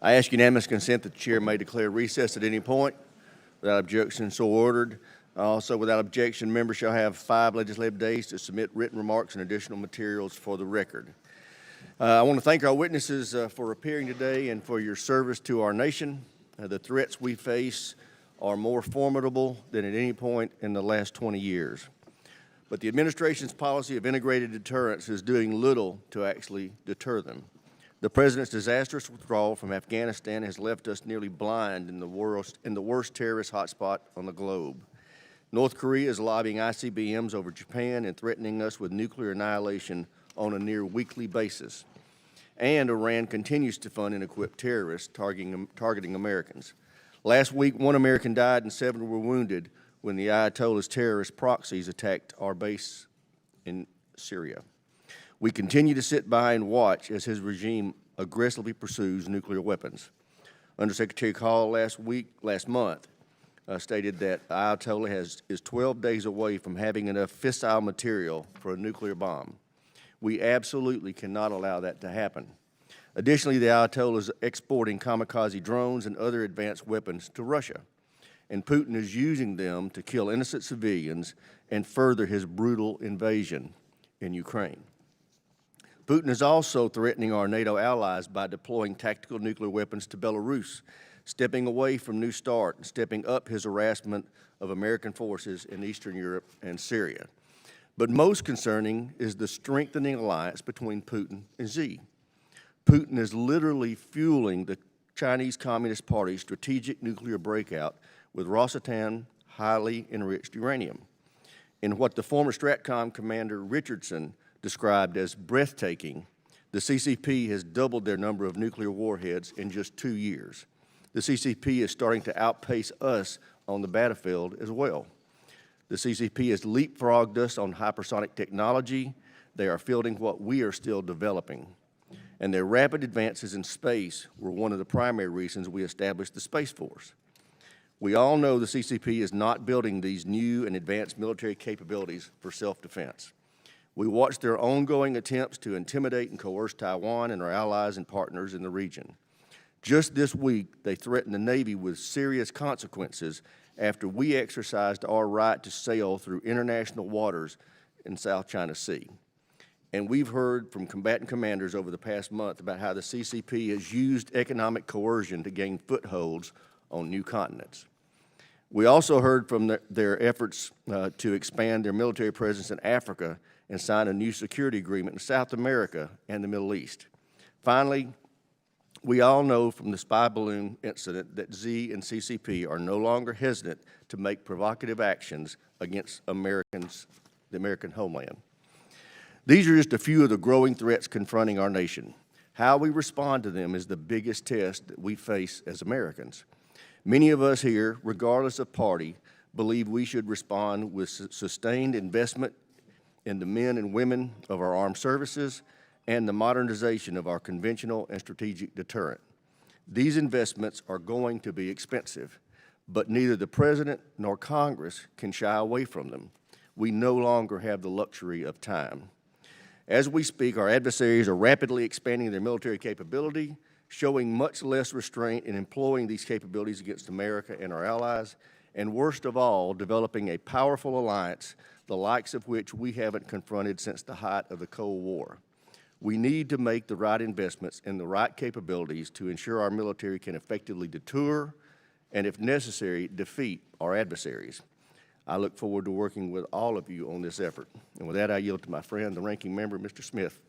I ask unanimous consent that the chair may declare recess at any point. Without objection, so ordered. Also, without objection, members shall have 5 legislative days to submit written remarks and additional materials for the record. I want to thank our witnesses for appearing today and for your service to our nation. The threats we face are more formidable than at any point in the last 20 years. But the administration's policy of integrated deterrence is doing little to actually deter them. The president's disastrous withdrawal from Afghanistan has left us nearly blind in the worst terrorist hotspot on the globe. North Korea is lobbying ICBMs over Japan and threatening us with nuclear annihilation on a near weekly basis. And Iran continues to fund and equip terrorists targeting Americans. Last week, 1 American died and 7 were wounded when the Ayatollah's terrorist proxies attacked our base in Syria. We continue to sit by and watch as his regime aggressively pursues nuclear weapons. Undersecretary Call last month stated that Ayatollah is 12 days away from having enough fissile material for a nuclear bomb. We absolutely cannot allow that to happen. Additionally, the Ayatollah is exporting kamikaze drones and other advanced weapons to Russia, and Putin is using them to kill innocent civilians and further his brutal invasion in Ukraine. Putin is also threatening our NATO allies by deploying tactical nuclear weapons to Belarus, stepping away from New START and stepping up his harassment of American forces in Eastern Europe and Syria. But most concerning is the strengthening alliance between Putin and Xi. Putin is literally fueling the Chinese Communist Party's strategic nuclear breakout with Rosatom highly enriched uranium, in what the former STRATCOM commander Richardson described as breathtaking. The CCP has doubled their number of nuclear warheads in just 2 years. The CCP is starting to outpace us on the battlefield as well. The CCP has leapfrogged us on hypersonic technology. They are fielding what we are still developing. And their rapid advances in space were one of the primary reasons we established the Space Force. We all know the CCP is not building these new and advanced military capabilities for self-defense. We watch their ongoing attempts to intimidate and coerce Taiwan and our allies and partners in the region. Just this week, they threatened the Navy with serious consequences after we exercised our right to sail through international waters in South China Sea. And we've heard from combatant commanders over the past month about how the CCP has used economic coercion to gain footholds on new continents. We also heard from their efforts to expand their military presence in Africa and sign a new security agreement in South America and the Middle East. Finally, we all know from the spy balloon incident that Xi and CCP are no longer hesitant to make provocative actions against the American homeland. These are just a few of the growing threats confronting our nation. How we respond to them is the biggest test that we face as Americans. Many of us here, regardless of party, believe we should respond with sustained investment in the men and women of our armed services and the modernization of our conventional and strategic deterrent. These investments are going to be expensive, but neither the President nor Congress can shy away from them. We no longer have the luxury of time. As we speak, our adversaries are rapidly expanding their military capability, showing much less restraint in employing these capabilities against America and our allies, and worst of all, developing a powerful alliance, the likes of which we haven't confronted since the height of the Cold War. We need to make the right investments in the right capabilities to ensure our military can effectively deter and, if necessary, defeat our adversaries. I look forward to working with all of you on this effort. And with that, I yield to my friend, the ranking member, Mr. Smith.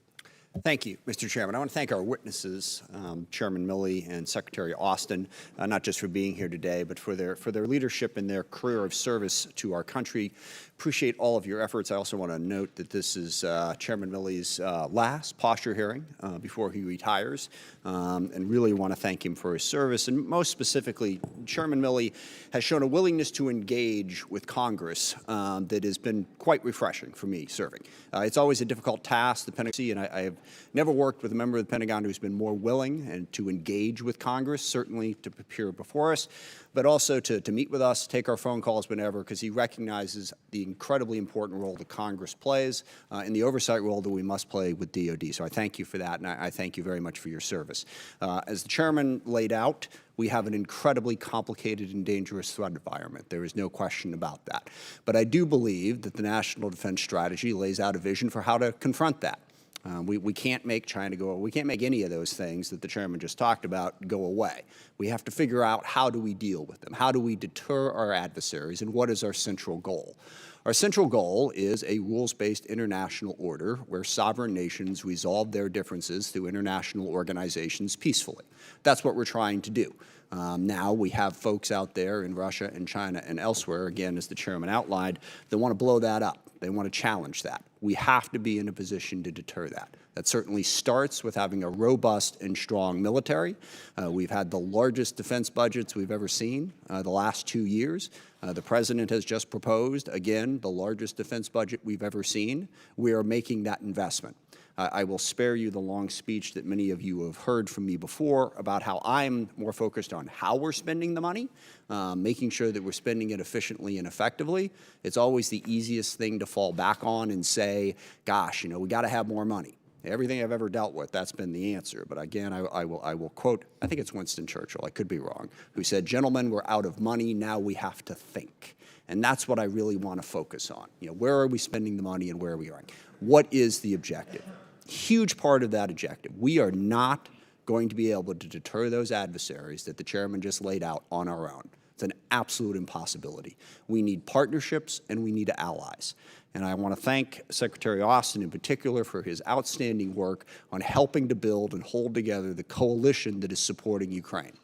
Thank you, Mr. Chairman. I want to thank our witnesses, Chairman Milley and Secretary Austin, not just for being here today, but for their leadership and their career of service to our country. Appreciate all of your efforts. I also want to note that this is Chairman Milley's last posture hearing before he retires, and really want to thank him for his service. And most specifically, Chairman Milley has shown a willingness to engage with Congress that has been quite refreshing for me serving. It's always a difficult task, the Pentagon, and I have never worked with a member of the Pentagon who's been more willing and to engage with Congress, certainly to appear before us, but also to meet with us, take our phone calls whenever, because he recognizes the incredibly important role that Congress plays and the oversight role that we must play with DoD. So I thank you for that, and I thank you very much for your service. As the chairman laid out, we have an incredibly complicated and dangerous threat environment. There is no question about that. But I do believe that the National Defense Strategy lays out a vision for how to confront that. We can't make China go, we can't make any of those things that the chairman just talked about go away. We have to figure out, how do we deal with them? How do we deter our adversaries, and what is our central goal? Our central goal is a rules-based international order where sovereign nations resolve their differences through international organizations peacefully. That's what we're trying to do. Now we have folks out there in Russia and China and elsewhere, again, as the chairman outlined, that want to blow that up. They want to challenge that. We have to be in a position to deter that. That certainly starts with having a robust and strong military. We've had the largest defense budgets we've ever seen the last 2 years. The president has just proposed, again, the largest defense budget we've ever seen. We are making that investment. I will spare you the long speech that many of you have heard from me before about how I'm more focused on how we're spending the money, making sure that we're spending it efficiently and effectively. It's always the easiest thing to fall back on and say, gosh, we got to have more money. Everything I've ever dealt with, that's been the answer. But again, I will quote, I think it's Winston Churchill, I could be wrong, who said, gentlemen, we're out of money, now we have to think. And that's what I really want to focus on. Where are we spending the money and where are we going? What is the objective? Huge part of that objective. We are not going to be able to deter those adversaries that the chairman just laid out on our own. It's an absolute impossibility. We need partnerships and we need allies. And I want to thank Secretary Austin in particular for his outstanding work on helping to build and hold together the coalition that is supporting Ukraine.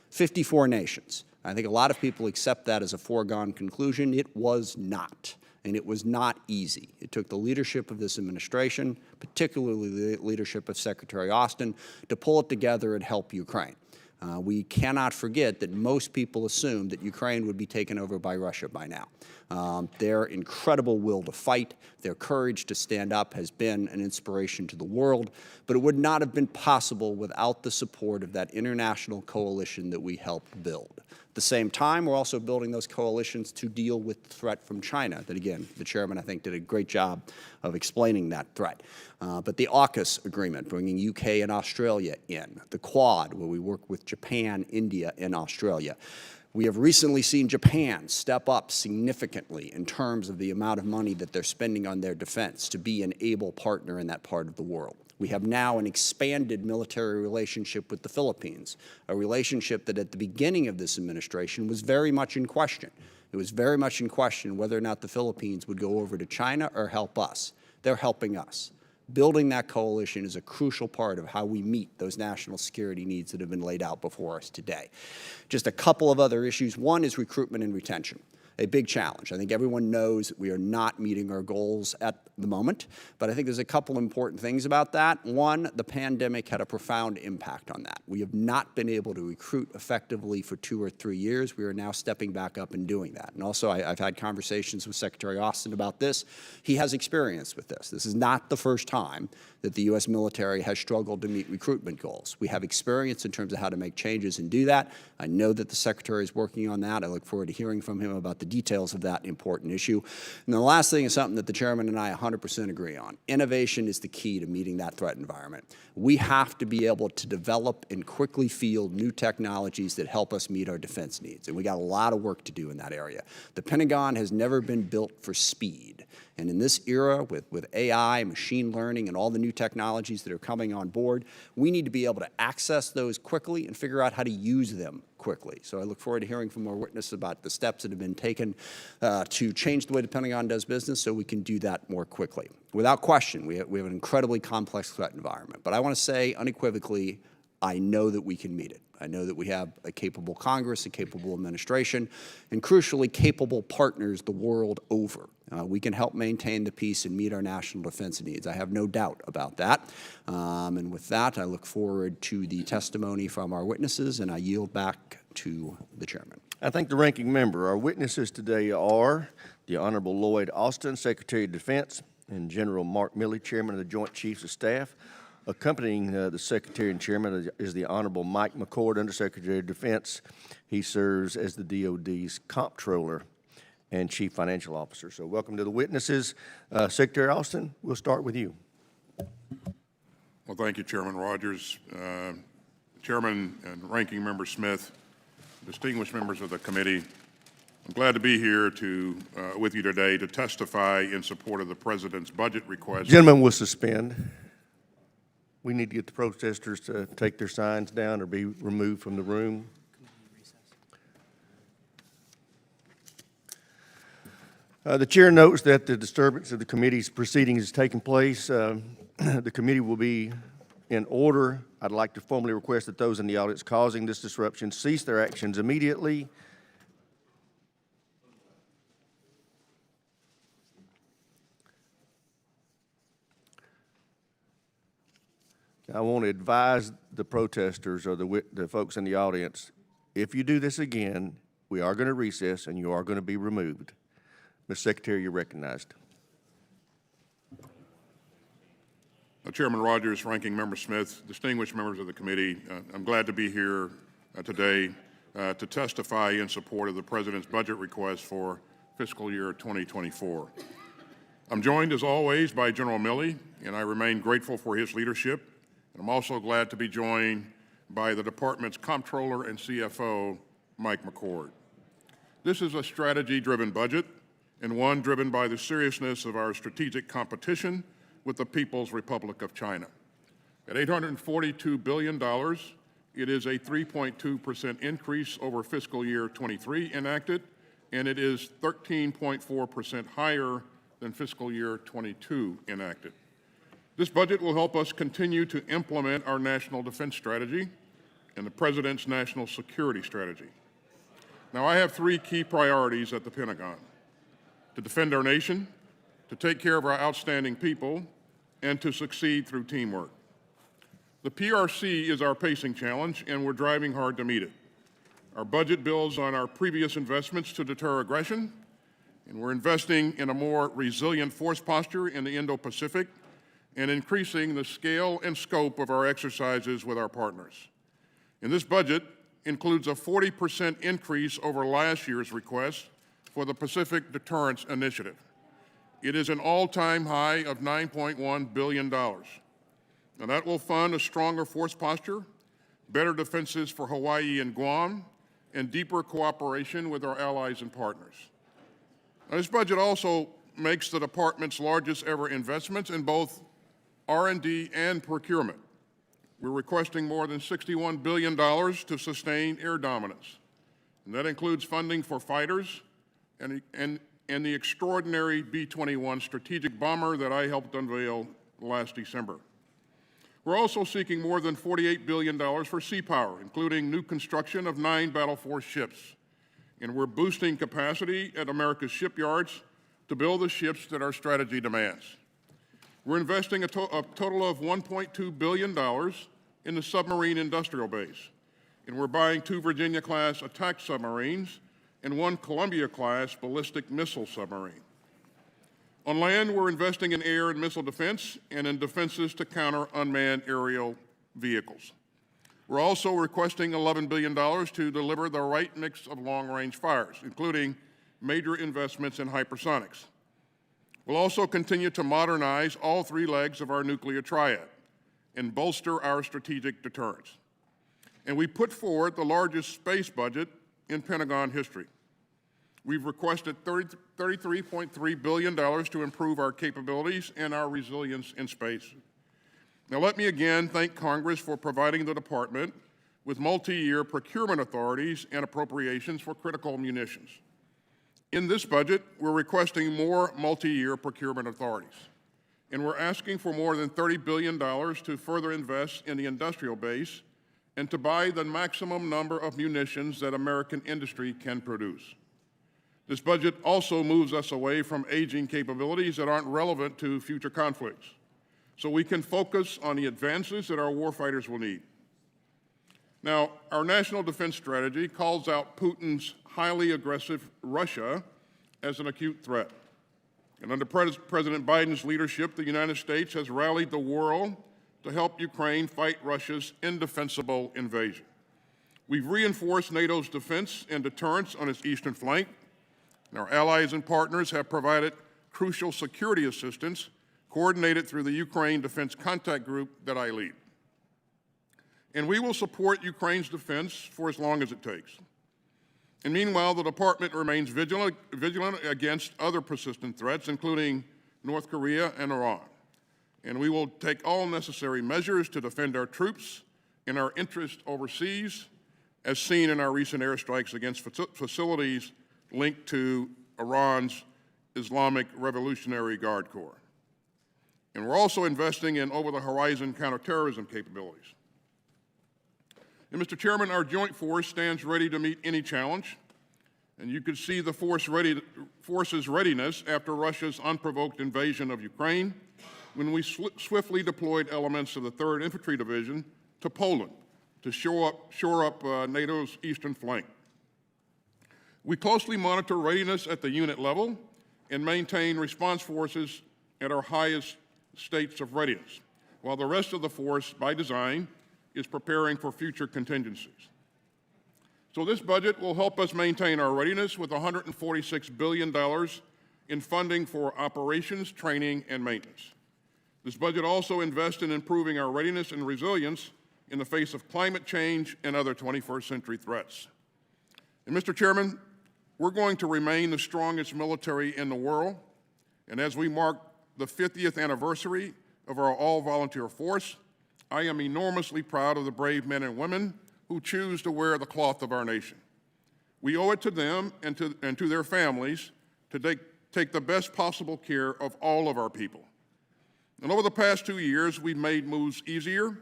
54 nations. I think a lot of people accept that as a foregone conclusion. It was not. And it was not easy. It took the leadership of this administration, particularly the leadership of Secretary Austin, to pull it together and help Ukraine. We cannot forget that most people assumed that Ukraine would be taken over by Russia by now. Their incredible will to fight, their courage to stand up has been an inspiration to the world, but it would not have been possible without the support of that international coalition that we helped build. At the same time, we're also building those coalitions to deal with the threat from China that, again, the chairman, I think, did a great job of explaining that threat. But the AUKUS agreement, bringing UK and Australia in, the Quad, where we work with Japan, India, and Australia. We have recently seen Japan step up significantly in terms of the amount of money that they're spending on their defense to be an able partner in that part of the world. We have now an expanded military relationship with the Philippines, a relationship that at the beginning of this administration was very much in question. It was very much in question whether or not the Philippines would go over to China or help us. They're helping us. Building that coalition is a crucial part of how we meet those national security needs that have been laid out before us today. Just a couple of other issues. One is recruitment and retention. A big challenge. I think everyone knows that we are not meeting our goals at the moment, but I think there's a couple important things about that. One, the pandemic had a profound impact on that. We have not been able to recruit effectively for 2 or 3 years. We are now stepping back up and doing that. And also, I've had conversations with Secretary Austin about this. He has experience with this. This is not the first time that the U.S. military has struggled to meet recruitment goals. We have experience in terms of how to make changes and do that. I know that the Secretary is working on that. I look forward to hearing from him about the details of that important issue. And the last thing is something that the chairman and I 100% agree on. Innovation is the key to meeting that threat environment. We have to be able to develop and quickly field new technologies that help us meet our defense needs. And we got a lot of work to do in that area. The Pentagon has never been built for speed. And in this era, with AI, machine learning, and all the new technologies that are coming on board, we need to be able to access those quickly and figure out how to use them quickly. So I look forward to hearing from our witness about the steps that have been taken to change the way the Pentagon does business so we can do that more quickly. Without question, we have an incredibly complex threat environment. But I want to say unequivocally, I know that we can meet it. I know that we have a capable Congress, a capable administration, and crucially capable partners the world over. We can help maintain the peace and meet our national defense needs. I have no doubt about that. And with that, I look forward to the testimony from our witnesses, and I yield back to the chairman. I thank the ranking member. Our witnesses today are the Honorable Lloyd Austin, Secretary of Defense, and General Mark Milley, Chairman of the Joint Chiefs of Staff. Accompanying the Secretary and Chairman is the Honorable Mike McCord, Undersecretary of Defense. He serves as the DOD's Comptroller. and Chief Financial Officer. So welcome to the witnesses. Secretary Austin, we'll start with you. Well, thank you, Chairman Rogers. Chairman and Ranking Member Smith, distinguished members of the committee, I'm glad to be here with you today to testify in support of the President's budget request. Gentlemen, will suspend. We need to get the protesters to take their signs down or be removed from the room. The chair notes that the disturbance of the committee's proceedings is taking place. The committee will be in order. I'd like to formally request that those in the audience causing this disruption cease their actions immediately. I want to advise the protesters or the folks in the audience, if you do this again, we are going to recess and you are going to be removed. Mr. Secretary, you're recognized. Chairman Rogers, Ranking Member Smith, distinguished members of the committee, I'm glad to be here today to testify in support of the President's budget request for fiscal year 2024. I'm joined, as always, by General Milley, and I remain grateful for his leadership. And I'm also glad to be joined by the department's comptroller and CFO, Mike McCord. This is a strategy-driven budget and one driven by the seriousness of our strategic competition with the People's Republic of China. At $842 billion, it is a 3.2% increase over fiscal year 23 enacted, and it is 13.4% higher than fiscal year 22 enacted. This budget will help us continue to implement our national defense strategy and the President's national security strategy. Now, I have three key priorities at the Pentagon: to defend our nation, to take care of our outstanding people, and to succeed through teamwork. The PRC is our pacing challenge, and we're driving hard to meet it. Our budget builds on our previous investments to deter aggression, and we're investing in a more resilient force posture in the Indo-Pacific and increasing the scale and scope of our exercises with our partners. And this budget includes a 40% increase over last year's request for the Pacific Deterrence Initiative. It is an all-time high of $9.1 billion. Now that will fund a stronger force posture, better defenses for Hawaii and Guam, and deeper cooperation with our allies and partners. Now, this budget also makes the department's largest ever investments in both R&D and procurement. We're requesting more than $61 billion to sustain air dominance. And that includes funding for fighters and the extraordinary B-21 strategic bomber that I helped unveil last December. We're also seeking more than $48 billion for sea power, including new construction of 9 battle force ships. And we're boosting capacity at America's shipyards to build the ships that our strategy demands. We're investing a total of $1.2 billion in the submarine industrial base. And we're buying 2 Virginia-class attack submarines and 1 Columbia-class ballistic missile submarine. On land, we're investing in air and missile defense and in defenses to counter unmanned aerial vehicles. We're also requesting $11 billion to deliver the right mix of long-range fires, including major investments in hypersonics. We'll also continue to modernize all 3 legs of our nuclear triad and bolster our strategic deterrence. And we put forward the largest space budget in Pentagon history. We've requested $33.3 billion to improve our capabilities and our resilience in space. Now, let me again thank Congress for providing the department with multi-year procurement authorities and appropriations for critical munitions. In this budget, we're requesting more multi-year procurement authorities, and we're asking for more than $30 billion to further invest in the industrial base and to buy the maximum number of munitions that American industry can produce. This budget also moves us away from aging capabilities that aren't relevant to future conflicts, so we can focus on the advances that our warfighters will need. Now, our national defense strategy calls out Putin's highly aggressive Russia as an acute threat. And under President Biden's leadership, the United States has rallied the world to help Ukraine fight Russia's indefensible invasion. We've reinforced NATO's defense and deterrence on its eastern flank, Our allies and partners have provided crucial security assistance coordinated through the Ukraine Defense Contact Group that I lead. And we will support Ukraine's defense for as long as it takes. And meanwhile, the Department remains vigilant against other persistent threats, including North Korea and Iran. And we will take all necessary measures to defend our troops and our interests overseas, as seen in our recent airstrikes against facilities linked to Iran's Islamic Revolutionary Guard Corps. And we're also investing in over-the-horizon counterterrorism capabilities. And Mr. Chairman, our joint force stands ready to meet any challenge, and you could see the force's readiness after Russia's unprovoked invasion of Ukraine, when we swiftly deployed elements of the 3rd Infantry Division to Poland to shore up NATO's eastern flank. We closely monitor readiness at the unit level and maintain response forces at our highest states of readiness, while the rest of the force, by design, is preparing for future contingencies. So this budget will help us maintain our readiness with $146 billion in funding for operations, training, and maintenance. This budget also invests in improving our readiness and resilience in the face of climate change and other 21st century threats. And Mr. Chairman, we're going to remain the strongest military in the world, and as we mark the 50th anniversary of our all-volunteer force, I am enormously proud of the brave men and women who choose to wear the cloth of our nation. We owe it to them and to their families to take the best possible care of all of our people. And over the past 2 years, we've made moves easier,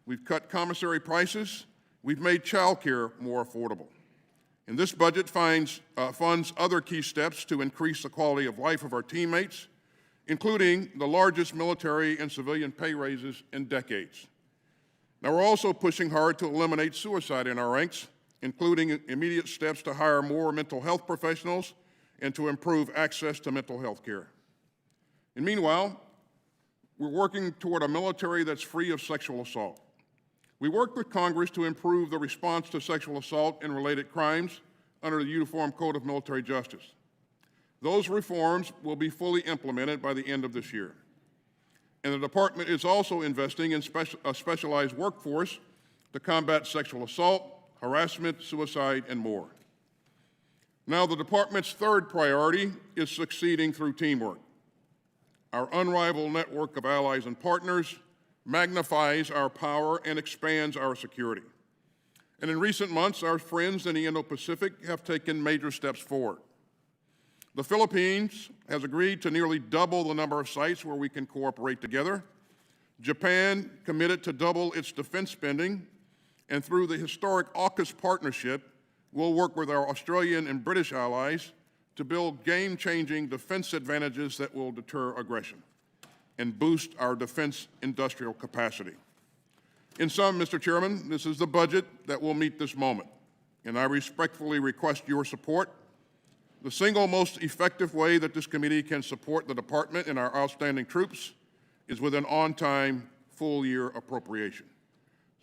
we've cut commissary prices, we've made child care more affordable. And this budget funds other key steps to increase the quality of life of our teammates, including the largest military and civilian pay raises in decades. Now, we're also pushing hard to eliminate suicide in our ranks, including immediate steps to hire more mental health professionals and to improve access to mental health care. And meanwhile, we're working toward a military that's free of sexual assault. We worked with Congress to improve the response to sexual assault and related crimes under the Uniform Code of Military Justice. Those reforms will be fully implemented by the end of this year. And the Department is also investing in a specialized workforce to combat sexual assault, harassment, suicide, and more. Now, the Department's 3rd priority is succeeding through teamwork. Our unrivaled network of allies and partners magnifies our power and expands our security. And in recent months, our friends in the Indo-Pacific have taken major steps forward. The Philippines has agreed to nearly double the number of sites where we can cooperate together. Japan committed to double its defense spending, and through the historic AUKUS partnership, we'll work with our Australian and British allies to build game-changing defense advantages that will deter aggression and boost our defense industrial capacity. In sum, Mr. Chairman, this is the budget that will meet this moment, and I respectfully request your support. The single most effective way that this committee can support the Department and our outstanding troops is with an on-time, full-year appropriation.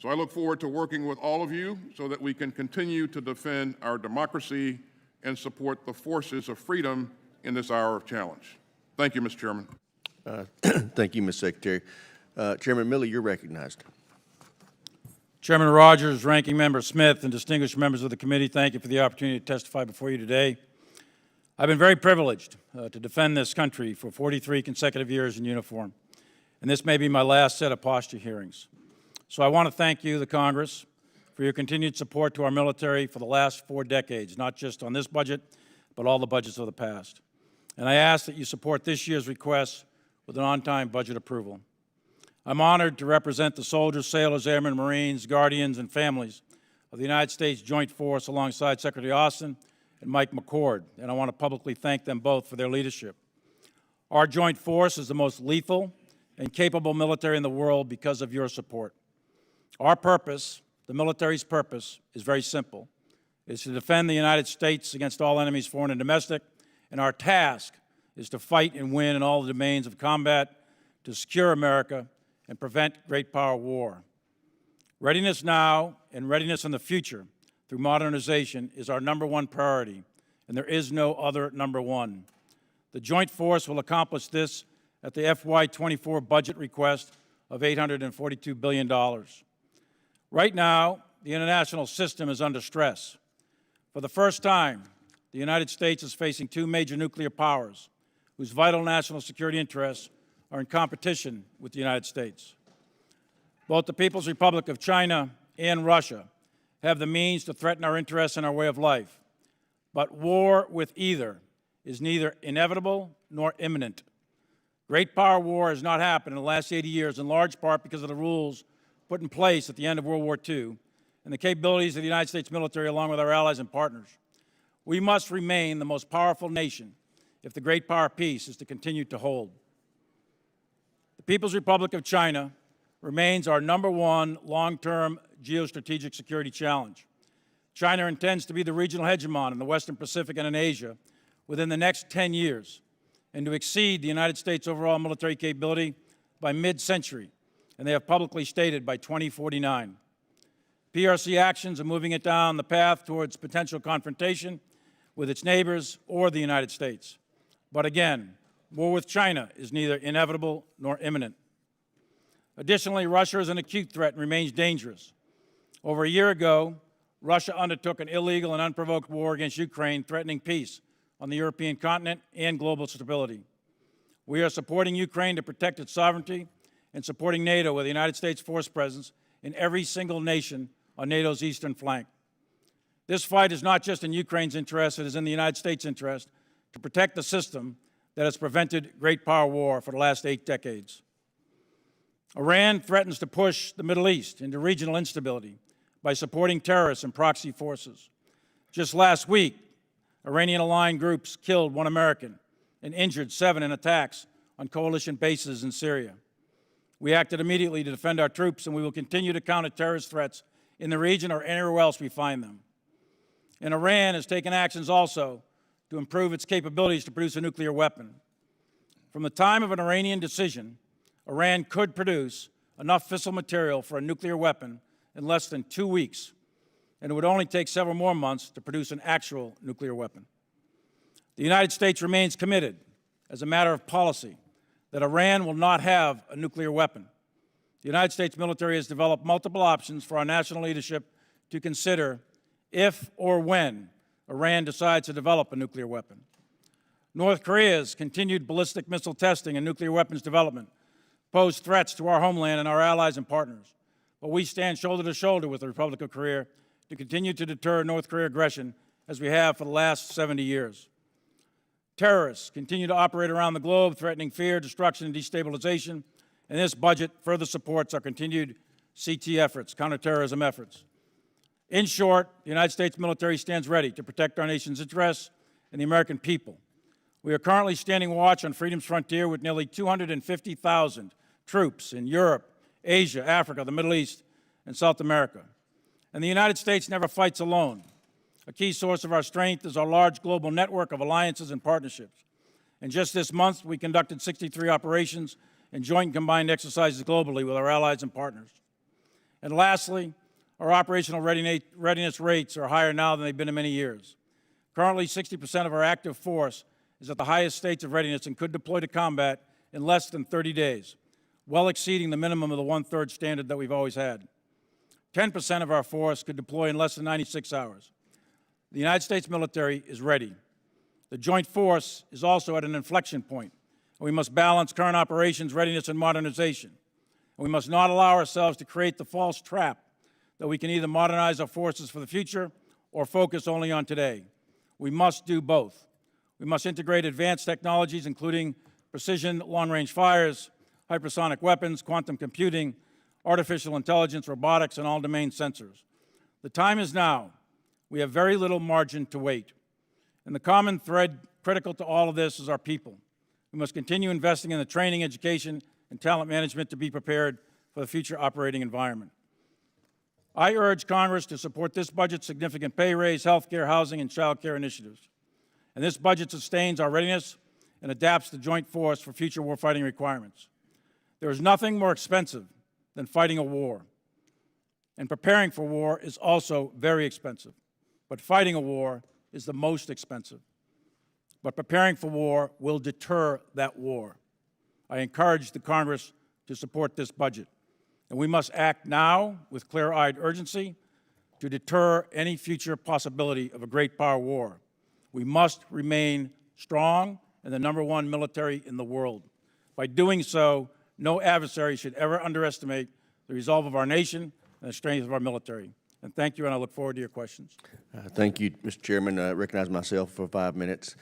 So I look forward to working with all of you so that we can continue to defend our democracy and support the forces of freedom in this hour of challenge. Thank you, Mr. Chairman. Thank you, Ms. Secretary. Chairman Milley, you're recognized. Chairman Rogers, Ranking Member Smith, and distinguished members of the committee, thank you for the opportunity to testify before you today. I've been very privileged to defend this country for 43 consecutive years in uniform, and this may be my last set of posture hearings. So I want to thank you, the Congress, for your continued support to our military for the last 4 decades, not just on this budget, but all the budgets of the past. And I ask that you support this year's request with an on-time budget approval. I'm honored to represent the soldiers, sailors, airmen, Marines, guardians, and families of the United States Joint Force alongside Secretary Austin and Mike McCord, and I want to publicly thank them both for their leadership. Our joint force is the most lethal and capable military in the world because of your support. Our purpose, the military's purpose, is very simple. It's to defend the United States against all enemies, foreign and domestic, and our task is to fight and win in all the domains of combat, to secure America and prevent great power war. Readiness now and readiness in the future through modernization is our #1 priority, and there is no other number one. The joint force will accomplish this at the FY24 budget request of $842 billion. Right now, the international system is under stress. For the first time, the United States is facing two major nuclear powers whose vital national security interests are in competition with the United States. Both the People's Republic of China and Russia have the means to threaten our interests and our way of life. But war with either is neither inevitable nor imminent. Great power war has not happened in the last 80 years, in large part because of the rules put in place at the end of World War II and the capabilities of the United States military along with our allies and partners. We must remain the most powerful nation if the great power peace is to continue to hold. The People's Republic of China remains our number one long-term geostrategic security challenge. China intends to be the regional hegemon in the Western Pacific and in Asia within the next 10 years and to exceed the United States' overall military capability by mid-century, and they have publicly stated by 2049. PRC actions are moving it down the path towards potential confrontation with its neighbors or the United States. But again, war with China is neither inevitable nor imminent. Additionally, Russia is an acute threat and remains dangerous. Over a year ago, Russia undertook an illegal and unprovoked war against Ukraine, threatening peace on the European continent and global stability. We are supporting Ukraine to protect its sovereignty and supporting NATO with the United States force presence in every single nation on NATO's eastern flank. This fight is not just in Ukraine's interest, it is in the United States' interest to protect the system that has prevented great power war for the last 8 decades. Iran threatens to push the Middle East into regional instability by supporting terrorists and proxy forces. Just last week, Iranian-aligned groups killed 1 American and injured 7 in attacks on coalition bases in Syria. We acted immediately to defend our troops, and we will continue to counter terrorist threats in the region or anywhere else we find them. And Iran has taken actions also to improve its capabilities to produce a nuclear weapon. From the time of an Iranian decision, Iran could produce enough fissile material for a nuclear weapon in less than 2 weeks, and it would only take several more months to produce an actual nuclear weapon. The United States remains committed, as a matter of policy, that Iran will not have a nuclear weapon. The United States military has developed multiple options for our national leadership to consider if or when Iran decides to develop a nuclear weapon. North Korea's continued ballistic missile testing and nuclear weapons development pose threats to our homeland and our allies and partners, but we stand shoulder to shoulder with the Republic of Korea to continue to deter North Korea aggression as we have for the last 70 years. Terrorists continue to operate around the globe, threatening fear, destruction, and destabilization, and this budget further supports our continued CT efforts, counterterrorism efforts. In short, the United States military stands ready to protect our nation's interests and the American people. We are currently standing watch on freedom's frontier with nearly 250,000 troops in Europe, Asia, Africa, the Middle East, and South America. And the United States never fights alone. A key source of our strength is our large global network of alliances and partnerships. And just this month, we conducted 63 operations and joint and combined exercises globally with our allies and partners. And lastly, our operational readiness rates are higher now than they've been in many years. Currently, 60% of our active force is at the highest states of readiness and could deploy to combat in less than 30 days, well exceeding the minimum of the 1/3 standard that we've always had. 10% of our force could deploy in less than 96 hours. The United States military is ready. The joint force is also at an inflection point, and we must balance current operations, readiness, and modernization. And we must not allow ourselves to create the false trap that we can either modernize our forces for the future or focus only on today. We must do both. We must integrate advanced technologies, including precision long-range fires, hypersonic weapons, quantum computing, artificial intelligence, robotics, and all-domain sensors. The time is now. We have very little margin to wait. And the common thread critical to all of this is our people. We must continue investing in the training, education, and talent management to be prepared for the future operating environment. I urge Congress to support this budget's significant pay raise, health care, housing, and child care initiatives. And this budget sustains our readiness and adapts the joint force for future warfighting requirements. There is nothing more expensive than fighting a war. And preparing for war is also very expensive. But fighting a war is the most expensive. But preparing for war will deter that war. I encourage the Congress to support this budget. And we must act now with clear-eyed urgency to deter any future possibility of a great power war. We must remain strong and the #1 military in the world. By doing so, no adversary should ever underestimate the resolve of our nation and the strength of our military. And thank you, and I look forward to your questions. Thank you, Mr. Chairman. I recognize myself for 5 minutes.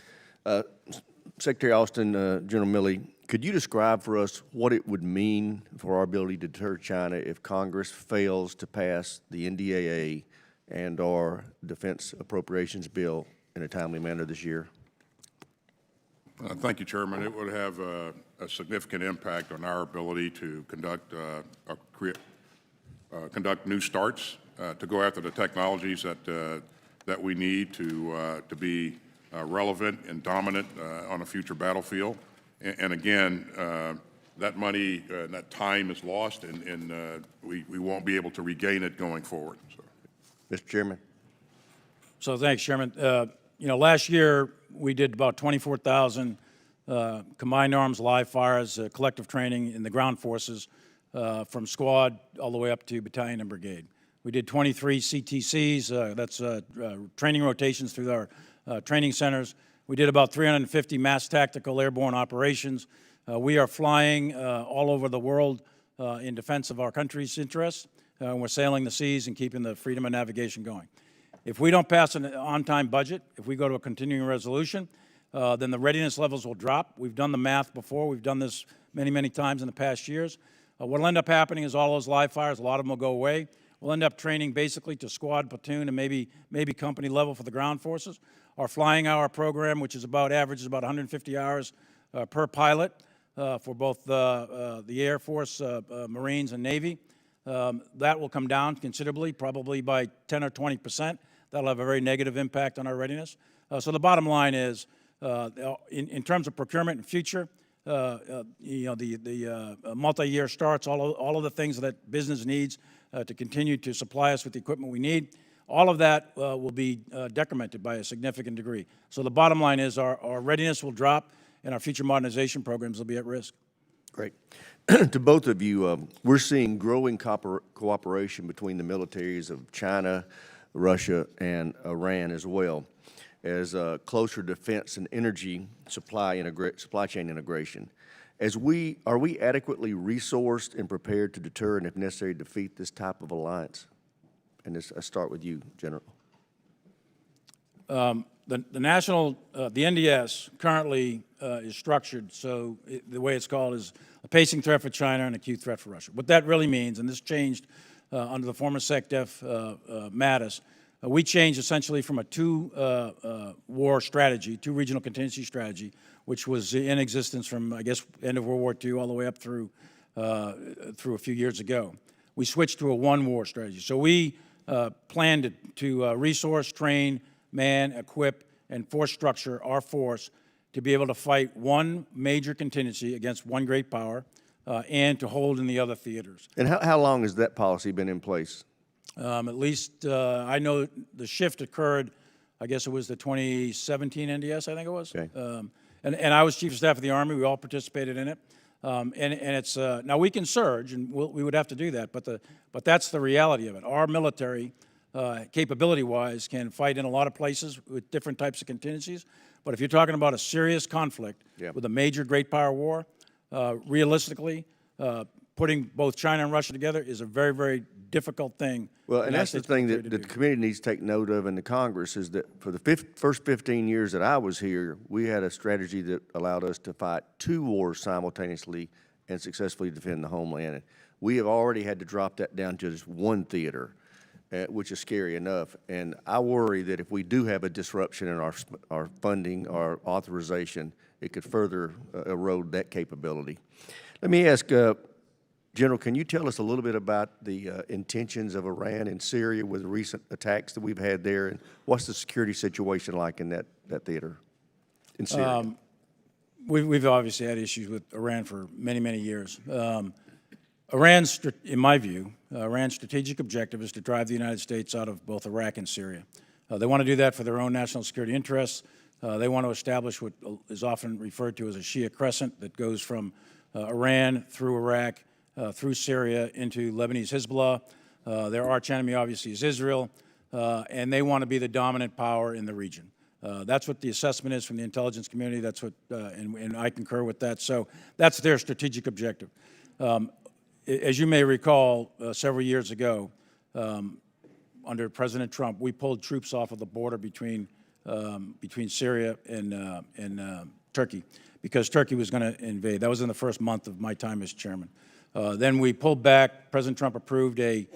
Secretary Austin, General Milley, could you describe for us what it would mean for our ability to deter China if Congress fails to pass the NDAA and/or Defense Appropriations Bill in a timely manner this year? Thank you, Chairman. It would have a significant impact on our ability to conduct new starts, to go after the technologies that we need to be relevant and dominant on a future battlefield. And again, that money, that time is lost, and we won't be able to regain it going forward. So. Mr. Chairman. So thanks, Chairman. Last year we did about 24,000 combined arms live fires, collective training in the ground forces from squad all the way up to battalion and brigade. We did 23 CTCs, that's training rotations through our training centers. We did about 350 mass tactical airborne operations. We are flying all over the world in defense of our country's interests. We're sailing the seas and keeping the freedom of navigation going. If we don't pass an on-time budget, if we go to a continuing resolution, then the readiness levels will drop. We've done the math before. We've done this many, many times in the past years. What will end up happening is all those live fires, a lot of them will go away. We'll end up training basically to squad, platoon, and maybe company level for the ground forces. Our flying hour program, which is averages about 150 hours per pilot for both the Air Force, Marines, and Navy. That will come down considerably, probably by 10 or 20%. That'll have a very negative impact on our readiness. So the bottom line is, in terms of procurement and future, the multi-year starts, all of the things that business needs to continue to supply us with the equipment we need, all of that will be decremented by a significant degree. So the bottom line is our readiness will drop and our future modernization programs will be at risk. Great. To both of you, we're seeing growing cooperation between the militaries of China, Russia, and Iran as well as closer defense and energy supply chain integration. Are we adequately resourced and prepared to deter and, if necessary, defeat this type of alliance? And I start with you, General. The NDS currently is structured so the way it's called is a pacing threat for China and acute threat for Russia. What that really means, and this changed under the former SecDef Mattis, we changed essentially from a two-war strategy, two regional contingency strategy, which was in existence from, I guess, end of World War II all the way up through a few years ago. We switched to a one-war strategy. So we planned to resource, train, man, equip, and force structure our force to be able to fight one major contingency against one great power and to hold in the other theaters. And how long has that policy been in place? At least I know the shift occurred, I guess it was the 2017 NDS, I think it was. Okay. And I was Chief of Staff of the Army. We all participated in it. And it's now we can surge, and we would have to do that, but that's the reality of it. Our military, capability-wise, can fight in a lot of places with different types of contingencies. But if you're talking about a serious conflict with a major great power war, realistically, putting both China and Russia together is a very, very difficult thing. Well, and that's the thing that the committee needs to take note of in the Congress is that for the first 15 years that I was here, we had a strategy that allowed us to fight two wars simultaneously and successfully defend the homeland. And we have already had to drop that down to just one theater, which is scary enough. And I worry that if we do have a disruption in our funding, our authorization, it could further erode that capability. Let me ask, General, can you tell us a little bit about the intentions of Iran in Syria with the recent attacks that we've had there, and what's the security situation like in that theater in Syria? We've obviously had issues with Iran for many, many years. Iran's, in my view, Iran's strategic objective is to drive the United States out of both Iraq and Syria. They want to do that for their own national security interests. They want to establish what is often referred to as a Shia crescent that goes from Iran through Iraq, through Syria into Lebanese Hezbollah. Their arch enemy, obviously, is Israel, and they want to be the dominant power in the region. That's what the assessment is from the intelligence community. That's what, and I concur with that. So that's their strategic objective. As you may recall, several years ago, under President Trump, we pulled troops off of the border between Syria and Turkey because Turkey was going to invade. That was in the first month of my time as chairman. Then we pulled back. President Trump approved a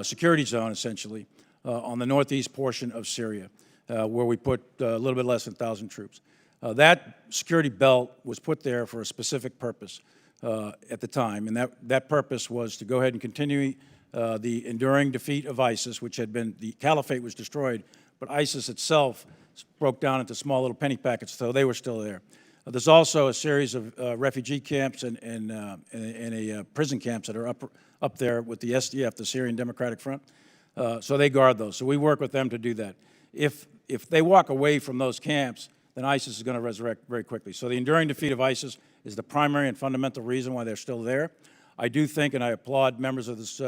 security zone, essentially, on the northeast portion of Syria, where we put a little bit less than 1,000 troops. That security belt was put there for a specific purpose at the time, and that purpose was to go ahead and continue the enduring defeat of ISIS, which had been, the caliphate was destroyed, but ISIS itself broke down into small little penny packets, so they were still there. There's also a series of refugee camps and prison camps that are up there with the SDF, the Syrian Democratic Front. So they guard those. So we work with them to do that. If they walk away from those camps, then ISIS is going to resurrect very quickly. So the enduring defeat of ISIS is the primary and fundamental reason why they're still there. I do think, and I applaud members of this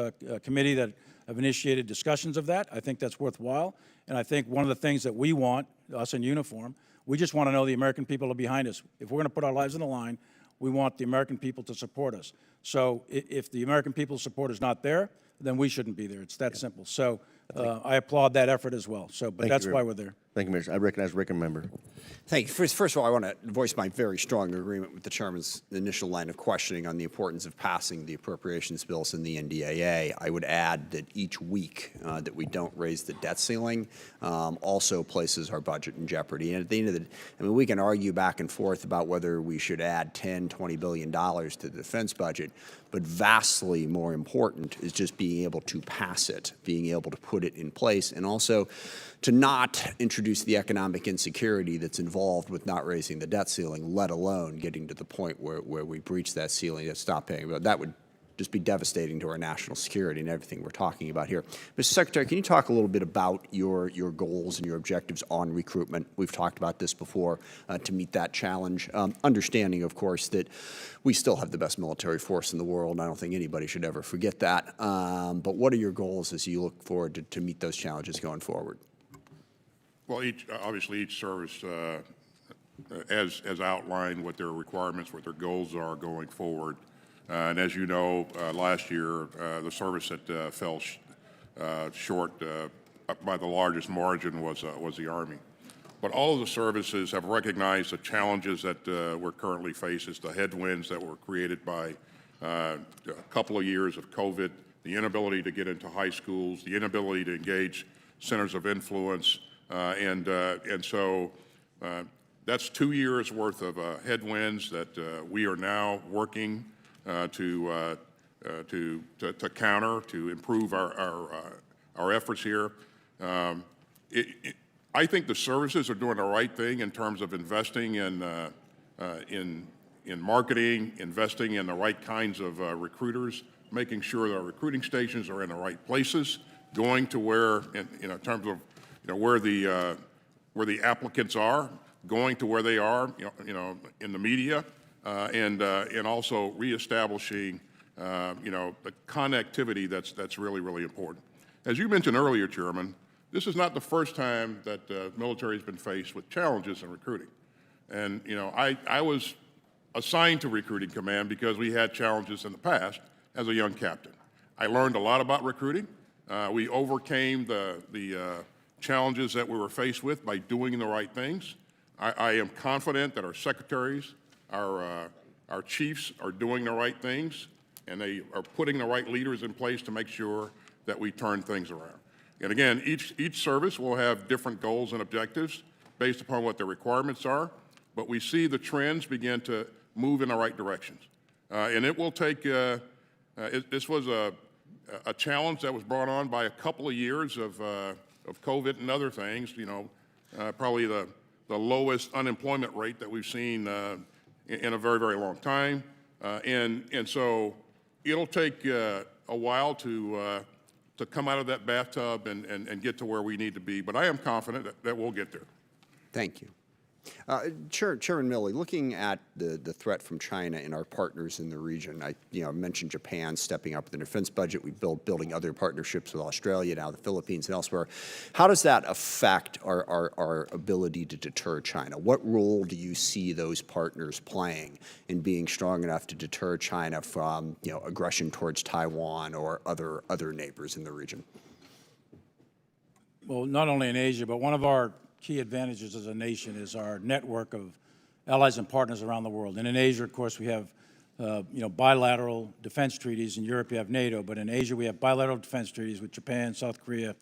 committee that have initiated discussions of that. I think that's worthwhile. And I think one of the things that we want, us in uniform, we just want to know the American people are behind us. If we're going to put our lives on the line, we want the American people to support us. So if the American people's support is not there, then we shouldn't be there. It's that simple. So I applaud that effort as well. So, but that's why we're there. Thank you, Minister. I recognize the ranking member. Thank you. First of all, I want to voice my very strong agreement with the Chairman's initial line of questioning on the importance of passing the appropriations bills in the NDAA. I would add that each week that we don't raise the debt ceiling also places our budget in jeopardy. And at the end of the day, I mean, we can argue back and forth about whether we should add $10, $20 billion to the defense budget, but vastly more important is just being able to pass it, being able to put it in place, and also to not introduce the economic insecurity that's involved with not raising the debt ceiling, let alone getting to the point where we breach that ceiling and stop paying. But that would just be devastating to our national security and everything we're talking about here. Mr. Secretary, can you talk a little bit about your goals and your objectives on recruitment? We've talked about this before to meet that challenge. Understanding, of course, that we still have the best military force in the world. I don't think anybody should ever forget that. But what are your goals as you look forward to meet those challenges going forward? Well, obviously each service has outlined what their requirements, what their goals are going forward. And as you know, last year, the service that fell short by the largest margin was the Army. But all of the services have recognized the challenges that we're currently facing, the headwinds that were created by a couple of years of COVID, the inability to get into high schools, the inability to engage centers of influence, and so that's 2 years worth of headwinds that we are now working to counter, to improve our efforts here. I think the services are doing the right thing in terms of investing in marketing, investing in the right kinds of recruiters, making sure that our recruiting stations are in the right places, going to where, in terms of where the applicants are, going to where they are, in the media, and also reestablishing, the connectivity that's really important. As you mentioned earlier, Chairman, this is not the first time that the military has been faced with challenges in recruiting. And, I was assigned to recruiting command because we had challenges in the past as a young captain. I learned a lot about recruiting. We overcame the challenges that we were faced with by doing the right things. I am confident that our secretaries, our chiefs are doing the right things, and they are putting the right leaders in place to make sure that we turn things around. And again, each service will have different goals and objectives based upon what their requirements are, but we see the trends begin to move in the right directions. And it will take, this was a challenge that was brought on by a couple of years of COVID and other things, probably the lowest unemployment rate that we've seen in a very long time. And so it'll take a while to to come out of that bathtub and get to where we need to be. But I am confident that we'll get there. Thank you. Chairman Milley, looking at the threat from China and our partners in the region, I mentioned Japan stepping up the defense budget. We're building other partnerships with Australia, now the Philippines and elsewhere. How does that affect our ability to deter China? What role do you see those partners playing in being strong enough to deter China from aggression towards Taiwan or other neighbors in the region? Well, not only in Asia, but one of our key advantages as a nation is our network of allies and partners around the world. And in Asia, of course, we have bilateral defense treaties. In Europe, you have NATO, but in Asia, we have bilateral defense treaties with Japan, South Korea,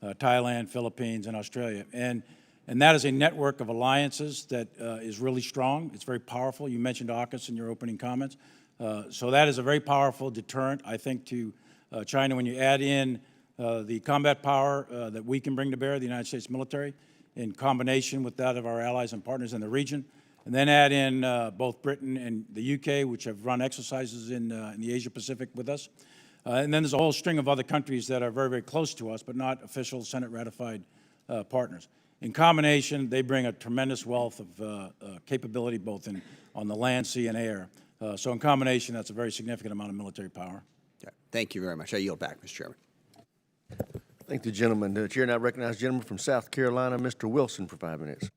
Thailand, Philippines, and Australia. And that is a network of alliances that is really strong. It's very powerful. You mentioned AUKUS in your opening comments. So that is a very powerful deterrent, I think, to China. When you add in the combat power that we can bring to bear, the United States military, in combination with that of our allies and partners in the region, and then add in both Britain and the UK, which have run exercises in the Asia-Pacific with us. And then there's a whole string of other countries that are very, very close to us, but not official Senate-ratified partners. In combination, they bring a tremendous wealth of capability both on the land, sea, and air. So in combination, that's a very significant amount of military power. Okay. Thank you very much. I yield back, Mr. Chairman. Thank the gentleman. The chair now recognizes the gentleman from South Carolina, Mr. Wilson, for 5 minutes.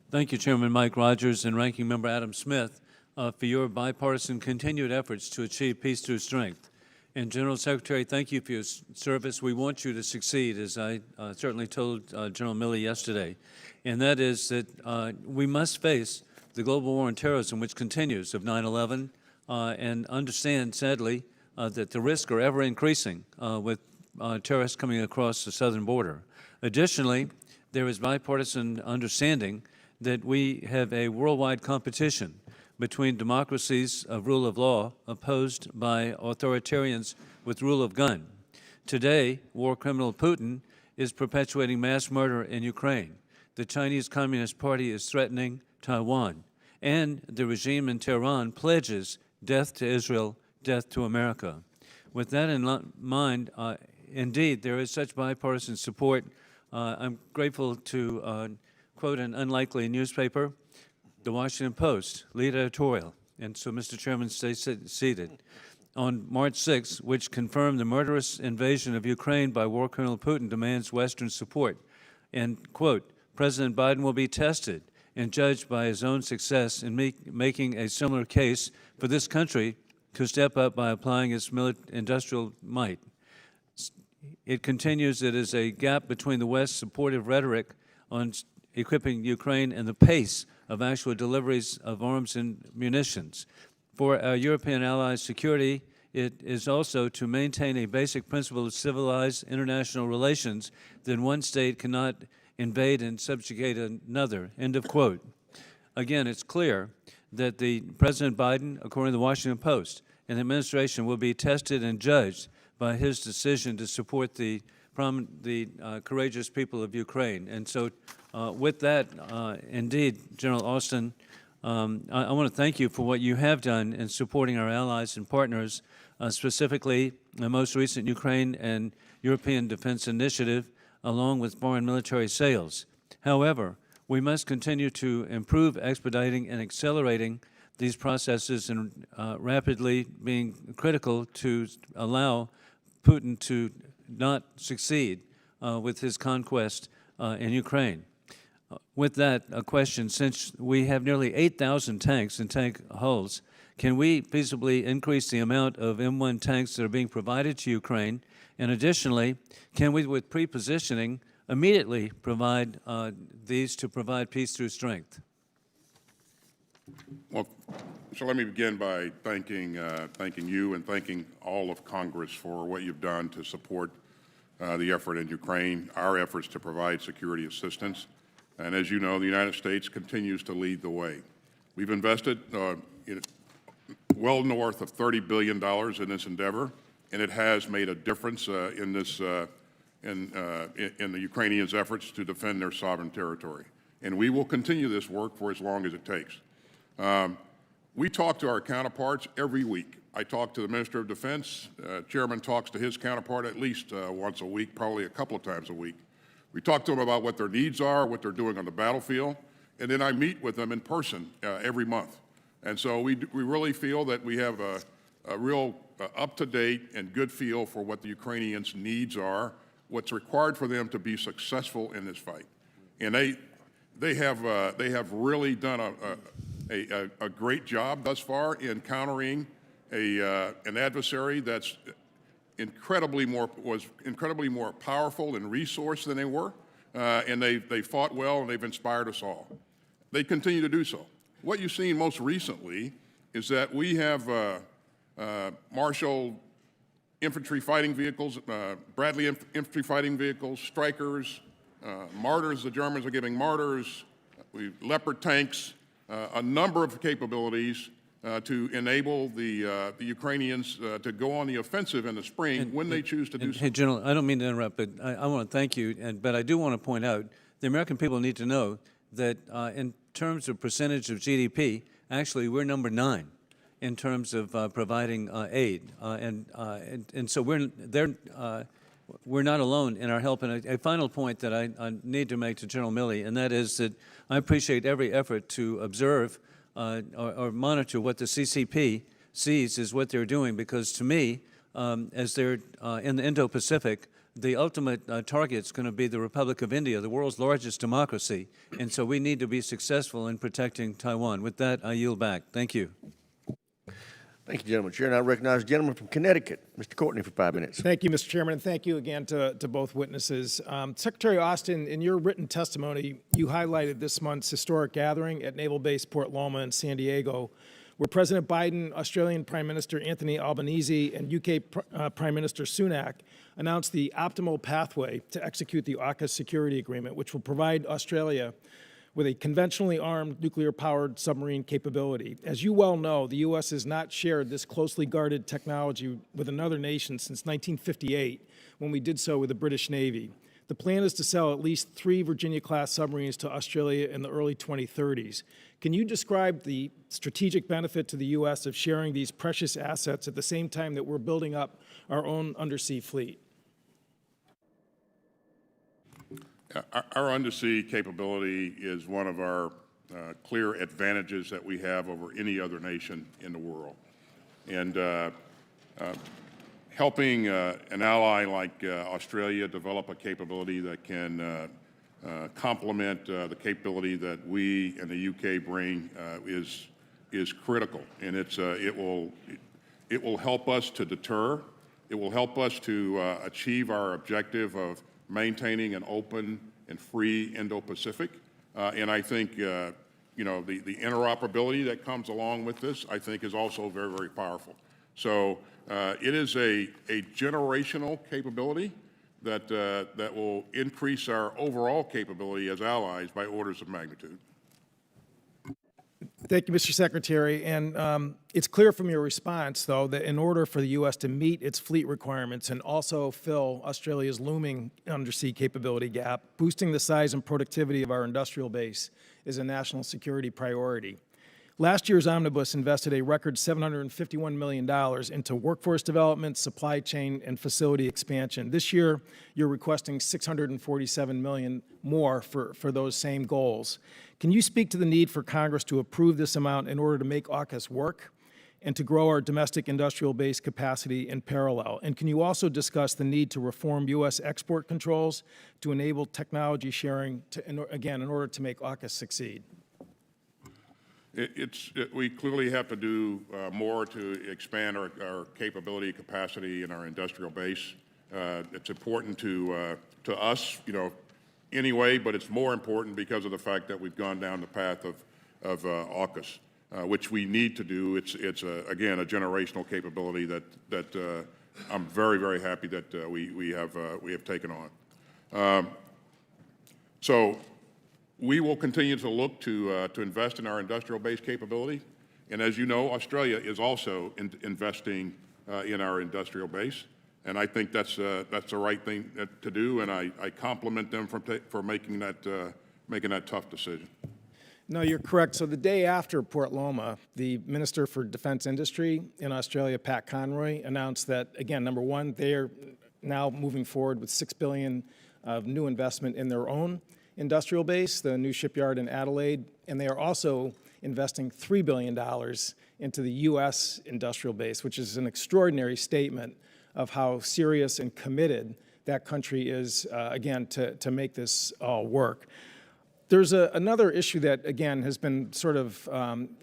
Thank you, Chairman Mike Rogers and Ranking Member Adam Smith, for your bipartisan continued efforts to achieve peace through strength. And General Secretary, thank you for your service. We want you to succeed, as I certainly told General Milley yesterday. And that is that we must face the global war on terrorism, which continues, of 9/11, and understand, sadly, that the risks are ever increasing with terrorists coming across the southern border. Additionally, there is bipartisan understanding that we have a worldwide competition between democracies of rule of law opposed by authoritarians with rule of gun. Today, war criminal Putin is perpetuating mass murder in Ukraine. The Chinese Communist Party is threatening Taiwan. And the regime in Tehran pledges death to Israel, death to America. With that in mind, indeed, there is such bipartisan support. I'm grateful to quote an unlikely newspaper, the Washington Post, lead editorial. And so, Mr. Chairman, stay seated. On March 6, which confirmed the murderous invasion of Ukraine by war criminal Putin demands Western support. And, quote, President Biden will be tested and judged by his own success in making a similar case for this country to step up by applying its industrial might. It continues, it is a gap between the West's supportive rhetoric on equipping Ukraine and the pace of actual deliveries of arms and munitions. For our European allies' security, it is also to maintain a basic principle of civilized international relations that one state cannot invade and subjugate another, end of quote. Again, it's clear that the President Biden, according to the Washington Post, and the administration will be tested and judged by his decision to support the courageous people of Ukraine. And so with that, indeed, General Austin, I want to thank you for what you have done in supporting our allies and partners, specifically the most recent Ukraine and European Defense Initiative, along with foreign military sales. However, we must continue to improve expediting and accelerating these processes and rapidly being critical to allow Putin to not succeed with his conquest in Ukraine. With that, a question, since we have nearly 8,000 tanks and tank hulls, can we feasibly increase the amount of M1 tanks that are being provided to Ukraine? And additionally, can we, with pre-positioning, immediately provide these to provide peace through strength? Well, so let me begin by thanking you and thanking all of Congress for what you've done to support the effort in Ukraine, our efforts to provide security assistance. And as you know, the United States continues to lead the way. We've invested well north of $30 billion in this endeavor, and it has made a difference in the Ukrainians' efforts to defend their sovereign territory. And we will continue this work for as long as it takes. We talk to our counterparts every week I talk to the Minister of Defense. Chairman talks to his counterpart at least once a week, probably a couple of times a week. We talk to them about what their needs are, what they're doing on the battlefield, and then I meet with them in person every month. And so we really feel that we have a real up-to-date and good feel for what the Ukrainians' needs are, what's required for them to be successful in this fight. And they have really done a great job thus far in countering an adversary that's was incredibly more powerful and resourced than they were, and they fought well and they've inspired us all. They continue to do so. What you've seen most recently is that we have Marshall infantry fighting vehicles, Bradley infantry fighting vehicles, Strykers, Martyrs. The Germans are giving Martyrs, Leopard tanks, a number of capabilities to enable the Ukrainians to go on the offensive in the spring when they choose to do so. Hey, General, I don't mean to interrupt, but I want to thank you, but I do want to point out the American people need to know that in terms of percentage of GDP, actually we're number 9 in terms of providing aid, and so we're not alone in our help. And a final point that I need to make to General Milley, and that is that I appreciate every effort to observe or monitor what the CCP sees is what they're doing, because to me, as they're in the Indo-Pacific, the ultimate target is going to be the Republic of India, the world's largest democracy, and so we need to be successful in protecting Taiwan. With that, I yield back. Thank you. Thank you, gentlemen. Chair, and I recognize the gentleman from Connecticut, Mr. Courtney, for 5 minutes. Thank you, Mr. Chairman, and thank you again to both witnesses. Secretary Austin, in your written testimony, you highlighted this month's historic gathering at Naval Base Port Loma in San Diego, where President Biden, Australian Prime Minister Anthony Albanese, and UK Prime Minister Sunak announced the optimal pathway to execute the AUKUS security agreement, which will provide Australia with a conventionally armed nuclear-powered submarine capability. As you well know, the U.S. has not shared this closely guarded technology with another nation since 1958, when we did so with the British Navy. The plan is to sell at least 3 Virginia-class submarines to Australia in the early 2030s. Can you describe the strategic benefit to the U.S. of sharing these precious assets at the same time that we're building up our own undersea fleet? Our undersea capability is one of our clear advantages that we have over any other nation in the world. And helping an ally like Australia develop a capability that can complement the capability that we and the UK bring is critical. And it will help us to deter. It will help us to achieve our objective of maintaining an open and free Indo-Pacific. And I think, the interoperability that comes along with this, I think, is also very, very powerful. So it is a generational capability that will increase our overall capability as allies by orders of magnitude. Thank you, Mr. Secretary. And it's clear from your response, though, that in order for the U.S. to meet its fleet requirements and also fill Australia's looming undersea capability gap, boosting the size and productivity of our industrial base is a national security priority. Last year's omnibus invested a record $751 million into workforce development, supply chain, and facility expansion. This year, you're requesting $647 million more for those same goals. Can you speak to the need for Congress to approve this amount in order to make AUKUS work and to grow our domestic industrial base capacity in parallel? And can you also discuss the need to reform U.S. export controls to enable technology sharing, in order to make AUKUS succeed? We clearly have to do more to expand our capability, capacity in our industrial base. It's important to us, anyway, but it's more important because of the fact that we've gone down the path of AUKUS, which we need to do. It's again a generational capability that I'm very, very happy that we have taken on. So we will continue to look to invest in our industrial base capability, and as you know, Australia is also investing in our industrial base. And I think that's the right thing to do, and I compliment them for making that tough decision. No, you're correct. So the day after Port Loma, the Minister for Defense Industry in Australia, Pat Conroy, announced that, again, number one, they are now moving forward with $6 billion of new investment in their own industrial base, the new shipyard in Adelaide, and they are also investing $3 billion into the U.S. industrial base, which is an extraordinary statement of how serious and committed that country is, again, to make this all work. There's another issue that, again, has been sort of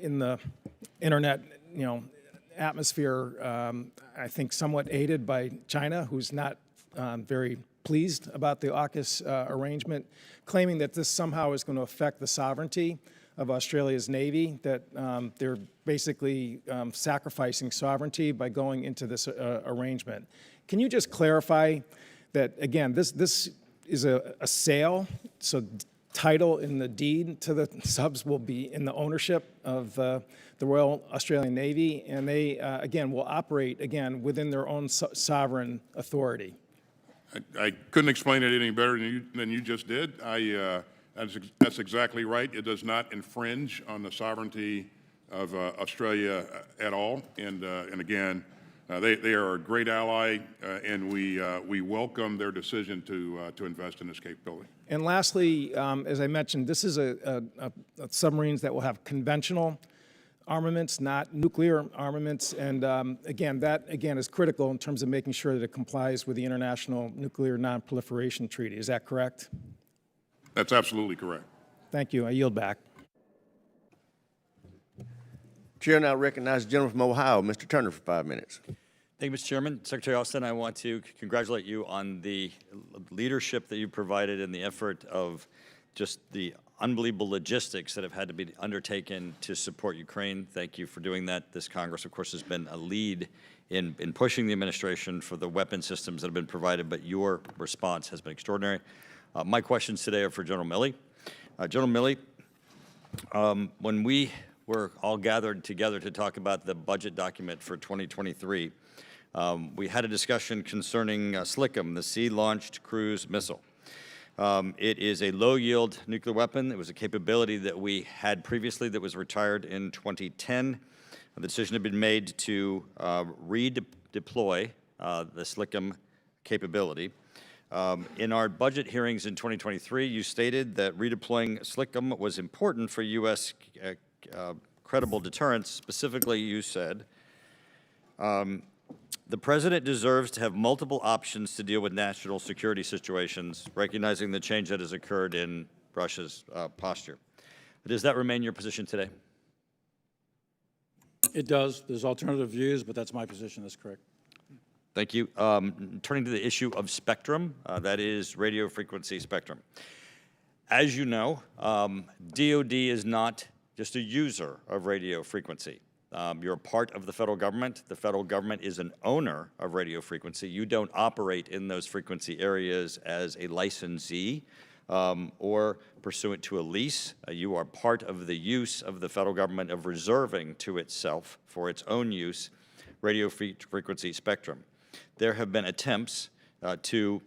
in the internet, atmosphere, I think somewhat aided by China, who's not very pleased about the AUKUS arrangement, claiming that this somehow is going to affect the sovereignty of Australia's Navy, that they're basically sacrificing sovereignty by going into this arrangement. Can you just clarify that, again, this is a sale, so title in the deed to the subs will be in the ownership of the Royal Australian Navy, and they, again, will operate, again, within their own sovereign authority? I couldn't explain it any better than you just did. That's exactly right. It does not infringe on the sovereignty of Australia at all. And again, they are a great ally, and we welcome their decision to invest in this capability. And lastly, as I mentioned, this is a submarines that will have conventional armaments, not nuclear armaments. And again, that is critical in terms of making sure that it complies with the International Nuclear Non-Proliferation Treaty. Is that correct? That's absolutely correct. Thank you. I yield back. Chair now recognizes the gentleman from Ohio, Mr. Turner, for 5 minutes. Thank you, Mr. Chairman. Secretary Austin, I want to congratulate you on the leadership that you provided in the effort of just the unbelievable logistics that have had to be undertaken to support Ukraine. Thank you for doing that. This Congress, of course, has been a lead in pushing the administration for the weapon systems that have been provided, but your response has been extraordinary. My questions today are for General Milley. General Milley, when we were all gathered together to talk about the budget document for 2023, we had a discussion concerning SLCM, the Sea-Launched Cruise Missile. It is a low-yield nuclear weapon. It was a capability that we had previously that was retired in 2010. The decision had been made to redeploy the SLCM capability. In our budget hearings in 2023, you stated that redeploying SLCM was important for U.S. Credible deterrence. Specifically, you said, the president deserves to have multiple options to deal with national security situations, recognizing the change that has occurred in Russia's posture. Does that remain your position today? It does. There's alternative views, but that's my position. That's correct. Thank you. Turning to the issue of spectrum, that is radio frequency spectrum. As you know, DoD is not just a user of radio frequency. You're a part of the federal government. The federal government is an owner of radio frequency. You don't operate in those frequency areas as a licensee or pursuant to a lease. You are part of the use of the federal government of reserving to itself for its own use radio frequency spectrum. There have been attempts to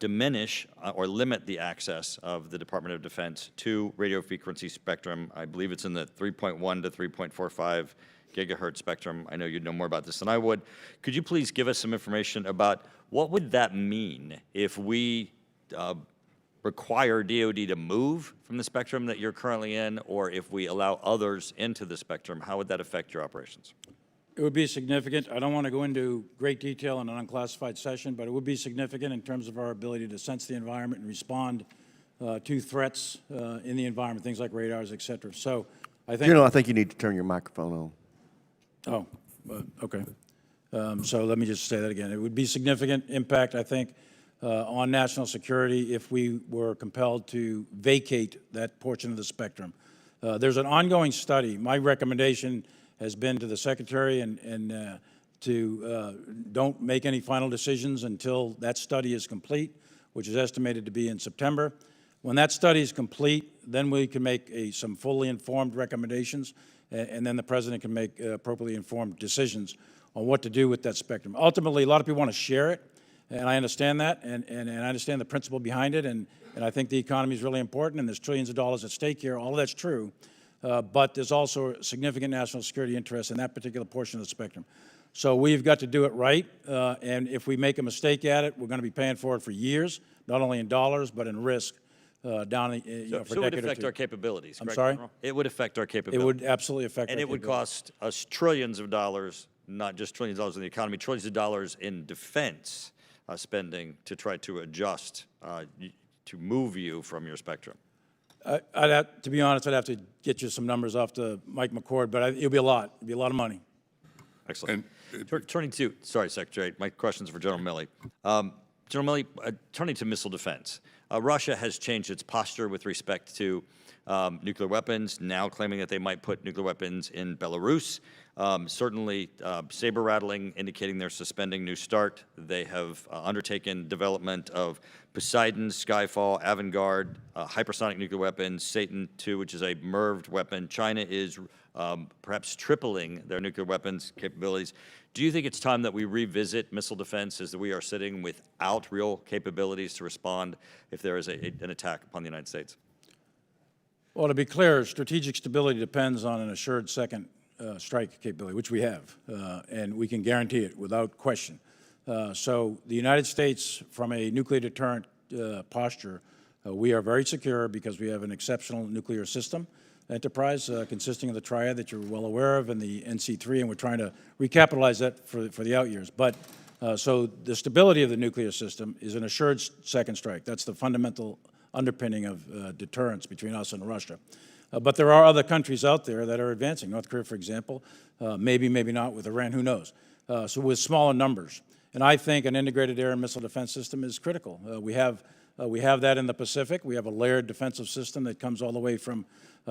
diminish or limit the access of the Department of Defense to radio frequency spectrum. I believe it's in the 3.1 to 3.45 gigahertz spectrum. I know you'd know more about this than I would. Could you please give us some information about what would that mean if we require DoD to move from the spectrum that you're currently in, or if we allow others into the spectrum? How would that affect your operations? It would be significant. I don't want to go into great detail in an unclassified session, but it would be significant in terms of our ability to sense the environment and respond to threats in the environment, things like radars, et cetera. So I think... I think you need to turn your microphone on. Okay. So let me just say that again. It would be significant impact, I think, on national security if we were compelled to vacate that portion of the spectrum. There's an ongoing study. My recommendation has been to the Secretary and to don't make any final decisions until that study is complete, which is estimated to be in September. When that study is complete, then we can make some fully informed recommendations, and then the President can make appropriately informed decisions on what to do with that spectrum. Ultimately, a lot of people want to share it. And I understand that, and I understand the principle behind it, and I think the economy is really important, and there's trillions of dollars at stake here. All of that's true, but there's also significant national security interests in that particular portion of the spectrum. So we've got to do it right, and if we make a mistake at it, we're going to be paying for it for years, not only in dollars, but in risk down for a decade or two. So it would affect our capabilities, I'm correct, sorry? General? It would affect our It capabilities. would absolutely affect And our it would capabilities. cost us trillions of dollars, not just trillions of dollars in the economy, trillions of dollars in defense spending to try to adjust, to move you from your spectrum. To be honest, I'd have to get you some numbers off to Mike McCord, but it'll be a lot. It'll be a lot of money. Excellent. Turning to, sorry, Secretary, my question's for General Milley. General Milley, turning to missile defense. Russia has changed its posture with respect to nuclear weapons, now claiming that they might put nuclear weapons in Belarus. Certainly, saber rattling, indicating they're suspending New START. They have undertaken development of Poseidon, Skyfall, Avangard, hypersonic nuclear weapons, Satan II, which is a MIRVed weapon. China is perhaps tripling their nuclear weapons capabilities. Do you think it's time that we revisit missile defense as we are sitting without real capabilities to respond if there is an attack upon the United States? Well, to be clear, strategic stability depends on an assured second strike capability, which we have, and we can guarantee it without question. So the United States, from a nuclear deterrent posture, we are very secure because we have an exceptional nuclear system enterprise consisting of the triad that you're well aware of and the NC3, and we're trying to recapitalize that for the out years. But so the stability of the nuclear system is an assured second strike. That's the fundamental underpinning of deterrence between us and Russia. But there are other countries out there that are advancing. North Korea, for example, maybe not with Iran, who knows? So with smaller numbers. And I think an integrated air and missile defense system is critical. We have that in the Pacific. We have a layered defensive system that comes all the way from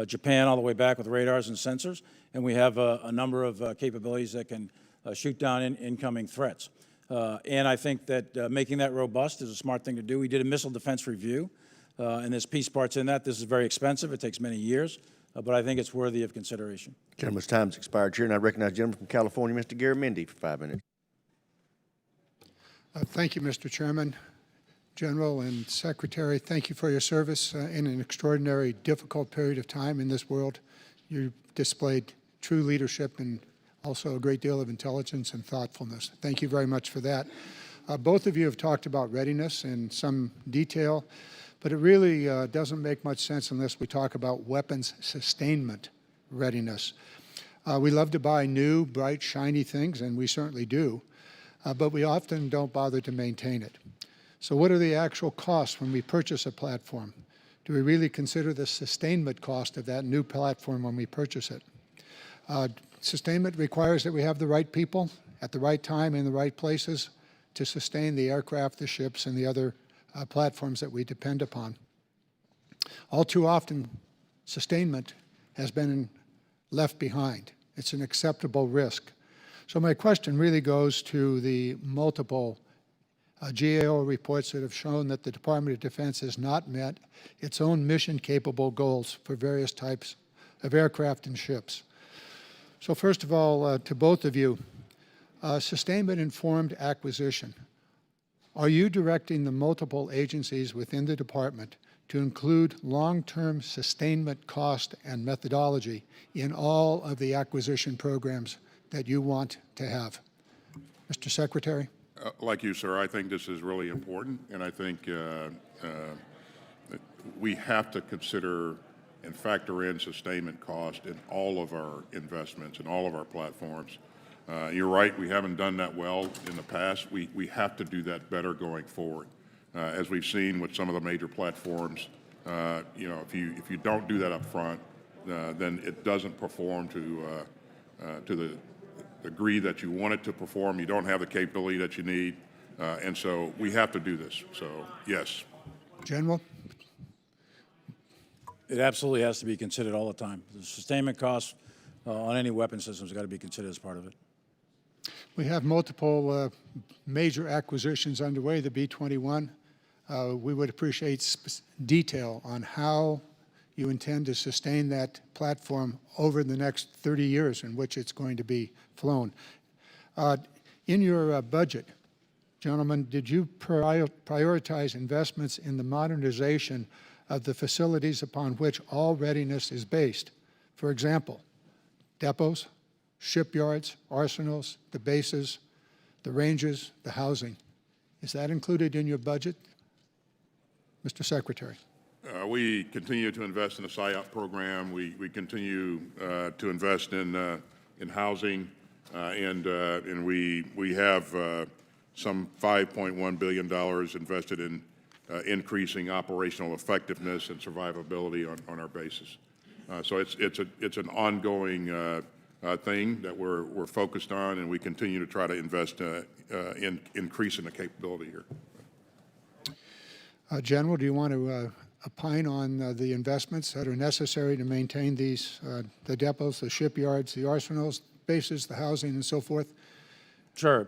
Japan all the way back with radars and sensors. And we have a number of capabilities that can shoot down incoming threats. And I think that making that robust is a smart thing to do. We did a missile defense review, and there's piece parts in that. This is very expensive. It takes many years, but I think it's worthy of consideration. Gentleman's time's expired, Chair, and I recognize the gentleman from California, Mr. Garamendi, for 5 minutes. Thank you, Mr. Chairman, General, and Secretary. Thank you for your service in an extraordinary, difficult period of time in this world. You displayed true leadership and also a great deal of intelligence and thoughtfulness. Thank you very much for that. Both of you have talked about readiness in some detail, but it really doesn't make much sense unless we talk about weapons sustainment readiness. We love to buy new, bright, shiny things, and we certainly do, but we often don't bother to maintain it. So what are the actual costs when we purchase a platform? Do we really consider the sustainment cost of that new platform when we purchase it? Sustainment requires that we have the right people at the right time in the right places to sustain the aircraft, the ships, and the other platforms that we depend upon. All too often, sustainment has been left behind. It's an acceptable risk. So my question really goes to the multiple GAO reports that have shown that the Department of Defense has not met its own mission-capable goals for various types of aircraft and ships. So first of all, to both of you, sustainment-informed acquisition. Are you directing the multiple agencies within the department to include long-term sustainment cost and methodology in all of the acquisition programs that you want to have? Mr. Secretary? Like you, sir, I think this is really important, and I think we have to consider and factor in sustainment cost in all of our investments and all of our platforms. You're right, we haven't done that well in the past. We have to do that better going forward. As we've seen with some of the major platforms, you know, if you don't do that up front, then it doesn't perform to the degree that you want it to perform. You don't have the capability that you need, and so we have to do this. So, yes. General? It absolutely has to be considered all the time. The sustainment costs on any weapon system has got to be considered as part of it. We have multiple major acquisitions underway, the B-21. We would appreciate detail on how you intend to sustain that platform over the next 30 years in which it's going to be flown. In your budget, Gentlemen, did you prioritize investments in the modernization of the facilities upon which all readiness is based? For example, depots, shipyards, arsenals, the bases, the ranges, the housing. Is that included in your budget, Mr. Secretary? We continue to invest in the SIOP program. We continue to invest in housing, and we have some $5.1 billion invested in increasing operational effectiveness and survivability on our bases. So it's an ongoing thing that we're focused on, and we continue to try to invest in increasing the capability here. General, do you want to opine on the investments that are necessary to maintain these, the depots, the shipyards, the arsenals, bases, the housing, and so forth? Sure.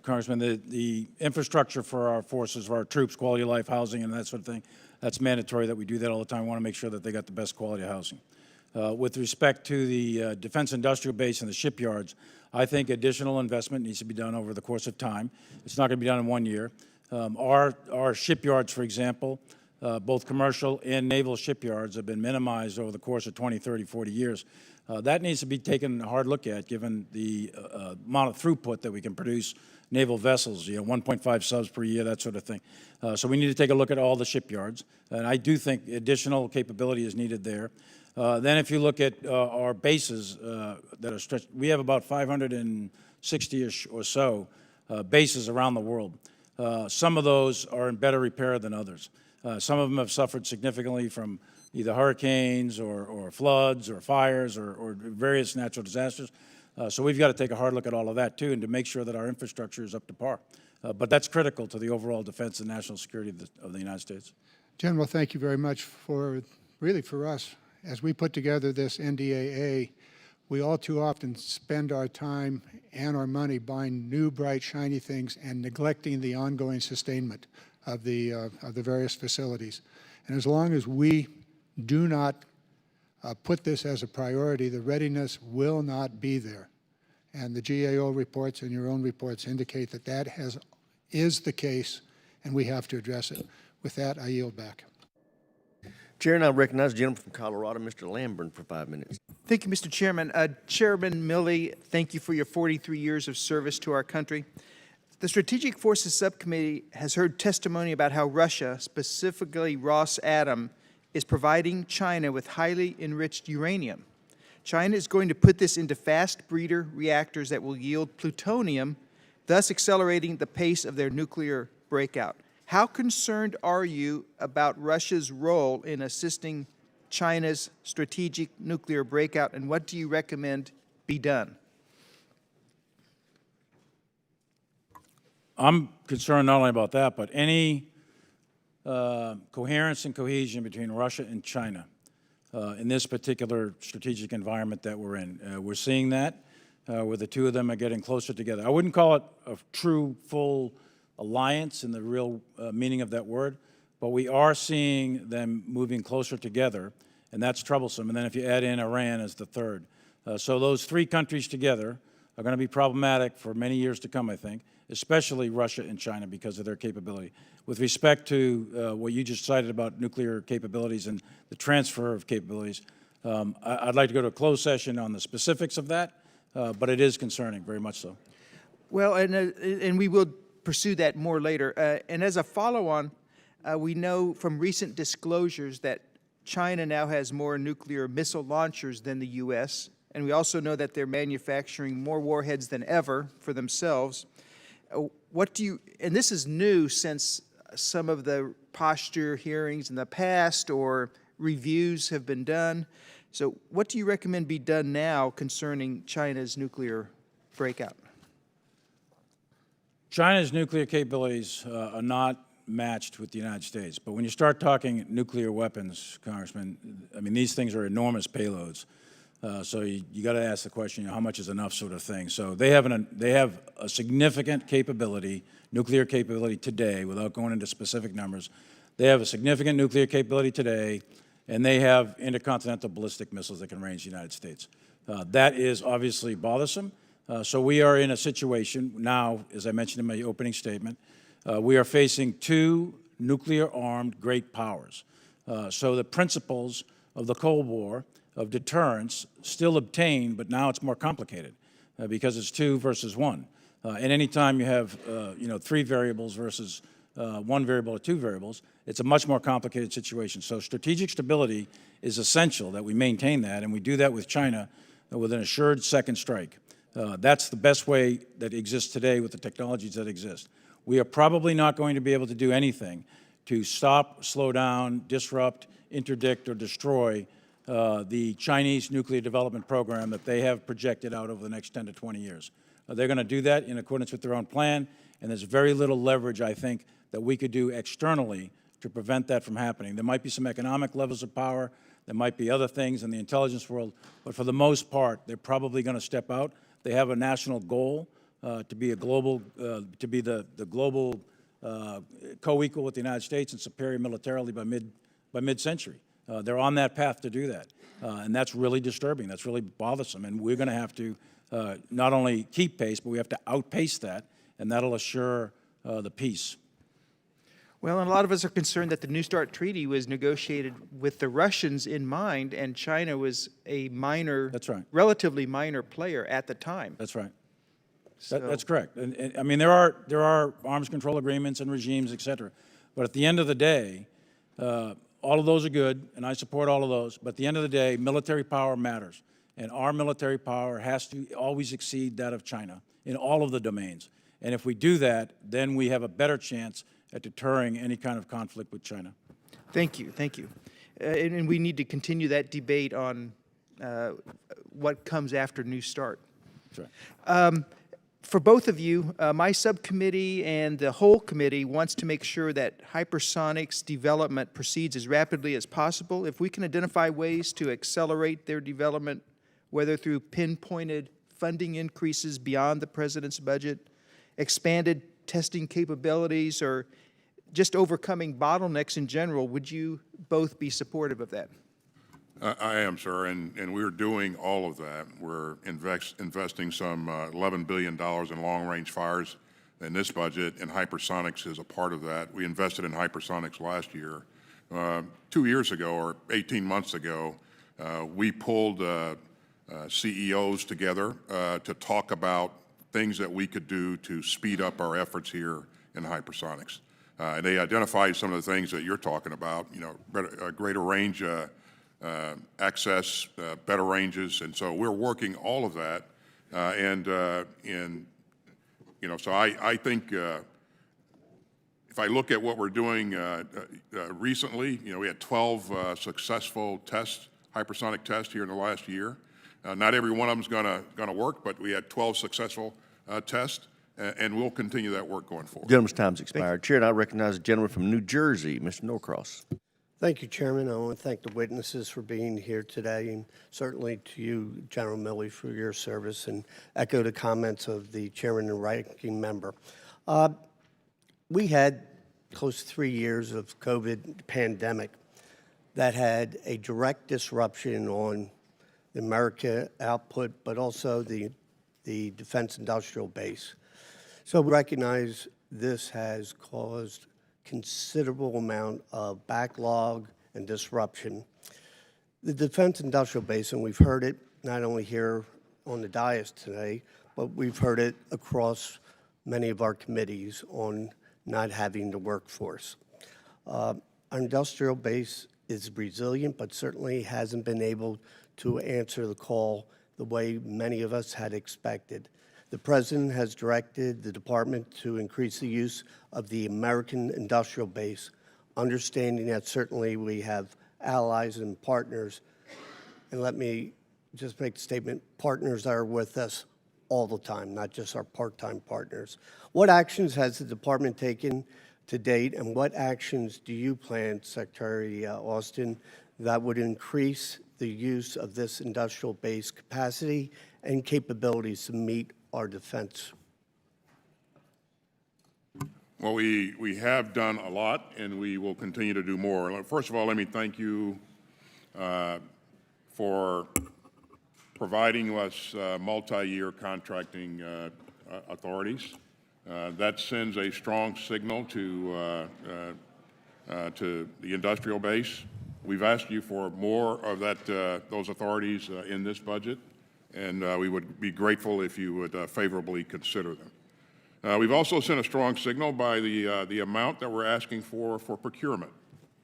Congressman, the infrastructure for our forces, for our troops, quality of life, housing, and that sort of thing, that's mandatory that we do that all the time. We want to make sure that they got the best quality of housing. With respect to the defense industrial base and the shipyards, I think additional investment needs to be done over the course of time. It's not going to be done in 1 year. Our shipyards, for example, both commercial and naval shipyards have been minimized over the course of 20, 30, 40 years. That needs to be taken a hard look at, given the amount of throughput that we can produce naval vessels, 1.5 subs per year, that sort of thing. So we need to take a look at all the shipyards, and I do think additional capability is needed there. Then if you look at our bases that are stretched, we have about 560-ish or so bases around the world. Some of those are in better repair than others. Some of them have suffered significantly from either hurricanes or floods or fires or various natural disasters. So we've got to take a hard look at all of that too, and to make sure that our infrastructure is up to par. But that's critical to the overall defense and national security of the United States. General, thank you very much for us. As we put together this NDAA, we all too often spend our time and our money buying new, bright, shiny things and neglecting the ongoing sustainment of the various facilities. And as long as we do not put this as a priority, the readiness will not be there. And the GAO reports and your own reports indicate that that is the case, and we have to address it. With that, I yield back. Chair, and I recognize the gentleman from Colorado, Mr. Lamborn, for 5 minutes. Thank you, Mr. Chairman. Chairman Milley, thank you for your 43 years of service to our country. The Strategic Forces Subcommittee has heard testimony about how Russia, specifically Ross Atom, is providing China with highly enriched uranium. China is going to put this into fast breeder reactors that will yield plutonium, thus accelerating the pace of their nuclear breakout. How concerned are you about Russia's role in assisting China's strategic nuclear breakout, and what do you recommend be done? I'm concerned not only about that, but any coherence and cohesion between Russia and China in this particular strategic environment that we're in. We're seeing that where the two of them are getting closer together. I wouldn't call it a true, full alliance in the real meaning of that word, but we are seeing them moving closer together, and that's troublesome. And then if you add in Iran as the third. So those three countries together are going to be problematic for many years to come, I think, especially Russia and China because of their capability. With respect to what you just cited about nuclear capabilities and the transfer of capabilities, I'd like to go to a closed session on the specifics of that, but it is concerning, very much so. Well, and we will pursue that more later. And as a follow-on, we know from recent disclosures that China now has more nuclear missile launchers than the U.S., and we also know that they're manufacturing more warheads than ever for themselves. What do you, and this is new since some of the posture hearings in the past or reviews have been done. So what do you recommend be done now concerning China's nuclear breakout? China's nuclear capabilities are not matched with the United States. But when you start talking nuclear weapons, Congressman, I mean, these things are enormous payloads. So you got to ask the question, how much is enough sort of thing. So they have a significant capability, nuclear capability today, without going into specific numbers. They have a significant nuclear capability today, and they have intercontinental ballistic missiles that can range the United States. That is obviously bothersome. So we are in a situation now, as I mentioned in my opening statement, we are facing two nuclear-armed great powers. So the principles of the Cold War of deterrence still obtain, but now it's more complicated because it's 2 versus 1. And any time you have, 3 variables versus 1 variable or 2 variables, it's a much more complicated situation. So strategic stability is essential that we maintain that, and we do that with China with an assured second strike. That's the best way that exists today with the technologies that exist. We are probably not going to be able to do anything to stop, slow down, disrupt, interdict, or destroy the Chinese nuclear development program that they have projected out over the next 10 to 20 years. They're going to do that in accordance with their own plan, and there's very little leverage, I think, that we could do externally to prevent that from happening. There might be some economic levels of power, there might be other things in the intelligence world, but for the most part, they're probably going to step out. They have a national goal to be a global, to be the global co-equal with the United States and superior militarily by mid-century. They're on that path to do that, and that's really disturbing. That's really bothersome, and we're going to have to not only keep pace, but we have to outpace that, and that'll assure the peace. Well, and a lot of us are concerned that the New START treaty was negotiated with the Russians in mind, and China was a minor, That's right. relatively minor player at the time. That's right. So- That's correct. And I mean, there are arms control agreements and regimes, et cetera. But at the end of the day, all of those are good, and I support all of those. But at the end of the day, military power matters. And our military power has to always exceed that of China in all of the domains. And if we do that, then we have a better chance at deterring any kind of conflict with China. Thank you, thank you. And we need to continue that debate on what comes after New START. That's right. For both of you, my subcommittee and the whole committee wants to make sure that hypersonics development proceeds as rapidly as possible. If we can identify ways to accelerate their development, whether through pinpointed funding increases beyond the president's budget, expanded testing capabilities, or just overcoming bottlenecks in general, would you both be supportive of that? I am, sir, and we're doing all of that. We're investing some $11 billion in long-range fires in this budget, and hypersonics is a part of that. We invested in hypersonics last year. 2 years ago, or 18 months ago, we pulled CEOs together to talk about things that we could do to speed up our efforts here in hypersonics. And they identified some of the things that you're talking about, better, greater range access, better ranges, and so we're working all of that. So I think if I look at what we're doing recently, we had 12 successful tests, hypersonic tests here in the last year. Not every one of them is going to work, but we had 12 successful tests, and we'll continue that work going forward. Gentleman's time's expired. Chair, and I recognize the gentleman from New Jersey, Mr. Norcross. Thank you, Chairman. I want to thank the witnesses for being here today, and certainly to you, General Milley, for your service, and echo the comments of the Chairman and Ranking Member. We had close to 3 years of COVID pandemic that had a direct disruption on the America output, but also the defense industrial base. So we recognize this has caused considerable amount of backlog and disruption. The defense industrial base, and we've heard it not only here on the dais today, but we've heard it across many of our committees on not having the workforce. Our industrial base is resilient, but certainly hasn't been able to answer the call the way many of us had expected. The President has directed the Department to increase the use of the American industrial base, understanding that certainly we have allies and partners. And let me just make the statement, partners are with us all the time, not just our part-time partners. What actions has the Department taken to date, and what actions do you plan, Secretary Austin, that would increase the use of this industrial base capacity and capabilities to meet our defense? Well, we have done a lot, and we will continue to do more. First of all, let me thank you for providing us multi-year contracting authorities. That sends a strong signal to the industrial base. We've asked you for more of those authorities in this budget, and we would be grateful if you would favorably consider them. We've also sent a strong signal by the amount that we're asking for procurement,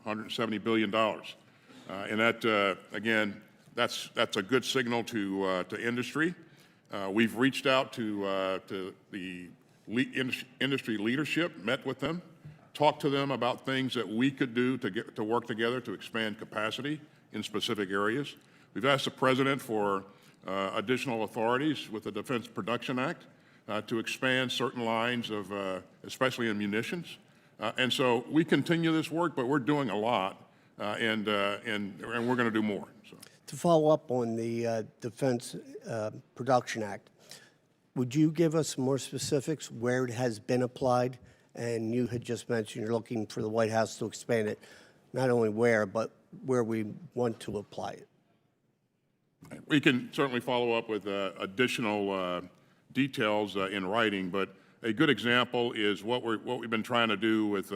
$170 billion. And that, again, that's a good signal to industry. We've reached out to the industry leadership, met with them, talked to them about things that we could do to work together to expand capacity in specific areas. We've asked the President for additional authorities with the Defense Production Act to expand certain lines of, especially in munitions. And so we continue this work, but we're doing a lot, and we're going to do more. So. To follow up on the Defense Production Act, would you give us more specifics where it has been applied? And you had just mentioned you're looking for the White House to expand it, not only where, but where we want to apply it. We can certainly follow up with additional details in writing, but a good example is what we've been trying to do with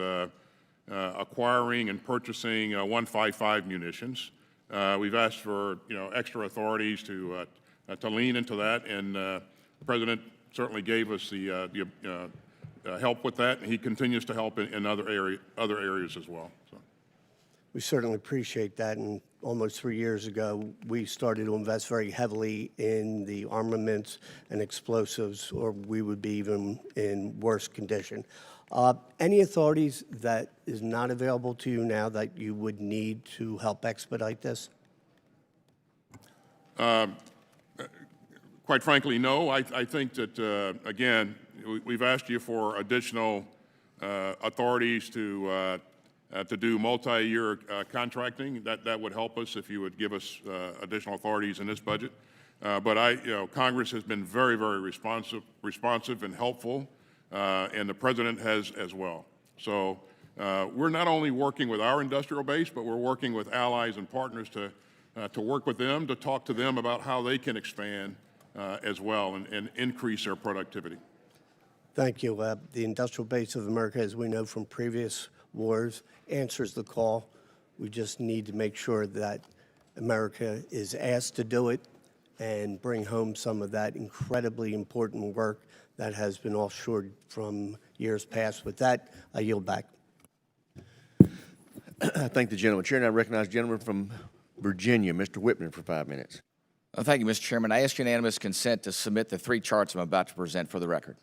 acquiring and purchasing 155 munitions. We've asked for extra authorities to lean into that, and the President certainly gave us the help with that, and he continues to help in other areas as well. So. We certainly appreciate that, and almost 3 years ago, we started to invest very heavily in the armaments and explosives, or we would be even in worse condition. Any authorities that is not available to you now that you would need to help expedite this? Quite frankly, no. I think that, again, we've asked you for additional authorities to do multi-year contracting. That would help us if you would give us additional authorities in this budget. But Congress has been very, very responsive and helpful, and the President has as well. So we're not only working with our industrial base, but we're working with allies and partners to work with them, to talk to them about how they can expand as well and increase their productivity. Thank you. The industrial base of America, as we know from previous wars, answers the call. We just need to make sure that America is asked to do it and bring home some of that incredibly important work that has been offshored from years past. With that, I yield back. I thank the gentleman. Chair, and I recognize the gentleman from Virginia, Mr. Whitman, for 5 minutes. Thank you, Mr. Chairman. I ask unanimous consent to submit the 3 charts I'm about to present for the record.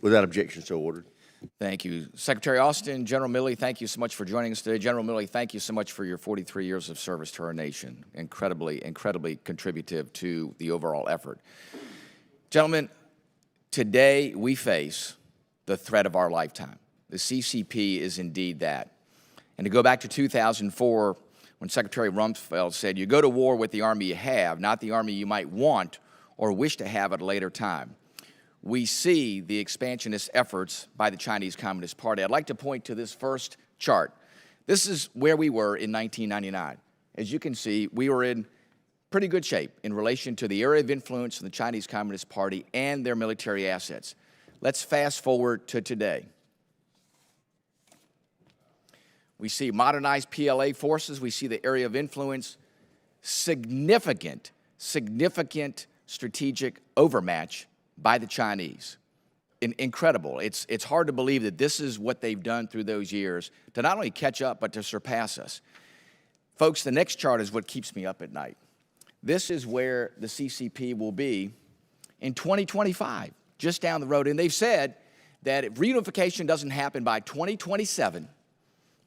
Without objection, so ordered. Thank you. Secretary Austin, General Milley, thank you so much for joining us today. General Milley, thank you so much for your 43 years of service to our nation. Incredibly contributive to the overall effort. Gentlemen, today we face the threat of our lifetime. The CCP is indeed that. And to go back to 2004, when Secretary Rumsfeld said, you go to war with the army you have, not the army you might want or wish to have at a later time. We see the expansionist efforts by the Chinese Communist Party. I'd like to point to this first chart. This is where we were in 1999. As you can see, we were in pretty good shape in relation to the area of influence of the Chinese Communist Party and their military assets. Let's fast forward to today. We see modernized PLA forces. We see the area of influence, significant strategic overmatch by the Chinese. Incredible. It's hard to believe that this is what they've done through those years to not only catch up, but to surpass us. Folks, the next chart is what keeps me up at night. This is where the CCP will be in 2025, just down the road. And they've said that if reunification doesn't happen by 2027,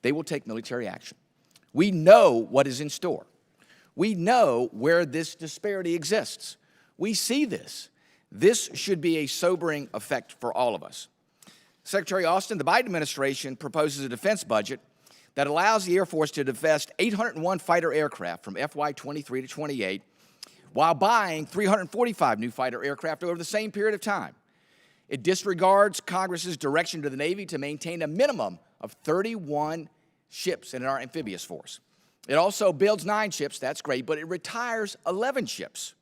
they will take military action. We know what is in store. We know where this disparity exists. We see this. This should be a sobering effect for all of us. Secretary Austin, the Biden administration proposes a defense budget that allows the Air Force to divest 801 fighter aircraft from FY23 to 28, while buying 345 new fighter aircraft over the same period of time. It disregards Congress's direction to the Navy to maintain a minimum of 31 ships in our amphibious force. It also builds 9 ships, that's great, but it retires 11 ships.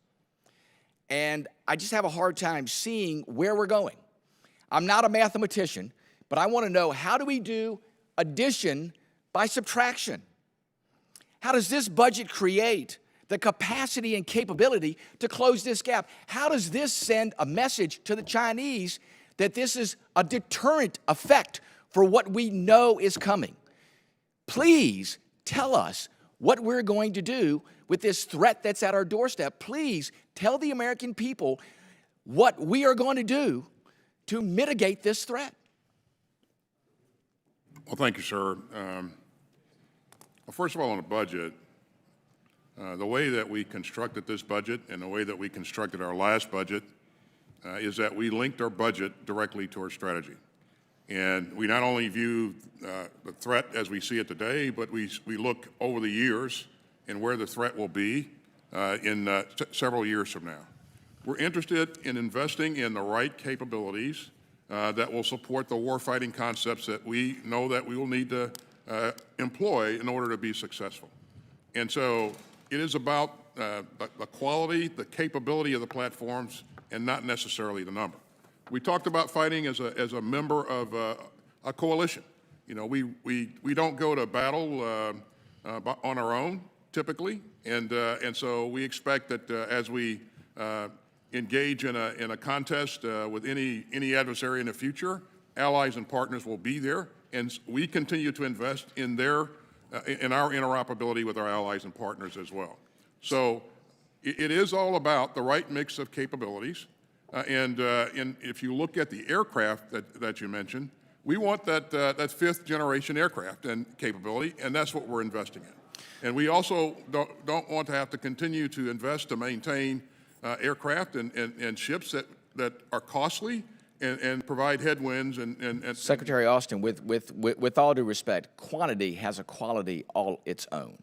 And I just have a hard time seeing where we're going. I'm not a mathematician, but I want to know, how do we do addition by subtraction? How does this budget create the capacity and capability to close this gap? How does this send a message to the Chinese that this is a deterrent effect for what we know is coming? Please tell us what we're going to do with this threat that's at our doorstep. Please tell the American people what we are going to do to mitigate this threat. Well, thank you, sir. Well, first of all, on the budget, the way that we constructed this budget and the way that we constructed our last budget is that we linked our budget directly to our strategy. And we not only view the threat as we see it today, but we look over the years and where the threat will be in several years from now. We're interested in investing in the right capabilities that will support the warfighting concepts that we know that we will need to employ in order to be successful. And so it is about the quality, the capability of the platforms, and not necessarily the number. We talked about fighting as a member of a coalition. You know, we don't go to battle on our own typically, and so we expect that as we engage in a contest with any adversary in the future, allies and partners will be there, and we continue to invest in our interoperability with our allies and partners as well. So it is all about the right mix of capabilities. And if you look at the aircraft that you mentioned, we want that fifth generation aircraft and capability, and that's what we're investing in. And we also don't want to have to continue to invest to maintain aircraft and ships that are costly and provide headwinds. And Secretary Austin, with all due respect, quantity has a quality all its own.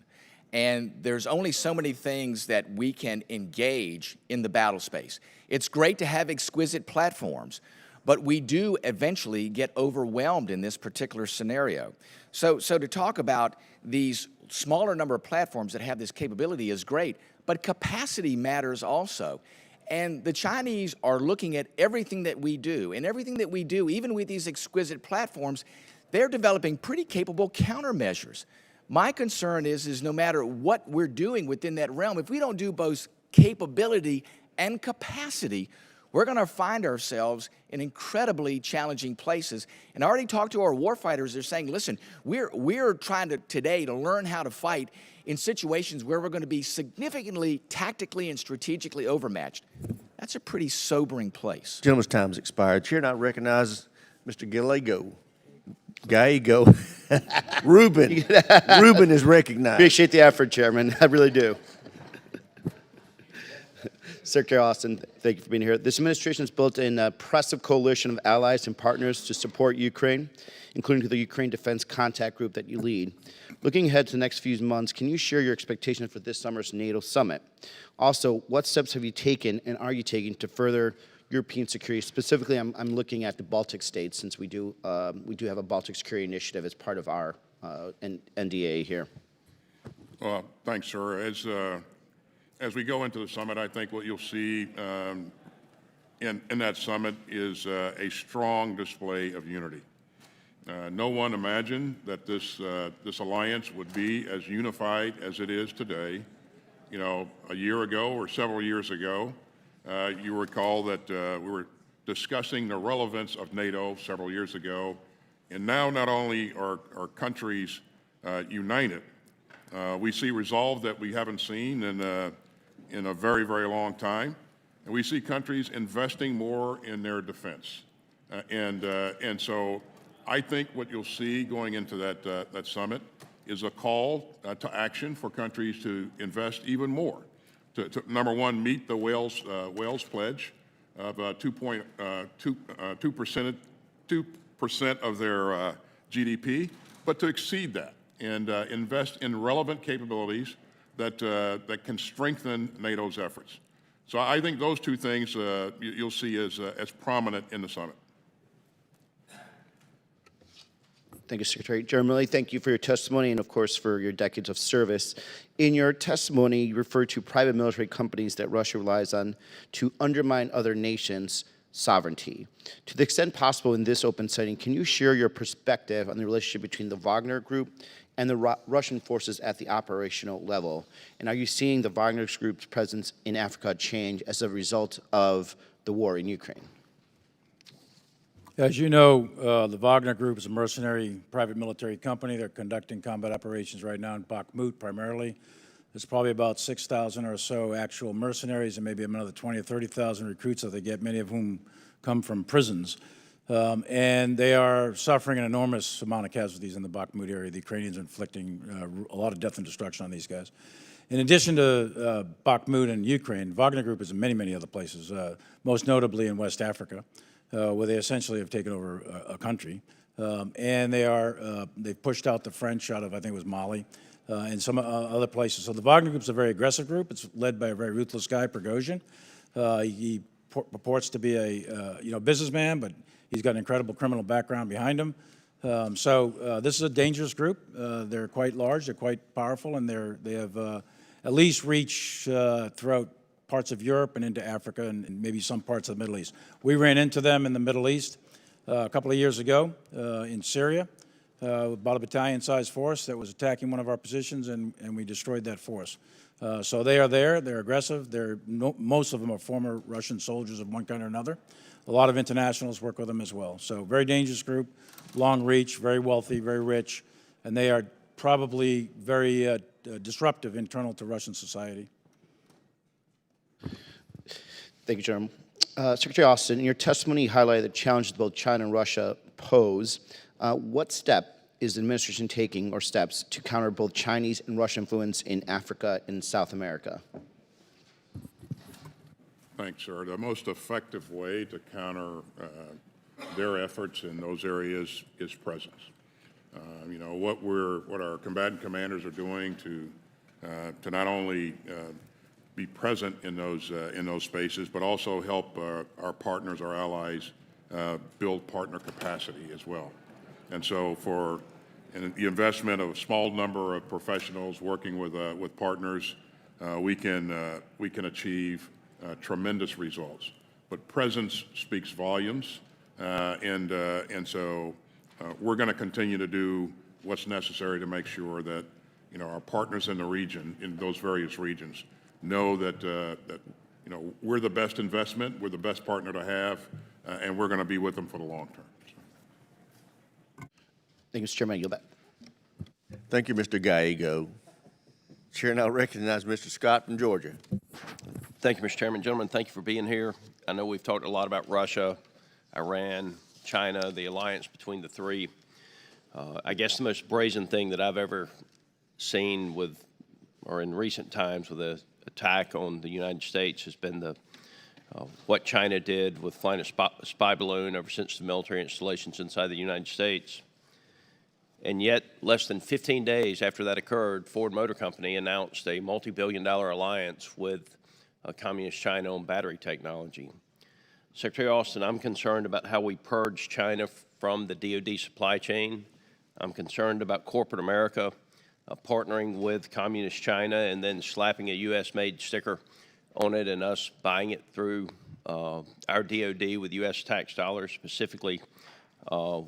And there's only so many things that we can engage in the battle space. It's great to have exquisite platforms, but we do eventually get overwhelmed in this particular scenario. So to talk about these smaller number of platforms that have this capability is great, but capacity matters also. And the Chinese are looking at everything that we do, and everything that we do, even with these exquisite platforms, they're developing pretty capable countermeasures. My concern is no matter what we're doing within that realm, if we don't do both capability and capacity, we're going to find ourselves in incredibly challenging places. And I already talked to our warfighters. They're saying, listen, we're trying to today to learn how to fight in situations where we're going to be significantly tactically and strategically overmatched. That's a pretty sobering place. Gentleman's time's expired. Chair now recognizes Mr. Gallego. Ruben. Ruben is recognized. Appreciate the effort, Chairman. I really do. Secretary Austin, thank you for being here. This administration has built an impressive coalition of allies and partners to support Ukraine, including the Ukraine Defense Contact Group that you lead. Looking ahead to the next few months, can you share your expectations for this summer's NATO summit? Also, what steps have you taken and are you taking to further European security? Specifically, I'm looking at the Baltic states, since we do have a Baltic security initiative as part of our NDA here. Well, thanks, sir. As we go into the summit, I think what you'll see in that summit is a strong display of unity. No one imagined that this alliance would be as unified as it is today. You know, a year ago or several years ago, you recall that we were discussing the relevance of NATO several years ago, and now not only are countries united, we see resolve that we haven't seen in a very, very long time, and we see countries investing more in their defense, and so I think what you'll see going into that summit is a call to action for countries to invest even more. To number one, meet the Wales pledge of 2% of their GDP, but to exceed that and invest in relevant capabilities that can strengthen NATO's efforts. So I think those two things you'll see as prominent in the summit. Thank you, Secretary. General Milley, thank you for your testimony and, of course, for your decades of service. In your testimony, you referred to private military companies that Russia relies on to undermine other nations' sovereignty. To the extent possible in this open setting, can you share your perspective on the relationship between the Wagner Group and the Russian forces at the operational level? And are you seeing the Wagner Group's presence in Africa change as a result of the war in Ukraine? As you know, the Wagner Group is a mercenary private military company. They're conducting combat operations right now in Bakhmut primarily. There's probably about 6,000 or so actual mercenaries and maybe another 20 or 30,000 recruits that they get, many of whom come from prisons. And they are suffering an enormous amount of casualties in the Bakhmut area. The Ukrainians are inflicting a lot of death and destruction on these guys. In addition to Bakhmut and Ukraine, Wagner Group is in many, many other places, most notably in West Africa, where they essentially have taken over a country. And they've pushed out the French out of, I think it was Mali, and some other places. So the Wagner Group is a very aggressive group. It's led by a very ruthless guy, Prigozhin. He purports to be a businessman, but he's got an incredible criminal background behind him. So this is a dangerous group. They're quite large, they're quite powerful, and they have at least reached throughout parts of Europe and into Africa and maybe some parts of the Middle East. We ran into them in the Middle East a couple of years ago in Syria, about a battalion-sized force that was attacking one of our positions, and we destroyed that force. So they are there, they're aggressive, most of them are former Russian soldiers of one kind or another. A lot of internationals work with them as well. So very dangerous group, long reach, very wealthy, very rich, and they are probably very disruptive internal to Russian society. Thank you, General. Secretary Austin, in your testimony, you highlighted the challenges both China and Russia pose. What step is the administration taking, or steps, to counter both Chinese and Russian influence in Africa and South America? Thanks, sir. The most effective way to counter their efforts in those areas is presence. What our combatant commanders are doing to not only be present in those spaces, but also help our partners, our allies, build partner capacity as well. And so, for the investment of a small number of professionals working with partners, we can achieve tremendous results. But presence speaks volumes, and so we're going to continue to do what's necessary to make sure that our partners in the region, in those various regions, know that we're the best investment, we're the best partner to have, and we're going to be with them for the long term. Thank you, Mr. Chairman. I yield back. Thank you, Mr. Gallego. Chair now recognizes Mr. Scott from Georgia. Thank you, Mr. Chairman. Gentlemen, thank you for being here. I know we've talked a lot about Russia, Iran, China, the alliance between the three. I guess the most brazen thing that I've ever seen in recent times with an attack on the United States has been what China did with flying a spy balloon over sensitive military installations inside the United States. And yet, less than 15 days after that occurred, Ford Motor Company announced a multi-billion-dollar alliance with Communist China on battery technology. Secretary Austin, I'm concerned about how we purge China from the DoD supply chain. I'm concerned about corporate America partnering with Communist China and then slapping a U.S.-made sticker on it and us buying it through our DoD with U.S. tax dollars, specifically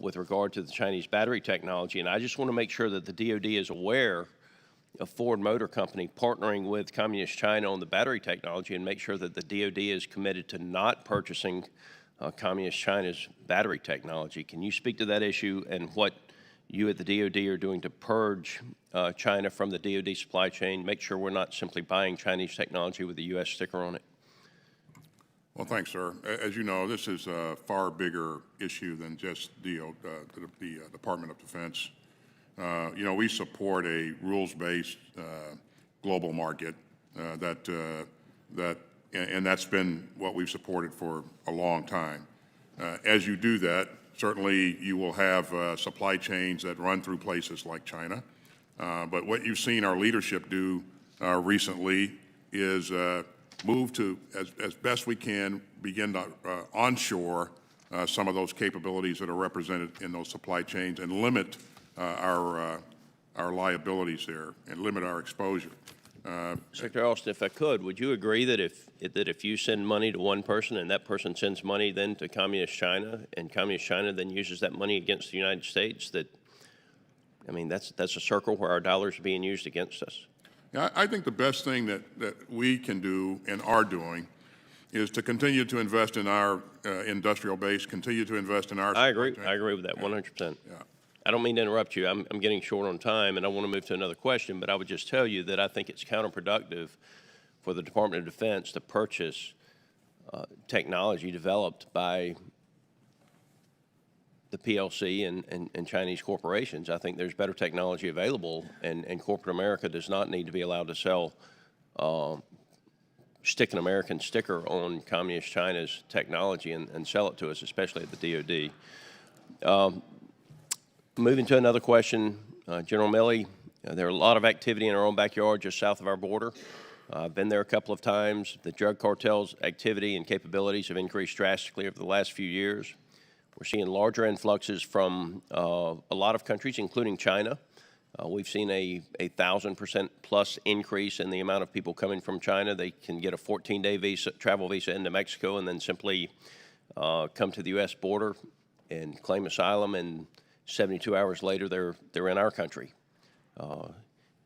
with regard to the Chinese battery technology. And I just want to make sure that the DoD is aware of Ford Motor Company partnering with Communist China on the battery technology, and make sure that the DoD is committed to not purchasing Communist China's battery technology. Can you speak to that issue and what you at the DoD are doing to purge China from the DoD supply chain, make sure we're not simply buying Chinese technology with a U.S. sticker on it? Well, thanks, sir. As you know, this is a far bigger issue than just the Department of Defense. We support a rules-based global market and that's been what we've supported for a long time. As you do that, certainly you will have supply chains that run through places like China. But what you've seen our leadership do recently is move to, as best we can, begin to onshore some of those capabilities that are represented in those supply chains and limit our liabilities there and limit our exposure. Secretary Austin, if I could, would you agree that if you send money to one person and that person sends money then to Communist China and Communist China then uses that money against the United States, that, I mean, that's a circle where our dollars are being used against us? Yeah, I think the best thing that we can do and are doing is to continue to invest in our industrial base, continue to invest in our. I agree with that 100%. Yeah. I don't mean to interrupt you. I'm getting short on time, and I want to move to another question, but I would just tell you that I think it's counterproductive for the Department of Defense to purchase technology developed by the PLC and Chinese corporations. I think there's better technology available, and corporate America does not need to be allowed to sell, stick an American sticker on Communist China's technology and sell it to us, especially at the DOD. Moving to another question, General Milley, there are a lot of activity in our own backyard just south of our border. I've been there a couple of times. The drug cartels' activity and capabilities have increased drastically over the last few years. We're seeing larger influxes from a lot of countries, including China. We've seen a 1,000% plus increase in the amount of people coming from China. They can get a 14-day travel visa into Mexico and then simply come to the U.S. border and claim asylum, and 72 hours later they're in our country.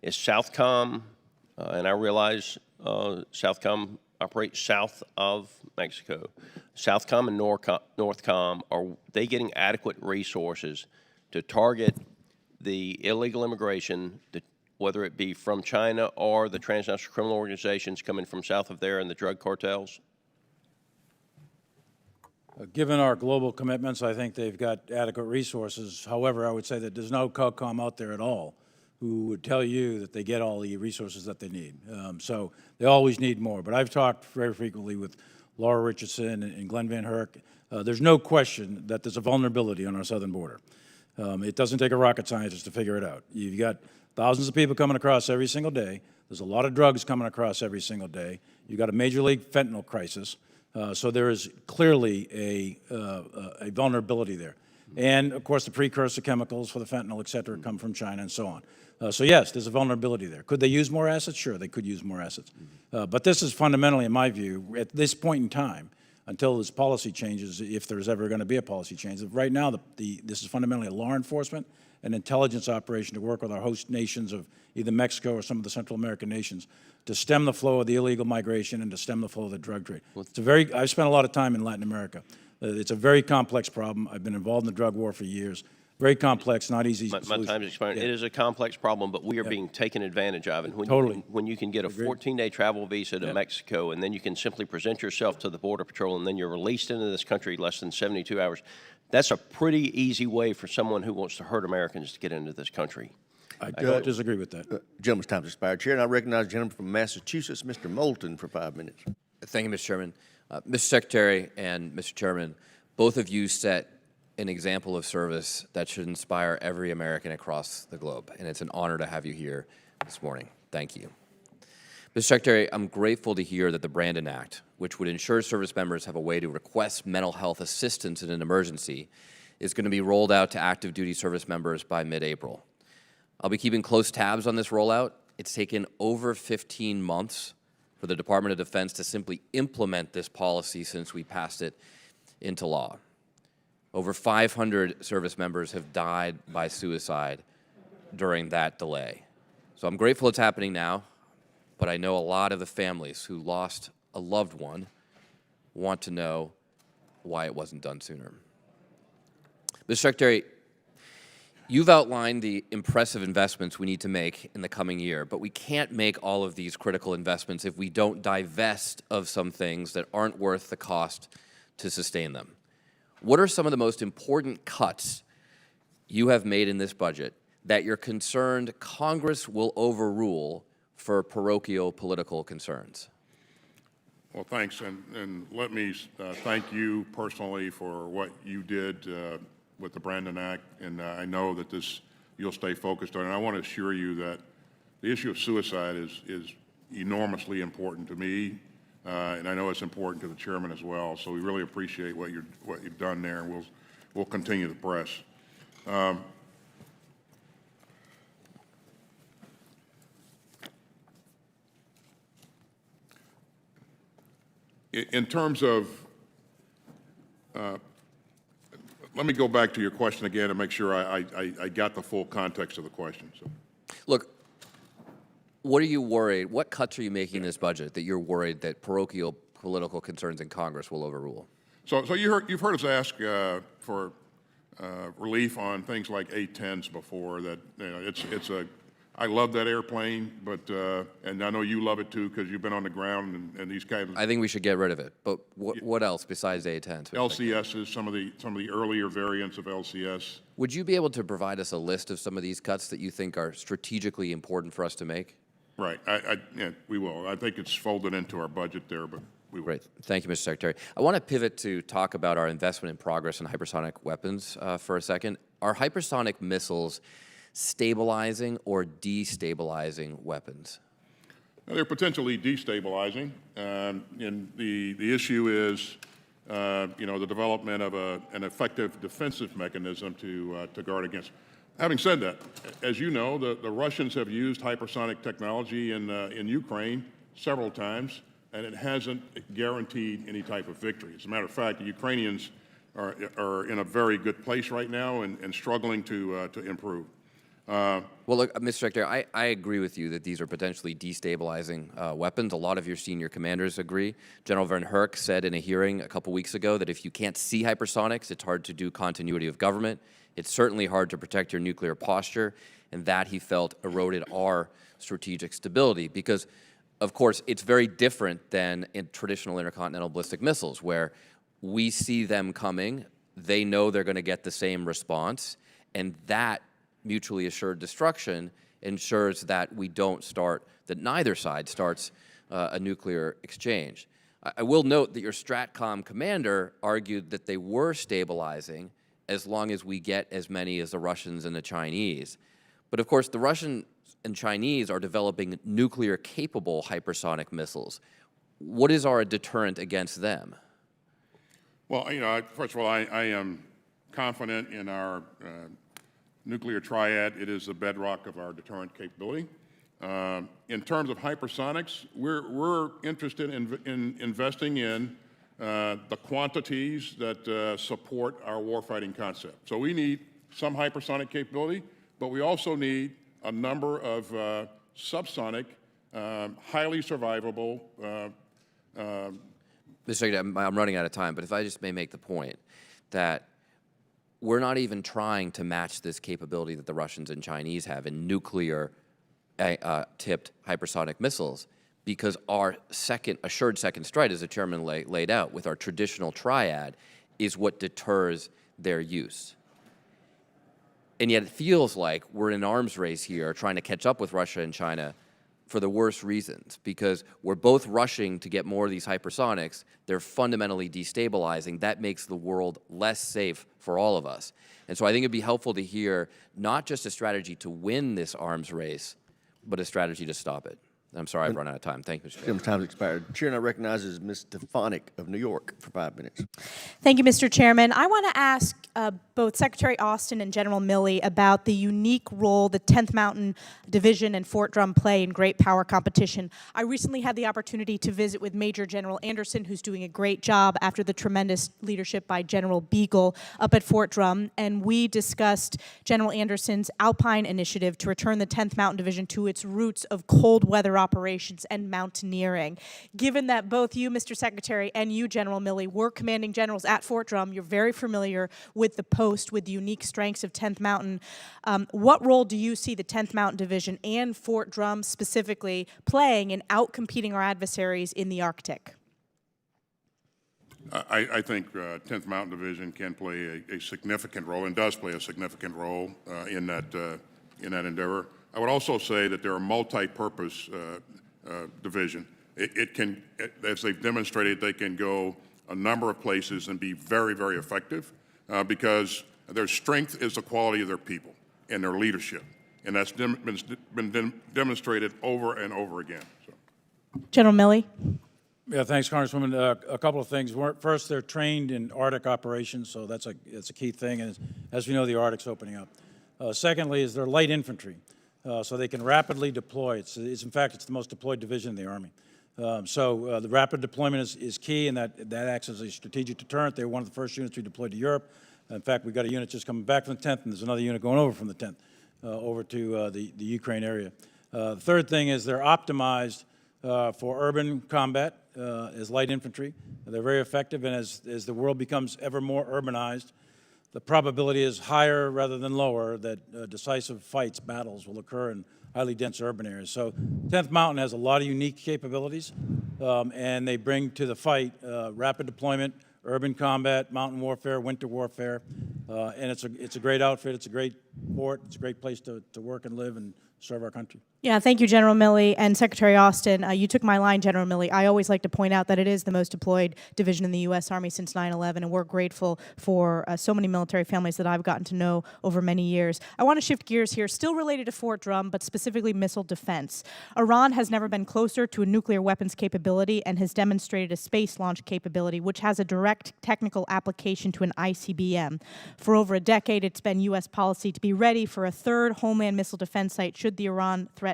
Is Southcom, and I realize Southcom operates south of Mexico, Southcom and Northcom, are they getting adequate resources to target the illegal immigration, whether it be from China or the transnational criminal organizations coming from south of there and the drug cartels? Given our global commitments, I think they've got adequate resources. However, I would say that there's no COCOM out there at all who would tell you that they get all the resources that they need. So they always need more. But I've talked very frequently with Laura Richardson and Glenn Van Herk. There's no question that there's a vulnerability on our southern border. It doesn't take a rocket scientist to figure it out. You've got thousands of people coming across every single day. There's a lot of drugs coming across every single day. You've got a major league fentanyl crisis. So there is clearly a vulnerability there. And, of course, the precursor chemicals for the fentanyl, et cetera, come from China and so on. So, yes, there's a vulnerability there. Could they use more assets? Sure, they could use more assets. But this is fundamentally, in my view, at this point in time, until this policy changes, if there's ever going to be a policy change. Right now, this is fundamentally a law enforcement and intelligence operation to work with our host nations of either Mexico or some of the Central American nations to stem the flow of the illegal migration and to stem the flow of the drug trade. I've spent a lot of time in Latin America. It's a very complex problem. I've been involved in the drug war for years. Very complex, not easy. My time is expiring. Yeah. It is a complex problem, but we are being taken advantage of. And when you can get a 14-day travel visa to Mexico, and then you can simply present yourself to the Border Patrol, and then you're released into this country less than 72 hours, that's a pretty easy way for someone who wants to hurt Americans to get into this country. I don't disagree with that. Gentleman's time has expired. Chair, and I recognize the gentleman from Massachusetts, Mr. Moulton, for 5 minutes. Thank you, Mr. Chairman. Mr. Secretary and Mr. Chairman, both of you set an example of service that should inspire every American across the globe, and it's an honor to have you here this morning. Thank you. Mr. Secretary, I'm grateful to hear that the Brandon Act, which would ensure service members have a way to request mental health assistance in an emergency, is going to be rolled out to active duty service members by mid-April. I'll be keeping close tabs on this rollout. It's taken over 15 months for the Department of Defense to simply implement this policy since we passed it into law. Over 500 service members have died by suicide during that delay. So I'm grateful it's happening now, but I know a lot of the families who lost a loved one want to know why it wasn't done sooner. Mr. Secretary, you've outlined the impressive investments we need to make in the coming year, but we can't make all of these critical investments if we don't divest of some things that aren't worth the cost to sustain them. What are some of the most important cuts you have made in this budget that you're concerned Congress will overrule for parochial political concerns? Well, thanks, and let me thank you personally for what you did with the Brandon Act, and I know that you'll stay focused on it. And I want to assure you that the issue of suicide is enormously important to me and I know it's important to the chairman as well. So we really appreciate what you've done there, and we'll continue to press. In terms of, let me go back to your question again and make sure I got the full context of the question. So. Look, what are you worried? What cuts are you making in this budget that you're worried that parochial political concerns in Congress will overrule? So you've heard us ask for relief on things like A-10s before. That I love that airplane, but and I know you love it too because you've been on the ground and these kinds of. I think we should get rid of it. But what else besides A-10s? LCSs, some of the earlier variants of LCS. Would you be able to provide us a list of some of these cuts that you think are strategically important for us to make? Right. Yeah, we will. I think it's folded into our budget there, but we will. Great. Thank you, Mr. Secretary. I want to pivot to talk about our investment in progress in hypersonic weapons for a second. Are hypersonic missiles stabilizing or destabilizing weapons? Now, they're potentially destabilizing, and the issue is, the development of an effective defensive mechanism to guard against. Having said that, as you know, the Russians have used hypersonic technology in Ukraine several times, and it hasn't guaranteed any type of victory. As a matter of fact, the Ukrainians are in a very good place right now and struggling to improve. Well, look, Mr. Secretary, I agree with you that these are potentially destabilizing weapons. A lot of your senior commanders agree. General Van Herk said in a hearing a couple weeks ago that if you can't see hypersonics, it's hard to do continuity of government. It's certainly hard to protect your nuclear posture, and that, he felt, eroded our strategic stability because, of course, it's very different than in traditional intercontinental ballistic missiles where we see them coming, they know they're going to get the same response, and that mutually assured destruction ensures that that neither side starts a nuclear exchange. I will note that your STRATCOM commander argued that they were stabilizing as long as we get as many as the Russians and the Chinese. But of course, the Russians and Chinese are developing nuclear-capable hypersonic missiles. What is our deterrent against them? Well, first of all, I am confident in our nuclear triad. It is the bedrock of our deterrent capability. In terms of hypersonics, we're interested in investing in the quantities that support our warfighting concept. So we need some hypersonic capability, but we also need a number of subsonic, highly survivable. Mr. Secretary, I'm running out of time, but if I just may make the point that we're not even trying to match this capability that the Russians and Chinese have in nuclear-tipped hypersonic missiles, because our assured second strike, as the chairman laid out, with our traditional triad, is what deters their use. And yet it feels like we're in an arms race here trying to catch up with Russia and China for the worst reasons, because we're both rushing to get more of these hypersonics. They're fundamentally destabilizing. That makes the world less safe for all of us. And so I think it'd be helpful to hear not just a strategy to win this arms race, but a strategy to stop it. I'm sorry I've run out of time. Thank you, Mr. Chairman. Time's expired. Chair now recognizes Ms. Stefanik of New York for 5 minutes. Thank you, Mr. Chairman. I want to ask both Secretary Austin and General Milley about the unique role the 10th Mountain Division and Fort Drum play in great power competition. I recently had the opportunity to visit with Major General Anderson, who's doing a great job after the tremendous leadership by General Beagle up at Fort Drum, and we discussed General Anderson's Alpine initiative to return the 10th Mountain Division to its roots of cold weather operations and mountaineering. Given that both you, Mr. Secretary, and you, General Milley, were commanding generals at Fort Drum, you're very familiar with the post, with the unique strengths of 10th Mountain. What role do you see the 10th Mountain Division and Fort Drum specifically playing in outcompeting our adversaries in the Arctic? I think 10th Mountain Division can play a significant role and does play a significant role in that endeavor. I would also say that they're a multi-purpose division. It can, as they've demonstrated, they can go a number of places and be very, very effective because their strength is the quality of their people and their leadership. And that's been demonstrated over and over again. So. General Milley? Yeah, thanks, Congresswoman. A couple of things. First, they're trained in Arctic operations, so that's a key thing, and as we know, the Arctic's opening up. Secondly, is they're light infantry, so they can rapidly deploy. In fact, it's the most deployed division in the Army. The rapid deployment is key, and that acts as a strategic deterrent. They were one of the first units we deployed to Europe. In fact, we've got a unit just coming back from the 10th, and there's another unit going over from the 10th over to the Ukraine area. The third thing is they're optimized for urban combat as light infantry. They're very effective, and as the world becomes ever more urbanized, the probability is higher rather than lower that decisive fights, battles will occur in highly dense urban areas. So 10th Mountain has a lot of unique capabilities, and they bring to the fight rapid deployment, urban combat, mountain warfare, winter warfare, and it's a great outfit, it's a great port, it's a great place to work and live and serve our country. Yeah, thank you, General Milley and Secretary Austin. You took my line, General Milley. I always like to point out that it is the most deployed division in the U.S. Army since 9/11, and we're grateful for so many military families that I've gotten to know over many years. I want to shift gears here, still related to Fort Drum, but specifically missile defense. Iran has never been closer to a nuclear weapons capability and has demonstrated a space launch capability, which has a direct technical application to an ICBM. For over a decade, it's been U.S. policy to be ready for a third homeland missile defense site should the Iran threat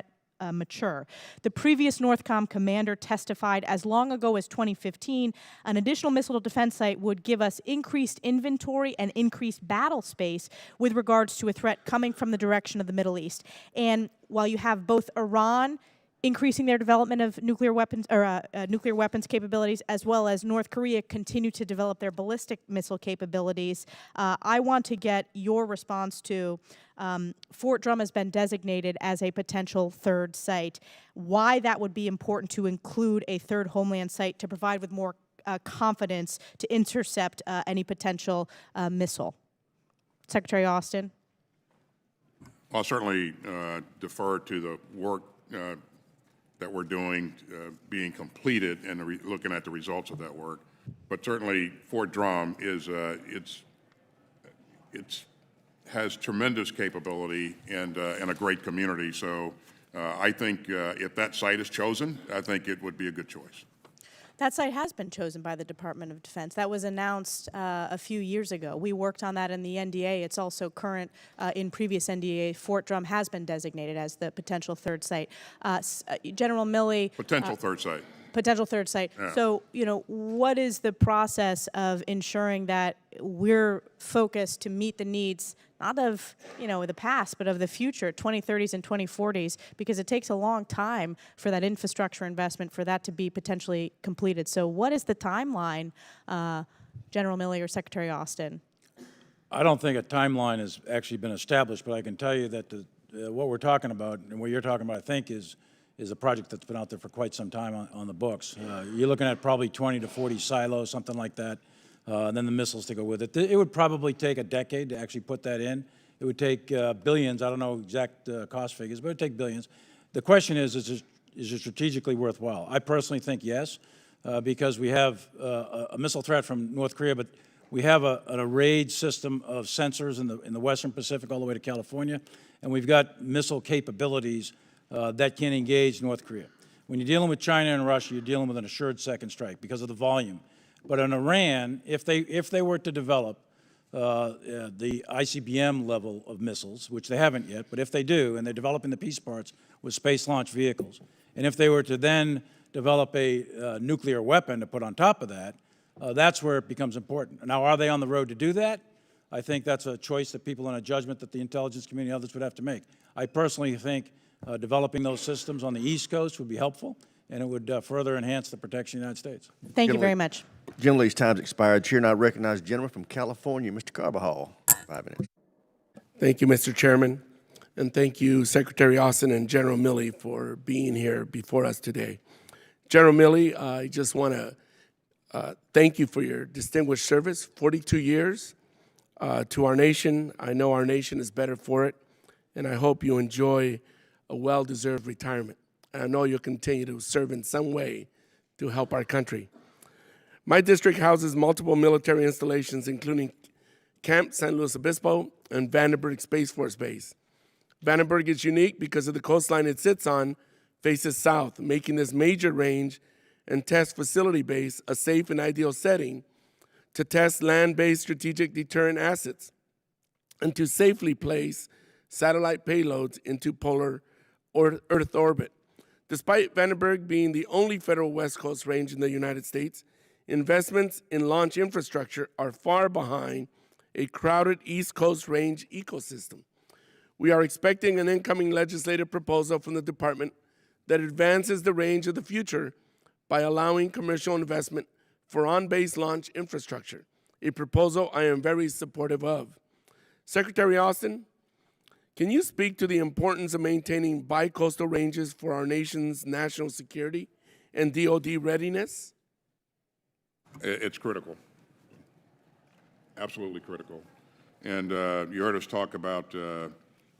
mature. The previous NORTHCOM commander testified as long ago as 2015, an additional missile defense site would give us increased inventory and increased battle space with regards to a threat coming from the direction of the Middle East. And while you have both Iran increasing their development of nuclear weapons capabilities, as well as North Korea continue to develop their ballistic missile capabilities, I want to get your response to Fort Drum has been designated as a potential third site. Why that would be important to include a third homeland site to provide with more confidence to intercept any potential missile. Secretary Austin. I'll certainly defer to the work that we're doing being completed and looking at the results of that work. But certainly Fort Drum is has tremendous capability and a great community. So I think if that site is chosen, I think it would be a good choice. That site has been chosen by the Department of Defense. That was announced a few years ago. We worked on that in the NDA. It's also current in previous NDA. Fort Drum has been designated as the potential third site. General Milley. Potential third site. Potential third site. Yeah. So, what is the process of ensuring that we're focused to meet the needs, not of, the past, but of the future, 2030s and 2040s, because it takes a long time for that infrastructure investment, for that to be potentially completed. So what is the timeline, General Milley or Secretary Austin? I don't think a timeline has actually been established, but I can tell you that what we're talking about and what you're talking about, I think, is a project that's been out there for quite some time on the books. You're looking at probably 20 to 40 silos, something like that, and then the missiles to go with it. It would probably take a decade to actually put that in. It would take billions. I don't know exact cost figures, but it would take billions. The question is it strategically worthwhile? I personally think yes, because we have a missile threat from North Korea, but we have an arrayed system of sensors in the Western Pacific all the way to California, and we've got missile capabilities that can engage North Korea. When you're dealing with China and Russia, you're dealing with an assured second strike because of the volume. But in Iran, if they were to develop the ICBM level of missiles, which they haven't yet, but if they do, and they're developing the piece parts with space launch vehicles, and if they were to then develop a nuclear weapon to put on top of that, that's where it becomes important. Now, are they on the road to do that? I think that's a choice that people in a judgment that the intelligence community and others would have to make. I personally think developing those systems on the East Coast would be helpful, and it would further enhance the protection of the United States. Thank you very much. General Lee's time's expired. Chair now recognizes the gentleman from California, Mr. Carbajal. 5 minutes. Thank you, Mr. Chairman, and thank you, Secretary Austin and General Milley, for being here before us today. General Milley, I just want to thank you for your distinguished service, 42 years to our nation. I know our nation is better for it, and I hope you enjoy a well-deserved retirement. And I know you'll continue to serve in some way to help our country. My district houses multiple military installations, including Camp San Luis Obispo and Vandenberg Space Force Base. Vandenberg is unique because of the coastline it sits on faces south, making this major range and test facility-based, a safe and ideal setting to test land-based strategic deterrent assets and to safely place satellite payloads into polar or Earth orbit. Despite Vandenberg being the only federal West Coast range in the United States, investments in launch infrastructure are far behind a crowded East Coast range ecosystem. We are expecting an incoming legislative proposal from the department that advances the range of the future by allowing commercial investment for on-base launch infrastructure, a proposal I am very supportive of. Secretary Austin, can you speak to the importance of maintaining bi-coastal ranges for our nation's national security and DoD readiness? It's critical, absolutely critical. And you heard us talk about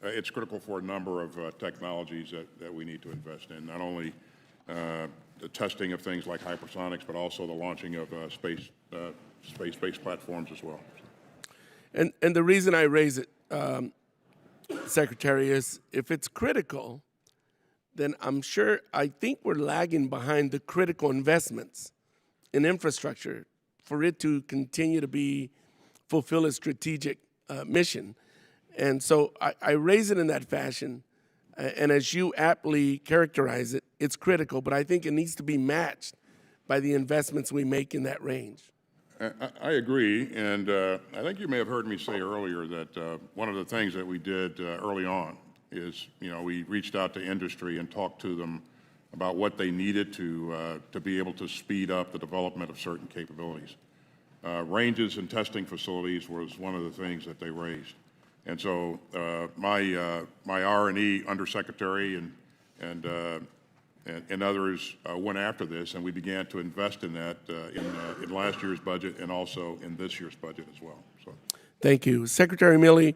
it's critical for a number of technologies that we need to invest in, not only the testing of things like hypersonics, but also the launching of space-based platforms as well. And the reason I raise it, Secretary, is if it's critical, then I think we're lagging behind the critical investments in infrastructure for it to continue to fulfill its strategic mission. And so I raise it in that fashion, and as you aptly characterize it, it's critical, but I think it needs to be matched by the investments we make in that range. I agree, and I think you may have heard me say earlier that one of the things that we did early on is, we reached out to industry and talked to them about what they needed to be able to speed up the development of certain capabilities. Ranges and testing facilities was one of the things that they raised. And so my R&E undersecretary and others went after this, and we began to invest in that in last year's budget and also in this year's budget as well. So, thank you. Secretary Milley,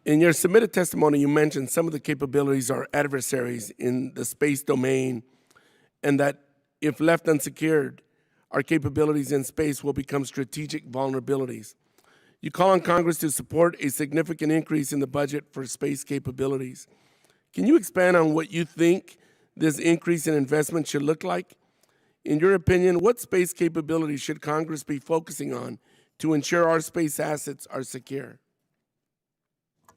in your submitted testimony, you mentioned some of the capabilities are adversaries in the space domain, and that if left unsecured, our capabilities in space will become strategic vulnerabilities. You call on Congress to support a significant increase in the budget for space capabilities. Can you expand on what you think this increase in investment should look like? In your opinion, what space capabilities should Congress be focusing on to ensure our space assets are secure?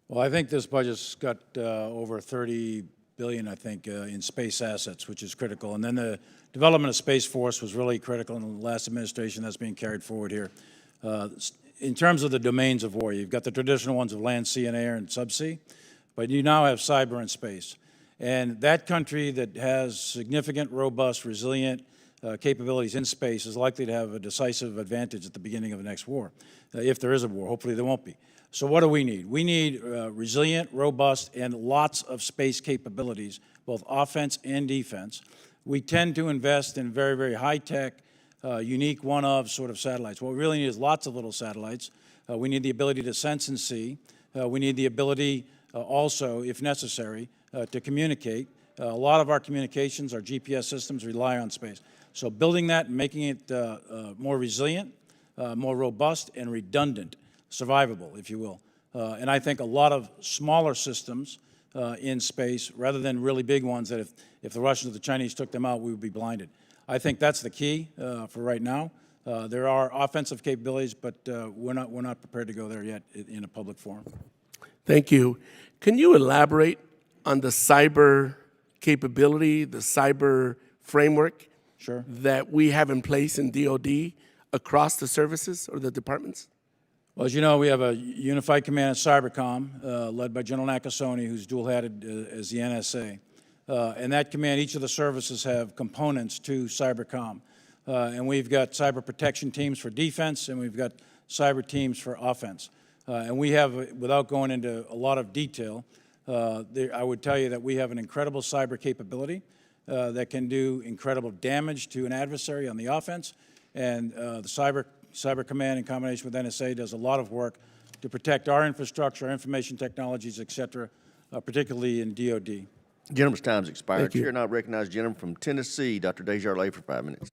Well, I think this budget's got over $30 billion, I think, in space assets, which is critical. And then the development of Space Force was really critical in the last administration. That's being carried forward here. In terms of the domains of war, you've got the traditional ones of land, sea, and air, and subsea, but you now have cyber and space. And that country that has significant, robust, resilient capabilities in space is likely to have a decisive advantage at the beginning of the next war, if there is a war. Hopefully there won't be. So what do we need? We need resilient, robust, and lots of space capabilities, both offense and defense. We tend to invest in very, very high-tech, unique one-of sort of satellites. What we really need is lots of little satellites. We need the ability to sense and see. We need the ability also, if necessary, to communicate. A lot of our communications, our GPS systems rely on space. So building that and making it more resilient, more robust, and redundant, survivable, if you will. And I think a lot of smaller systems in space, rather than really big ones that if the Russians or the Chinese took them out, we would be blinded. I think that's the key for right now. There are offensive capabilities, but we're not prepared to go there yet in a public forum. Thank you. Can you elaborate on the cyber capability, the cyber framework that we have in place in DoD across the services or the departments? Well, as you know, we have a unified command of cybercom led by General Nakasone, who's dual-hatted as the NSA. And that command, each of the services have components to cybercom. And we've got cyber protection teams for defense, and we've got cyber teams for offense. And we have, without going into a lot of detail, I would tell you that we have an incredible cyber capability that can do incredible damage to an adversary on the offense. And the cyber command, in combination with NSA, does a lot of work to protect our infrastructure, our information technologies, et cetera, particularly in DoD. Gentleman's time's expired. Thank you. Chair now recognizes gentleman from Tennessee, Dr. Desjardins, for 5 minutes.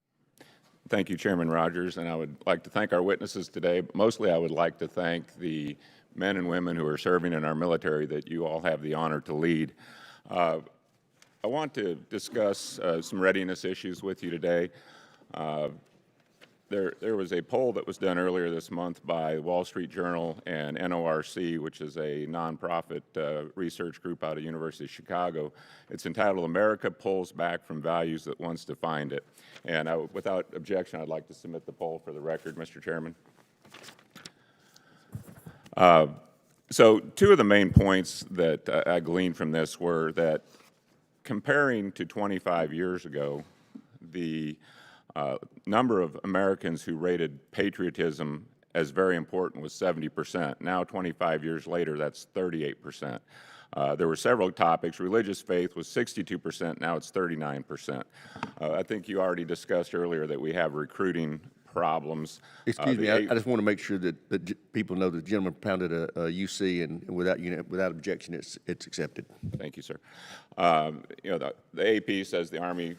Thank you, Chairman Rogers, and I would like to thank our witnesses today, but mostly I would like to thank the men and women who are serving in our military that you all have the honor to lead. I want to discuss some readiness issues with you today. There was a poll that was done earlier this month by Wall Street Journal and NORC, which is a nonprofit research group out of University of Chicago. It's entitled "America Pulls Back from Values That Once Defined It." And without objection, I'd like to submit the poll for the record, Mr. Chairman. So two of the main points that I gleaned from this were that comparing to 25 years ago, the number of Americans who rated patriotism as very important was 70%. Now, 25 years later, that's 38%. There were several topics. Religious faith was 62%, now it's 39%. I think you already discussed earlier that we have recruiting problems. Excuse me, I just want to make sure that people know the gentleman propounded a UC, and without objection, it's accepted. Thank you, sir. The AP says the Army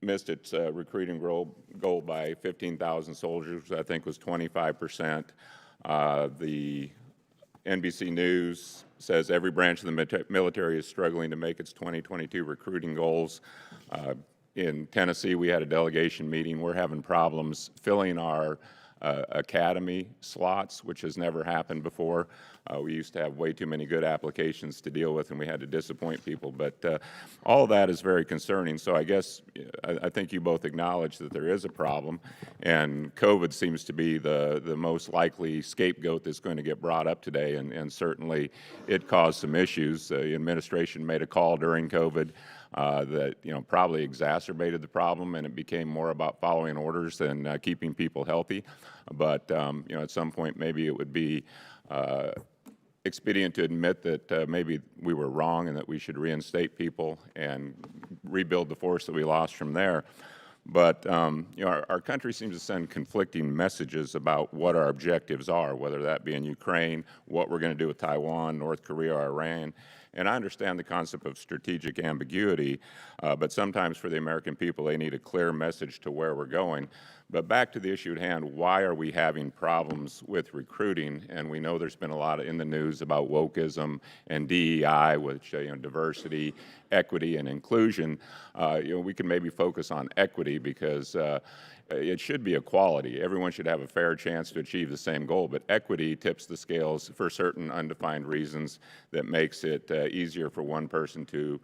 missed its recruiting goal by 15,000 soldiers, which I think was 25%. The NBC News says every branch of the military is struggling to make its 2022 recruiting goals. In Tennessee, we had a delegation meeting. We're having problems filling our academy slots, which has never happened before. We used to have way too many good applications to deal with, and we had to disappoint people. But all of that is very concerning. So I guess I think you both acknowledge that there is a problem, and COVID seems to be the most likely scapegoat that's going to get brought up today, and certainly it caused some issues. The administration made a call during COVID that probably exacerbated the problem, and it became more about following orders than keeping people healthy. But at some point, maybe it would be expedient to admit that maybe we were wrong and that we should reinstate people and rebuild the force that we lost from there. But our country seems to send conflicting messages about what our objectives are, whether that be in Ukraine, what we're going to do with Taiwan, North Korea, or Iran. And I understand the concept of strategic ambiguity, but sometimes for the American people, they need a clear message to where we're going. But back to the issue at hand, why are we having problems with recruiting? And we know there's been a lot in the news about wokeism and DEI, which diversity, equity, and inclusion. We can maybe focus on equity because it should be equality. Everyone should have a fair chance to achieve the same goal, but equity tips the scales for certain undefined reasons that makes it easier for one person to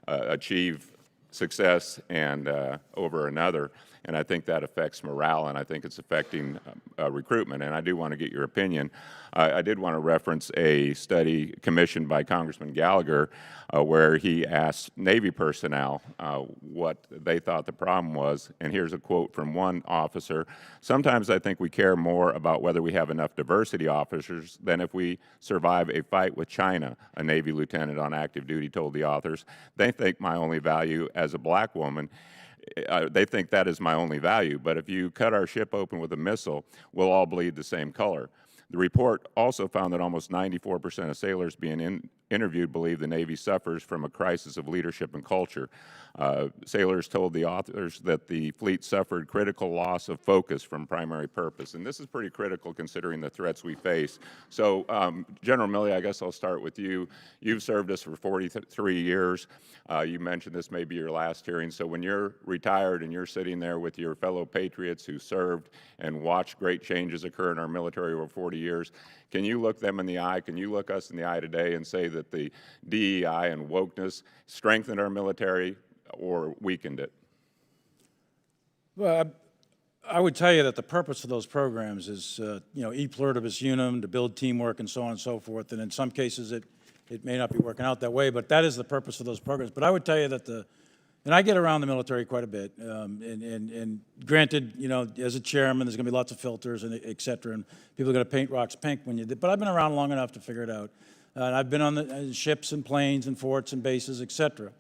achieve success and over another. And I think that affects morale, and I think it's affecting recruitment. And I do want to get your opinion. I did want to reference a study commissioned by Congressman Gallagher where he asked Navy personnel what they thought the problem was. And here's a quote from one officer: "Sometimes I think we care more about whether we have enough diversity officers than if we survive a fight with China," a Navy lieutenant on active duty told the authors. "They think my only value as a black woman they think that is my only value, but if you cut our ship open with a missile, we'll all bleed the same color." The report also found that almost 94% of sailors being interviewed believe the Navy suffers from a crisis of leadership and culture. Sailors told the authors that the fleet suffered critical loss of focus from primary purpose, and this is pretty critical considering the threats we face. So, General Milley, I guess I'll start with you. You've served us for 43 years. You mentioned this may be your last hearing, so when you're retired and you're sitting there with your fellow patriots who served and watched great changes occur in our military over 40 years, can you look them in the eye, can you look us in the eye today and say that the DEI and wokeness strengthened our military or weakened it? Well, I would tell you that the purpose of those programs is, e pluribus unum, to build teamwork and so on and so forth. And in some cases, it may not be working out that way, but that is the purpose of those programs. But I would tell you that and I get around the military quite a bit, and granted, as a chairman, there's going to be lots of filters and et cetera, and people are going to paint rocks pink when you do. But I've been around long enough to figure it out. And I've been on the ships and planes and forts and bases, et cetera.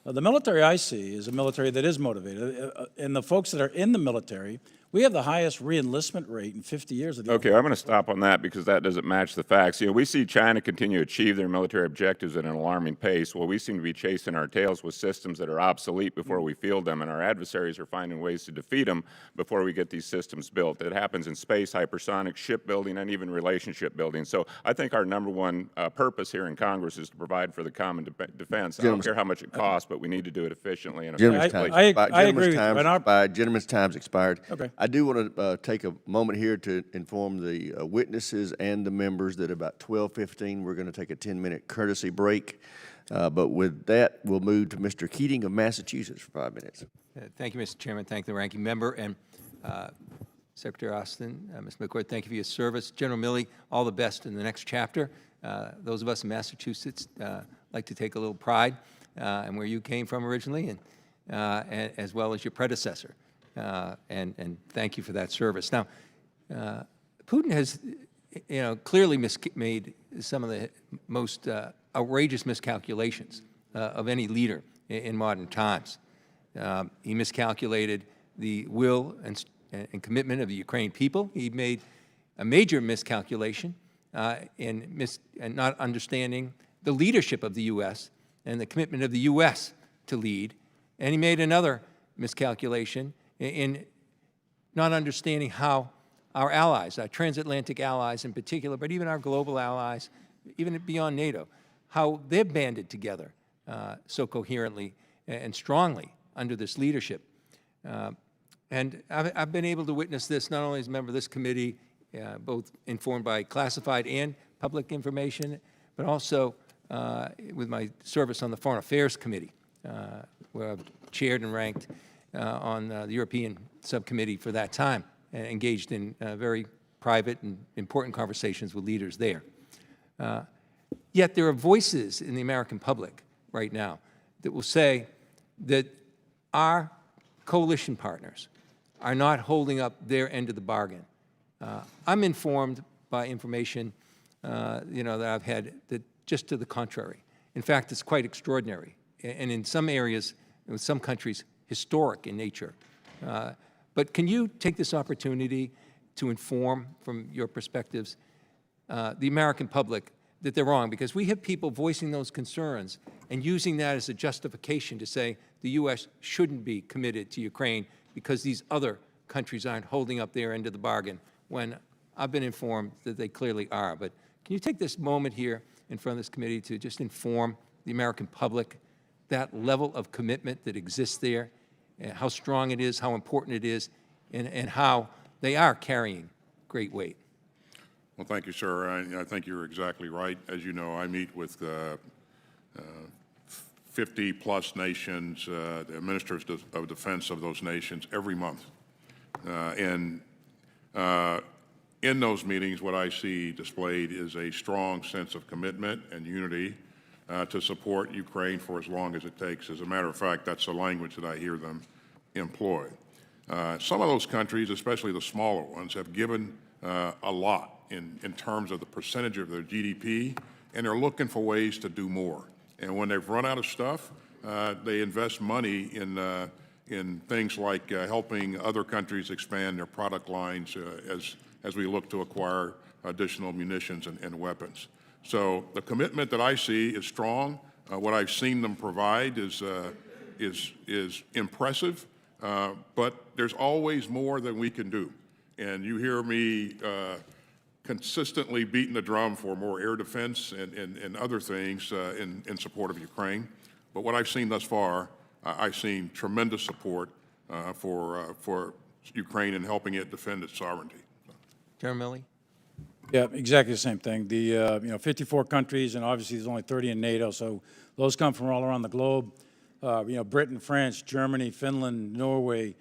The military I see is a military that is motivated. And the folks that are in the military, We have the highest re-enlistment rate in 50 years of the Okay, I'm going to stop on that because that doesn't match the facts. You know, we see China continue to achieve their military objectives at an alarming pace. Well, we seem to be chasing our tails with systems that are obsolete before we field them, and our adversaries are finding ways to defeat them before we get these systems built. It happens in space, hypersonic, shipbuilding, and even relationship building. So I think our number one purpose here in Congress is to provide for the common defense. I don't care how much it costs, but we need to do it efficiently and effectively. I agree with you. Gentleman's time's expired. Okay. I do want to take a moment here to inform the witnesses and the members that about 12:15 we're going to take a 10-minute courtesy break. But with that, we'll move to Mr. Keating of Massachusetts for 5 minutes. Thank you, Mr. Chairman. Thank the ranking member. And Secretary Austin, Ms. McCord, thank you for your service. General Milley, all the best in the next chapter. Those of us in Massachusetts like to take a little pride in where you came from originally, and as well as your predecessor. And thank you for that service. Now, Putin has, clearly made some of the most outrageous miscalculations of any leader in modern times. He miscalculated the will and commitment of the Ukrainian people. He made a major miscalculation in not understanding the leadership of the U.S. and the commitment of the U.S. to lead. And he made another miscalculation in not understanding how our allies, our transatlantic allies in particular, but even our global allies, even beyond NATO, how they're banded together so coherently and strongly under this leadership. And I've been able to witness this not only as a member of this committee, both informed by classified and public information, but also with my service on the Foreign Affairs Committee, where I've chaired and ranked on the European subcommittee for that time, and engaged in very private and important conversations with leaders there. Yet there are voices in the American public right now that will say that our coalition partners are not holding up their end of the bargain. I'm informed by information that I've had that just to the contrary. In fact, it's quite extraordinary, and in some areas, with some countries, historic in nature. But can you take this opportunity to inform, from your perspectives, the American public that they're wrong? Because we have people voicing those concerns and using that as a justification to say the U.S. shouldn't be committed to Ukraine because these other countries aren't holding up their end of the bargain, when I've been informed that they clearly are. But can you take this moment here in front of this committee to just inform the American public that level of commitment that exists there, and how strong it is, how important it is, and how they are carrying great weight? Well, thank you, sir. I think you're exactly right. As you know, I meet with 50-plus nations, the ministers of defense of those nations every month. And in those meetings, what I see displayed is a strong sense of commitment and unity to support Ukraine for as long as it takes. As a matter of fact, that's the language that I hear them employ. Some of those countries, especially the smaller ones, have given a lot in terms of the percentage of their GDP, and they're looking for ways to do more. And when they've run out of stuff, they invest money in things like helping other countries expand their product lines as we look to acquire additional munitions and weapons. So the commitment that I see is strong. What I've seen them provide is impressive, but there's always more than we can do. And you hear me consistently beating the drum for more air defense and other things in support of Ukraine. But what I've seen thus far, I've seen tremendous support for Ukraine and helping it defend its sovereignty. General Milley? Yeah, exactly the same thing. The 54 countries, and obviously there's only 30 in NATO, so those come from all around the globe. Britain, France, Germany, Finland, Norway,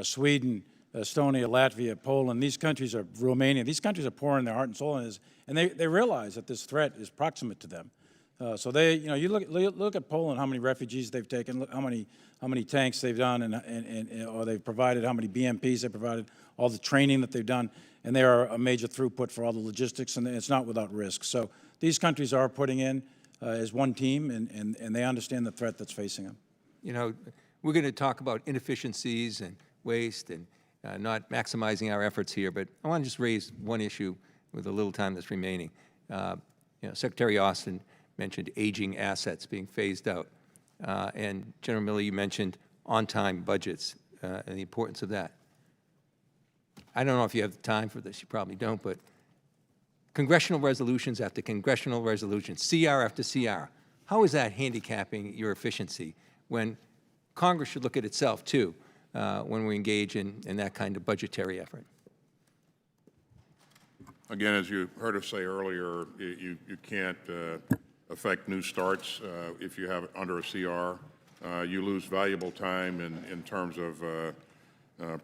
Sweden, Estonia, Latvia, Poland, these countries are Romania. These countries are pouring their heart and soul in this, and they realize that this threat is proximate to them. So they, you look at Poland, how many refugees they've taken, look how many tanks they've done, or they've provided, how many BMPs they've provided, all the training that they've done, and they are a major throughput for all the logistics, and it's not without risk. So these countries are putting in as one team, and they understand the threat that's facing them. We're going to talk about inefficiencies and waste, and not maximizing our efforts here, but I want to just raise one issue with the little time that's remaining. Secretary Austin mentioned aging assets being phased out. And General Milley, you mentioned on-time budgets and the importance of that. I don't know if you have time for this, you probably don't, but congressional resolutions after congressional resolutions, CR after CR, how is that handicapping your efficiency when Congress should look at itself too when we engage in that kind of budgetary effort? Again, as you heard us say earlier, you can't affect new starts if you have it under a CR. You lose valuable time in terms of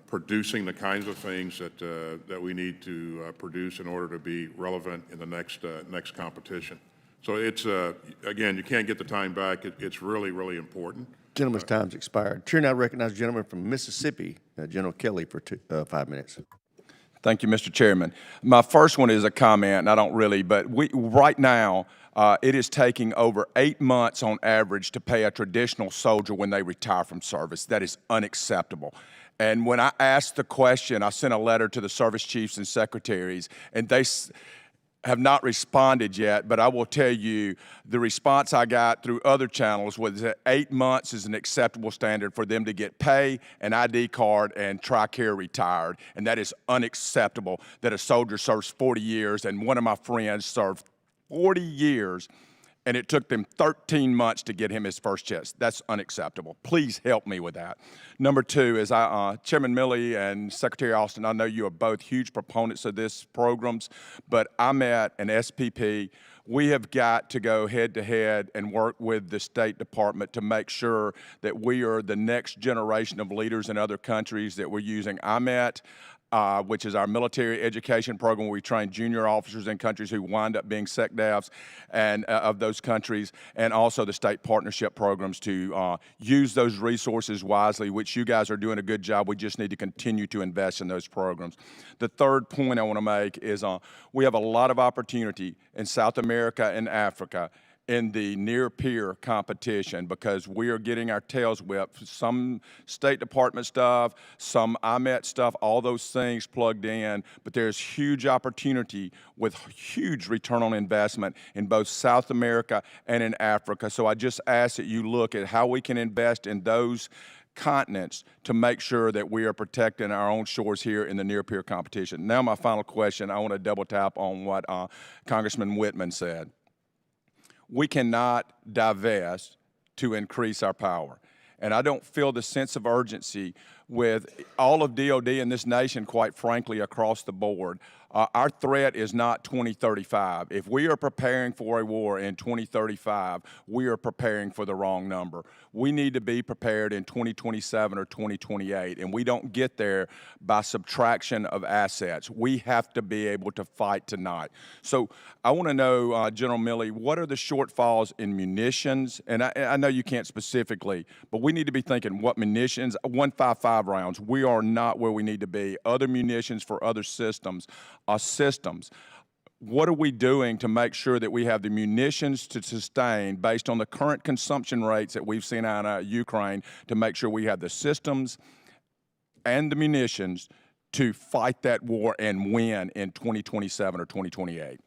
producing the kinds of things that we need to produce in order to be relevant in the next competition. So it's, again, you can't get the time back. It's really, really important. Gentleman's time's expired. Chair now recognizes the gentleman from Mississippi, General Kelly, for 5 minutes. Thank you, Mr. Chairman. My first one is a comment, and I don't really, but right now, it is taking over 8 months on average to pay a traditional soldier when they retire from service. That is unacceptable. And when I asked the question, I sent a letter to the service chiefs and secretaries, and they have not responded yet, but I will tell you the response I got through other channels was that 8 months is an acceptable standard for them to get pay, an ID card, and TRICARE retired. And that is unacceptable that a soldier serves 40 years, and one of my friends served 40 years, and it took them 13 months to get him his first check. That's unacceptable. Please help me with that. Number two is Chairman Milley and Secretary Austin, I know you are both huge proponents of this programs, but IMET and SPP, we have got to go head-to-head and work with the State Department to make sure that we are the next generation of leaders in other countries, that we're using IMET, which is our military education program where we train junior officers in countries who wind up being SecDevs and of those countries, and also the state partnership programs to use those resources wisely, which you guys are doing a good job. We just need to continue to invest in those programs. The third point I want to make is we have a lot of opportunity in South America and Africa in the near-peer competition because we are getting our tails whipped. Some State Department stuff, some IMET stuff, all those things plugged in, but there's huge opportunity with huge return on investment in both South America and in Africa. So I just ask that you look at how we can invest in those continents to make sure that we are protecting our own shores here in the near-peer competition. Now my final question, I want to double tap on what Congressman Whitman said. We cannot divest to increase our power. And I don't feel the sense of urgency with all of DOD in this nation, quite frankly, across the board. Our threat is not 2035. If we are preparing for a war in 2035, we are preparing for the wrong number. We need to be prepared in 2027 or 2028, and we don't get there by subtraction of assets. We have to be able to fight tonight. So I want to know, General Milley, what are the shortfalls in munitions? And I know you can't specifically, but we need to be thinking what munitions, 155 rounds, we are not where we need to be. Other munitions for other systems. What are we doing to make sure that we have the munitions to sustain based on the current consumption rates that we've seen out of Ukraine to make sure we have the systems and the munitions to fight that war and win in 2027 or 2028?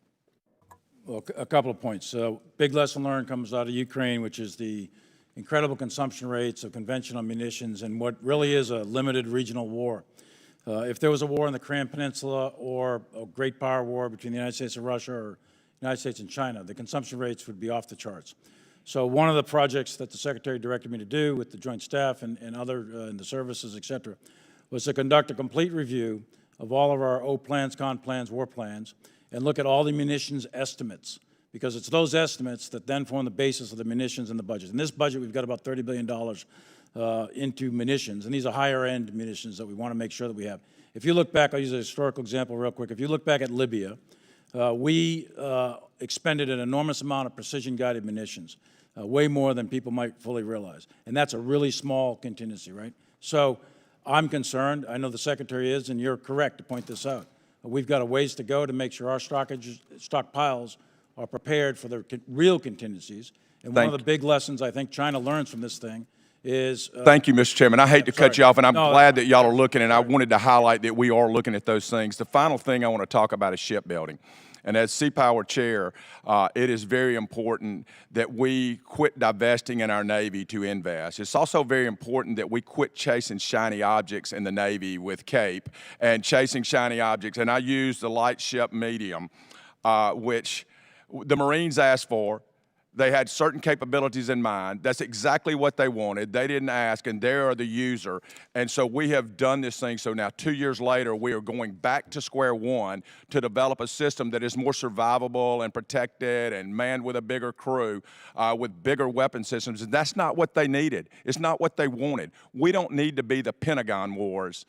Well, a couple of points. Big lesson learned comes out of Ukraine, which is the incredible consumption rates of conventional munitions and what really is a limited regional war. If there was a war in the Korean Peninsula or a great power war between the United States and Russia or the United States and China, the consumption rates would be off the charts. So one of the projects that the Secretary directed me to do with the Joint Staff and other in the services, et cetera, was to conduct a complete review of all of our O plans, con plans, war plans, and look at all the munitions estimates, because it's those estimates that then form the basis of the munitions in the budget. In this budget, we've got about $30 billion into munitions, and these are higher-end munitions that we want to make sure that we have. If you look back, I'll use a historical example real quick. If you look back at Libya, we expended an enormous amount of precision-guided munitions, way more than people might fully realize, and that's a really small contingency, right? So I'm concerned. I know the Secretary is, and you're correct to point this out. We've got a ways to go to make sure our stockpiles are prepared for the real contingencies. And one of the big lessons I think China learns from this thing is... Thank you, Mr. Chairman. I hate to cut sorry. you off, and I'm No, glad that y'all are looking, and I wanted to highlight that we are looking at those things. The final thing I want to talk about is shipbuilding. And as Sea Power Chair, it is very important that we quit divesting in our Navy to invest. It's also very important that we quit chasing shiny objects in the Navy with CAPE and chasing shiny objects. And I use the light ship medium, which the Marines asked for. They had certain capabilities in mind. That's exactly what they wanted. They didn't ask, and they are the user. And so we have done this thing. So now 2 years later, we are going back to square one to develop a system that is more survivable and protected and manned with a bigger crew, with bigger weapon systems. And that's not what they needed. It's not what they wanted. We don't need to be the Pentagon Wars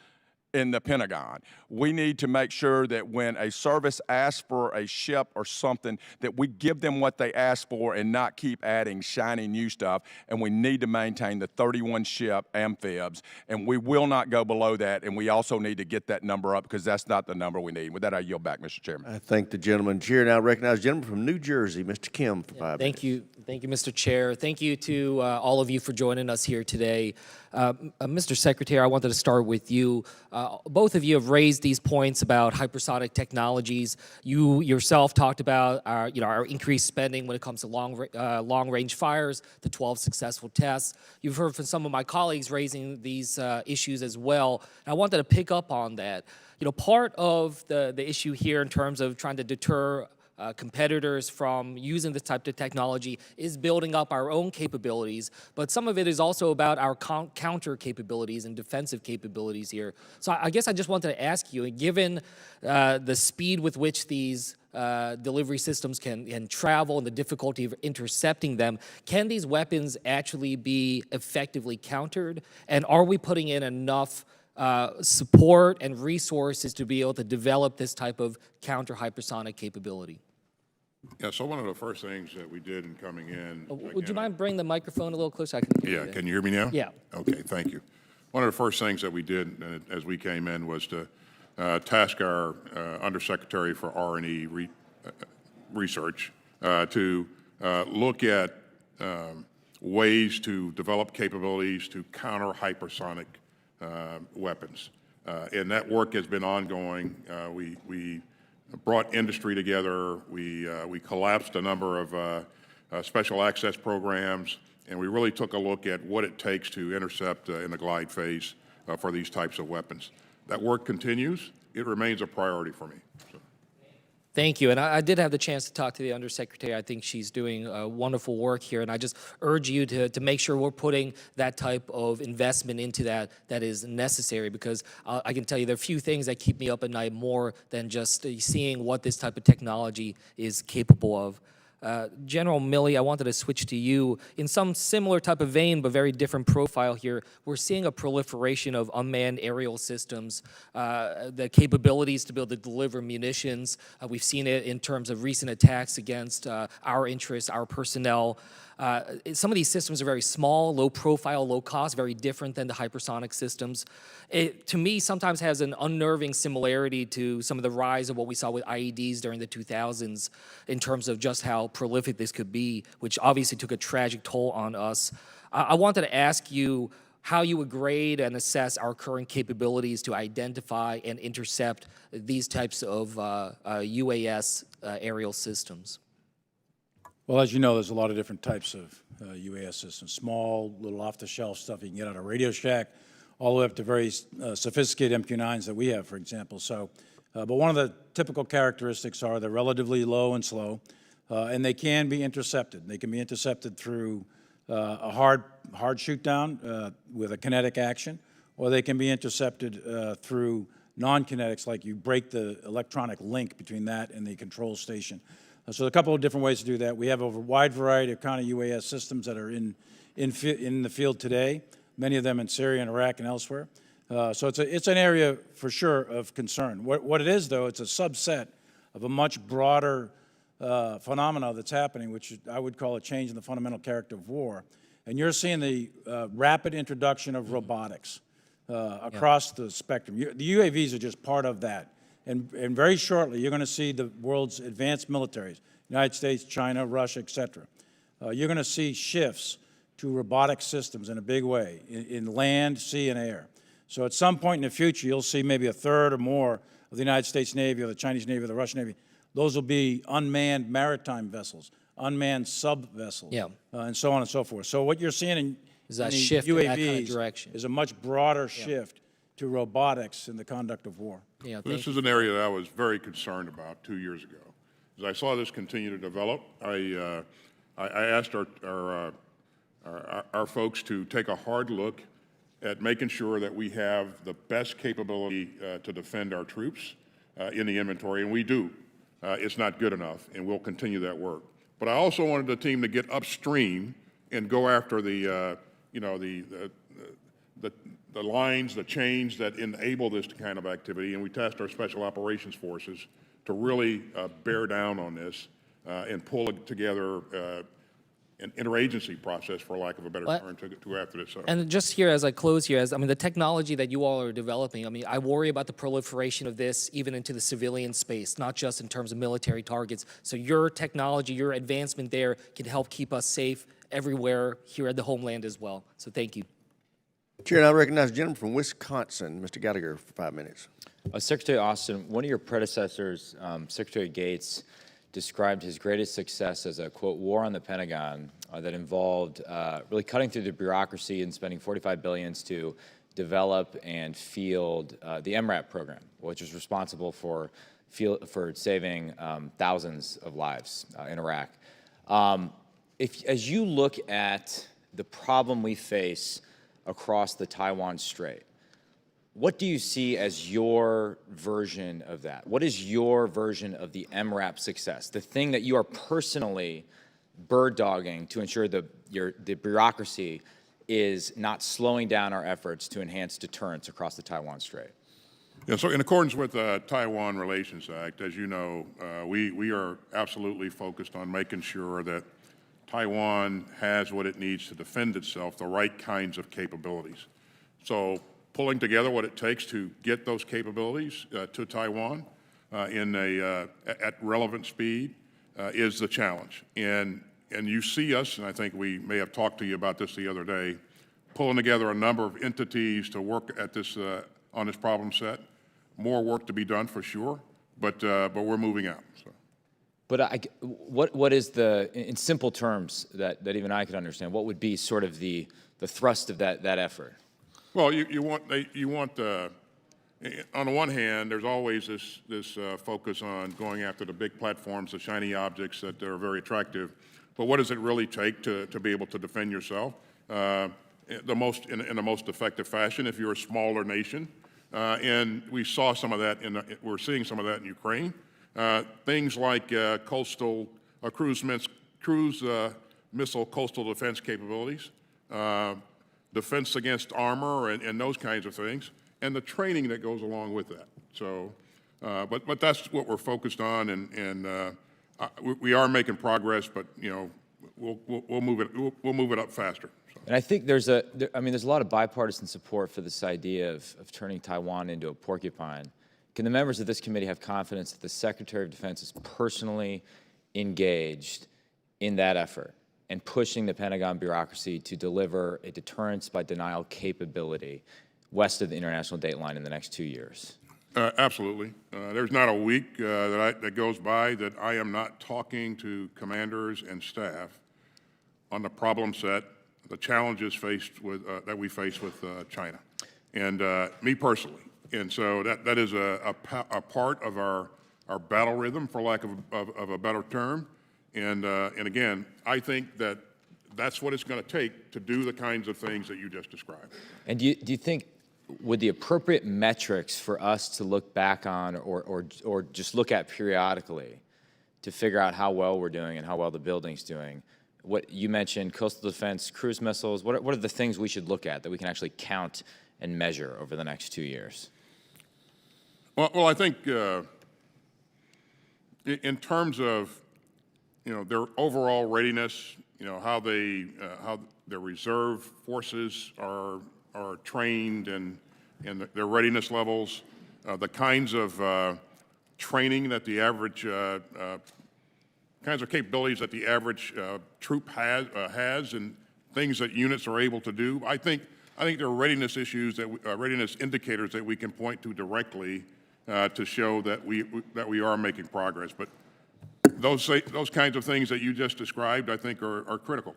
in the Pentagon. We need to make sure that when a service asks for a ship or something, that we give them what they ask for and not keep adding shiny new stuff. And we need to maintain the 31 ship amphibs, and we will not go below that. And we also need to get that number up, because that's not the number we need. With that, I yield back, Mr. Chairman. I thank the gentleman. Chair now recognizes the gentleman from New Jersey, Mr. Kim, for 5 minutes. Thank you, Mr. Chair. Thank you to all of you for joining us here today. Mr. Secretary, I wanted to start with you. Both of you have raised these points about hypersonic technologies. You yourself talked about our increased spending when it comes to long-range fires, the 12 successful tests. You've heard from some of my colleagues raising these issues as well. And I wanted to pick up on that. Part of the issue here in terms of trying to deter competitors from using this type of technology is building up our own capabilities, but some of it is also about our counter capabilities and defensive capabilities here. So I guess I just wanted to ask you, given the speed with which these delivery systems can travel and the difficulty of intercepting them, can these weapons actually be effectively countered? And are we putting in enough support and resources to be able to develop this type of counter hypersonic capability? Yeah, so one of the first things that we did in coming in... Would you mind bringing the microphone a little closer? Yeah, can you hear me now? Yeah. Okay, thank you. One of the first things that we did as we came in was to task our Undersecretary for R&E research to look at ways to develop capabilities to counter hypersonic weapons. And that work has been ongoing. We brought industry together. We collapsed a number of special access programs, and we really took a look at what it takes to intercept in the glide phase for these types of weapons. That work continues. It remains a priority for me. So. Thank you. And I did have the chance to talk to the Undersecretary. I think she's doing wonderful work here. And I just urge you to make sure we're putting that type of investment into that is necessary, because I can tell you there are few things that keep me up at night more than just seeing what this type of technology is capable of. General Milley, I wanted to switch to you. In some similar type of vein, but very different profile here, we're seeing a proliferation of unmanned aerial systems, the capabilities to be able to deliver munitions. We've seen it in terms of recent attacks against our interests, our personnel. Some of these systems are very small, low profile, low cost, very different than the hypersonic systems. It, to me, sometimes has an unnerving similarity to some of the rise of what we saw with IEDs during the 2000s in terms of just how prolific this could be, which obviously took a tragic toll on us. I wanted to ask you how you would grade and assess our current capabilities to identify and intercept these types of UAS aerial systems. Well, as you know, there's a lot of different types of UAS systems. Small, little off-the-shelf stuff you can get out of Radio Shack, all the way up to very sophisticated MQ-9s that we have, for example. So, but one of the typical characteristics are they're relatively low and slow, and they can be intercepted. They can be intercepted through a hard shoot down with a kinetic action, or they can be intercepted through non-kinetics, like you break the electronic link between that and the control station. So a couple of different ways to do that. We have a wide variety of kind of UAS systems that are in the field today, many of them in Syria and Iraq and elsewhere. So it's an area for sure of concern. What it is, though, it's a subset of a much broader phenomena that's happening, which I would call a change in the fundamental character of war. And you're seeing the rapid introduction of robotics across the spectrum. The UAVs are just part of that. And very shortly, you're going to see the world's advanced militaries, United States, China, Russia, et cetera. You're going to see shifts to robotic systems in a big way, in land, sea, and air. So at some point in the future, you'll see maybe a third or more of the United States Navy or the Chinese Navy or the Russian Navy. Those will be unmanned maritime vessels, unmanned sub-vessels, and so on and so forth. So what you're seeing in that the shift in UAVs that kind of direction is a much broader shift to robotics in the conduct of war. This is an area that I was very concerned about 2 years ago. As I saw this continue to develop, I asked our folks to take a hard look at making sure that we have the best capability to defend our troops in the inventory, and we do. It's not good enough, and we'll continue that work. But I also wanted the team to get upstream and go after the lines, the chains that enable this kind of activity, and we tasked our special operations forces to really bear down on this and pull together an interagency process, for lack of a better term, to go after this. And just here, as I close here, the technology that you all are developing, I worry about the proliferation of this even into the civilian space, not just in terms of military targets. So your technology, your advancement there can help keep us safe everywhere here at the homeland as well. So thank you. Chair, I recognize the gentleman from Wisconsin, Mr. Gallagher, for 5 minutes. Secretary Austin, one of your predecessors, Secretary Gates, described his greatest success as a, quote, war on the Pentagon that involved really cutting through the bureaucracy and spending $45 billion to develop and field the MRAP program, which is responsible for saving thousands of lives in Iraq. As you look at the problem we face across the Taiwan Strait, what do you see as your version of that? What is your version of the MRAP success, the thing that you are personally bird-dogging to ensure the bureaucracy is not slowing down our efforts to enhance deterrence across the Taiwan Strait? Yeah, so in accordance with the Taiwan Relations Act, as you know, we are absolutely focused on making sure that Taiwan has what it needs to defend itself, the right kinds of capabilities. So pulling together what it takes to get those capabilities to Taiwan at relevant speed is the challenge. And you see us, and I think we may have talked to you about this the other day, pulling together a number of entities to work at this on this problem set. More work to be done for sure, but we're moving out. So. But what is in simple terms that even I could understand, what would be sort of the thrust of that effort? Well, you want on the one hand, there's always this focus on going after the big platforms, the shiny objects that are very attractive. But what does it really take to be able to defend yourself in the most effective fashion if you're a smaller nation? And we saw some of that we're seeing some of that in Ukraine. Things like cruise missile coastal defense capabilities, defense against armor and those kinds of things, and the training that goes along with that. So, but that's what we're focused on, and we are making progress, but we'll move it up faster. So. And I think there's a lot of bipartisan support for this idea of turning Taiwan into a porcupine. Can the members of this committee have confidence that the Secretary of Defense is personally engaged in that effort and pushing the Pentagon bureaucracy to deliver a deterrence by denial capability west of the international date line in the next 2 years? Absolutely. There's not a week that goes by that I am not talking to commanders and staff on the problem set, the challenges that we face with China, and me personally. And so that is a part of our battle rhythm, for lack of a better term. And again, I think that's what it's going to take to do the kinds of things that you just described. And do you think, would the appropriate metrics for us to look back on or just look at periodically to figure out how well we're doing and how well the building's doing? What you mentioned, coastal defense, cruise missiles, what are the things we should look at that we can actually count and measure over the next 2 years? Well, I think in terms of their overall readiness, how their reserve forces are trained and their readiness levels, the kinds of training that the average kinds of capabilities that the average troop has, and things that units are able to do. I think there are readiness issues readiness indicators that we can point to directly to show that we are making progress. But those kinds of things that you just described, I think, are critical.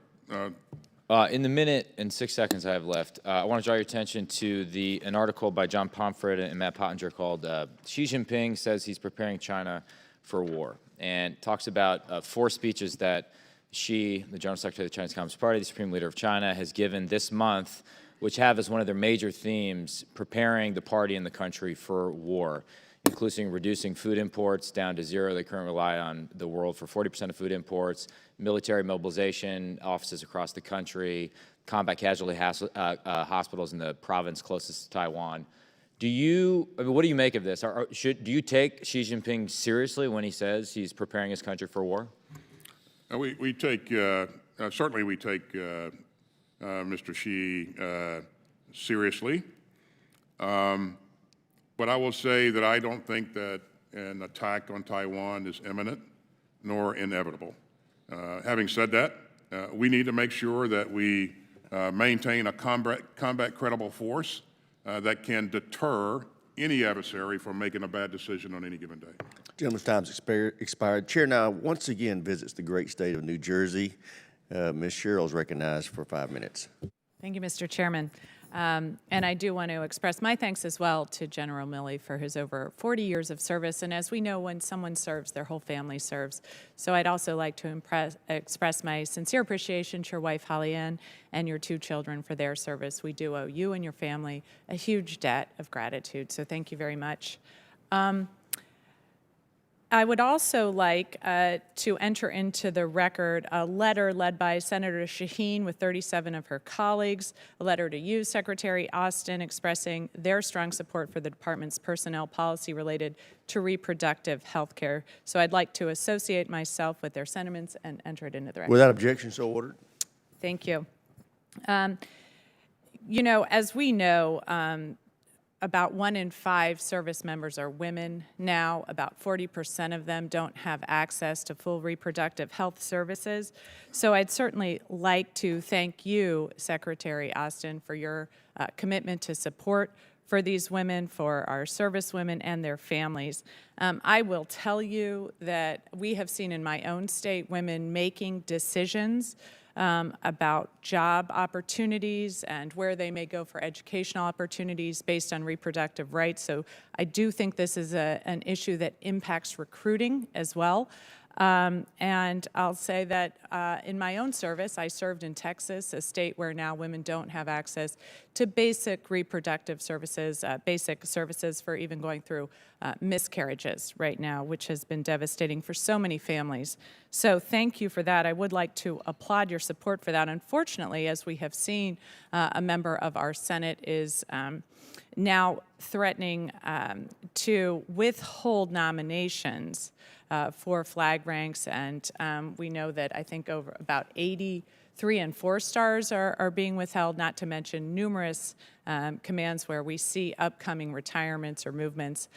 In the minute and 6 seconds I have left, I want to draw your attention to an article by John Pomfret and Matt Pottinger called Xi Jinping Says He's Preparing China for War, and talks about 4 speeches that Xi, the General Secretary of the Chinese Communist Party, the Supreme Leader of China, has given this month, which have as one of their major themes preparing the party and the country for war, including reducing food imports down to 0. They currently rely on the world for 40% of food imports, military mobilization offices across the country, combat casualty hospitals in the province closest to Taiwan. What do you make of this? Do you take Xi Jinping seriously when he says he's preparing his country for war? We take, certainly we take Mr. Xi seriously. But I will say that I don't think that an attack on Taiwan is imminent nor inevitable. Having said that, we need to make sure that we maintain a combat credible force that can deter any adversary from making a bad decision on any given day. Gentleman's time's expired. Chair now once again visits the great state of New Jersey. Ms. Sherrill's recognized for 5 minutes. Thank you, Mr. Chairman. And I do want to express my thanks as well to General Milley for his over 40 years of service. And as we know, when someone serves, their whole family serves. So I'd also like to express my sincere appreciation to your wife, Holly Ann, and your 2 children for their service. We do owe you and your family a huge debt of gratitude. So thank you very much. I would also like to enter into the record a letter led by Senator Shaheen with 37 of her colleagues, a letter to you, Secretary Austin, expressing their strong support for the department's personnel policy related to reproductive health care. So I'd like to associate myself with their sentiments and enter it into the record. Without objection, so ordered. Thank you. You know, as we know, about 1 in 5 service members are women now. About 40% of them don't have access to full reproductive health services. So I'd certainly like to thank you, Secretary Austin, for your commitment to support for these women, for our service women and their families. I will tell you that we have seen in my own state women making decisions about job opportunities and where they may go for educational opportunities based on reproductive rights. So I do think this is an issue that impacts recruiting as well. And I'll say that in my own service, I served in Texas, a state where now women don't have access to basic reproductive services, basic services for even going through miscarriages right now, which has been devastating for so many families. So thank you for that. I would like to applaud your support for that. Unfortunately, as we have seen, a member of our Senate is now threatening to withhold nominations for flag ranks, and we know that I think over about 80 3- and 4-stars are being withheld, not to mention numerous commands where we see upcoming retirements or movements.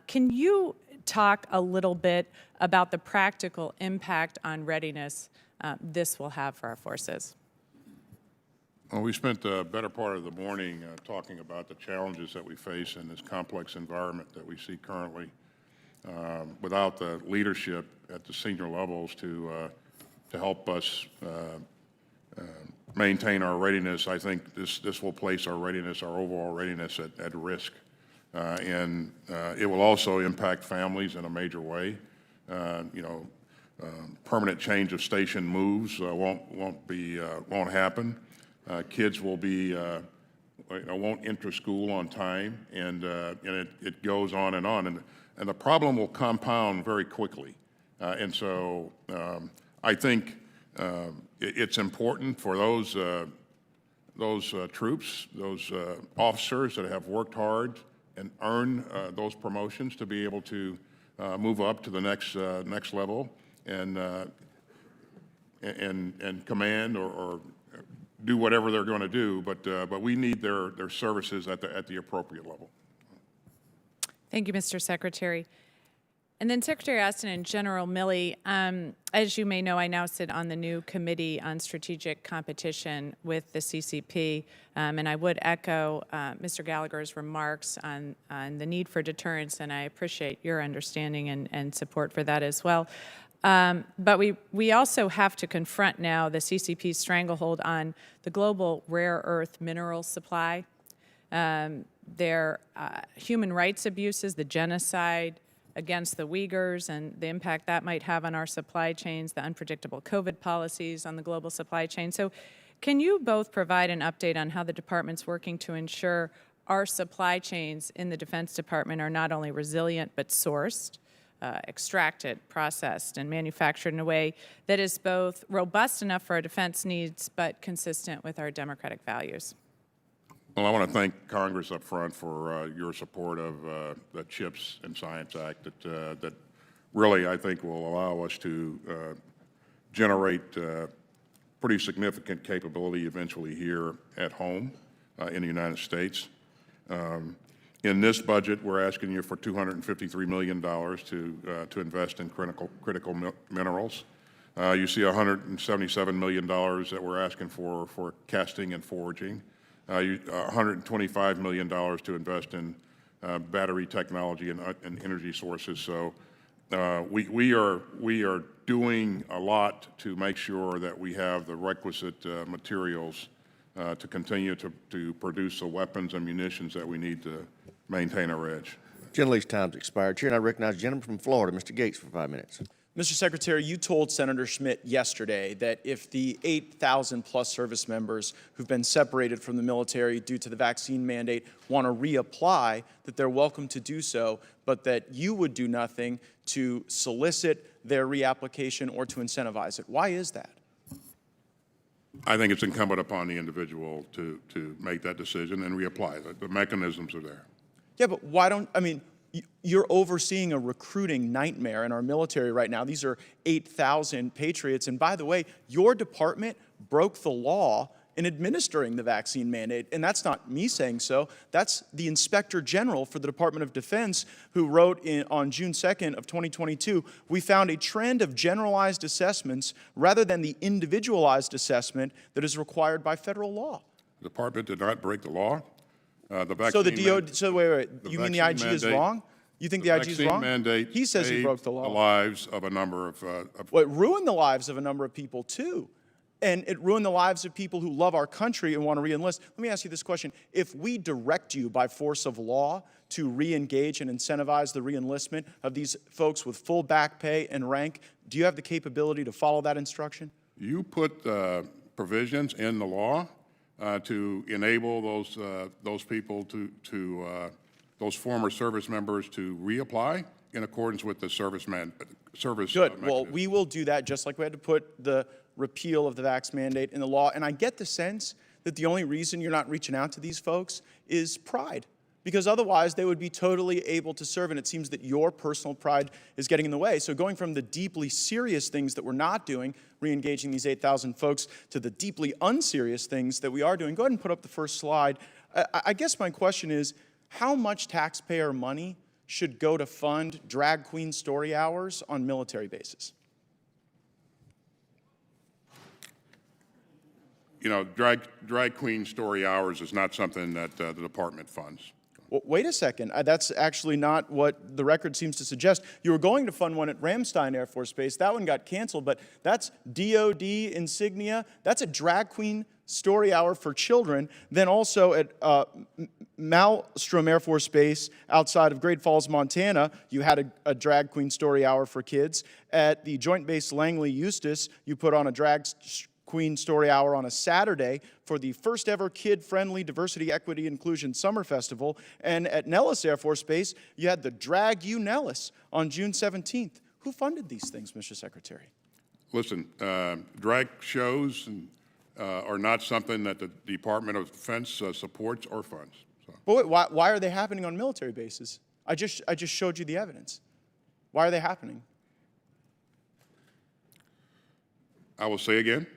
Can you talk a little bit about the practical impact on readiness this will have for our forces? Well, we spent the better part of the morning talking about the challenges that we face in this complex environment that we see currently. Without the leadership at the senior levels to help us maintain our readiness, I think this will place our readiness, our overall readiness at risk. And it will also impact families in a major way. Permanent change of station moves won't happen. Kids will won't enter school on time, and it goes on. And the problem will compound very quickly. And so I think it's important for those troops, those officers that have worked hard and earned those promotions to be able to move up to the next level and command or do whatever they're going to do. But we need their services at the appropriate level. Thank you, Mr. Secretary. And then Secretary Austin and General Milley, as you may know, I now sit on the new Committee on Strategic Competition with the CCP, and I would echo Mr. Gallagher's remarks on the need for deterrence, and I appreciate your understanding and support for that as well. But we also have to confront now the CCP's stranglehold on the global rare earth mineral supply, their human rights abuses, the genocide against the Uyghurs and the impact that might have on our supply chains, the unpredictable COVID policies on the global supply chain. So can you both provide an update on how the department's working to ensure our supply chains in the Defense Department are not only resilient but sourced, extracted, processed, and manufactured in a way that is both robust enough for our defense needs but consistent with our democratic values? Well, I want to thank Congress up front for your support of the CHIPS and Science Act that really, I think, will allow us to generate pretty significant capability eventually here at home in the United States. In this budget, we're asking you for $253 million to invest in critical minerals. You see $177 million that we're asking for casting and forging. $125 million to invest in battery technology and energy sources. So we are doing a lot to make sure that we have the requisite materials to continue to produce the weapons and munitions that we need to maintain our edge. Gentlelady's time's expired. Chair, and I recognize the gentleman from Florida, Mr. Gates, for 5 minutes. Mr. Secretary, you told Senator Schmidt yesterday that if the 8,000 plus service members who've been separated from the military due to the vaccine mandate want to reapply, that they're welcome to do so, but that you would do nothing to solicit their reapplication or to incentivize it. Why is that? I think it's incumbent upon the individual to make that decision and reapply. The mechanisms are there. Yeah, but why don't, I mean, you're overseeing a recruiting nightmare in our military right now. These are 8,000 patriots. And by the way, your department broke the law in administering the vaccine mandate. And that's not me saying so. That's the Inspector General for the Department of Defense who wrote on June 2nd of 2022, we found a trend of generalized assessments rather than the individualized assessment that is required by federal law. The department did not break the law. So the DOD, so wait, you mean the IG is wrong? You think the IG is wrong? Mandate He says he broke the law. The lives of a number of well, it ruined the lives of a number of people too. And it ruined the lives of people who love our country and want to re-enlist. Let me ask you this question. If we direct you by force of law to re-engage and incentivize the re-enlistment of these folks with full back pay and rank, do you have the capability to follow that instruction? You put provisions in the law to enable those people those former service members to reapply in accordance with the service. Good. Well, we will do that just like we had to put the repeal of the vax mandate in the law. And I get the sense that the only reason you're not reaching out to these folks is pride, because otherwise they would be totally able to serve. And it seems that your personal pride is getting in the way. So going from the deeply serious things that we're not doing, re-engaging these 8,000 folks, to the deeply unserious things that we are doing. Go ahead and put up the first slide. I guess my question is, how much taxpayer money should go to fund drag queen story hours on military bases? You know, drag queen story hours is not something that the department funds. Well, wait a second. That's actually not what the record seems to suggest. You were going to fund one at Ramstein Air Force Base. That one got canceled, but that's DOD insignia. That's a drag queen story hour for children. Then also at Malmstrom Air Force Base outside of Great Falls, Montana, you had a drag queen story hour for kids. At the Joint Base Langley Eustis, you put on a drag queen story hour on a Saturday for the first ever kid-friendly diversity, equity, inclusion summer festival. And at Nellis Air Force Base, you had the Drag You Nellis on June 17th. Who funded these things, Mr. Secretary? Listen, drag shows are not something that the Department of Defense supports or funds. So. But wait, why are they happening on military bases? I just showed you the evidence. Why are they happening? I will say again,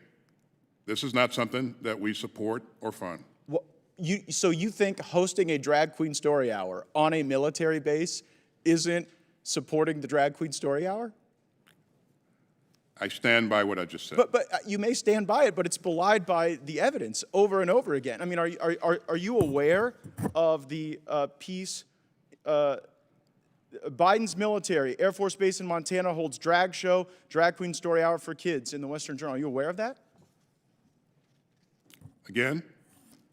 this is not something that we support or fund. Well, so you think hosting a drag queen story hour on a military base isn't supporting the Drag Queen Story Hour? I stand by what I just said. But you may stand by it, but it's belied by the evidence over and over again. I mean, are you aware of the piece, Biden's military, Air Force Base in Montana holds drag show, Drag Queen Story Hour for kids in the Western Journal? Are you aware of that? Again,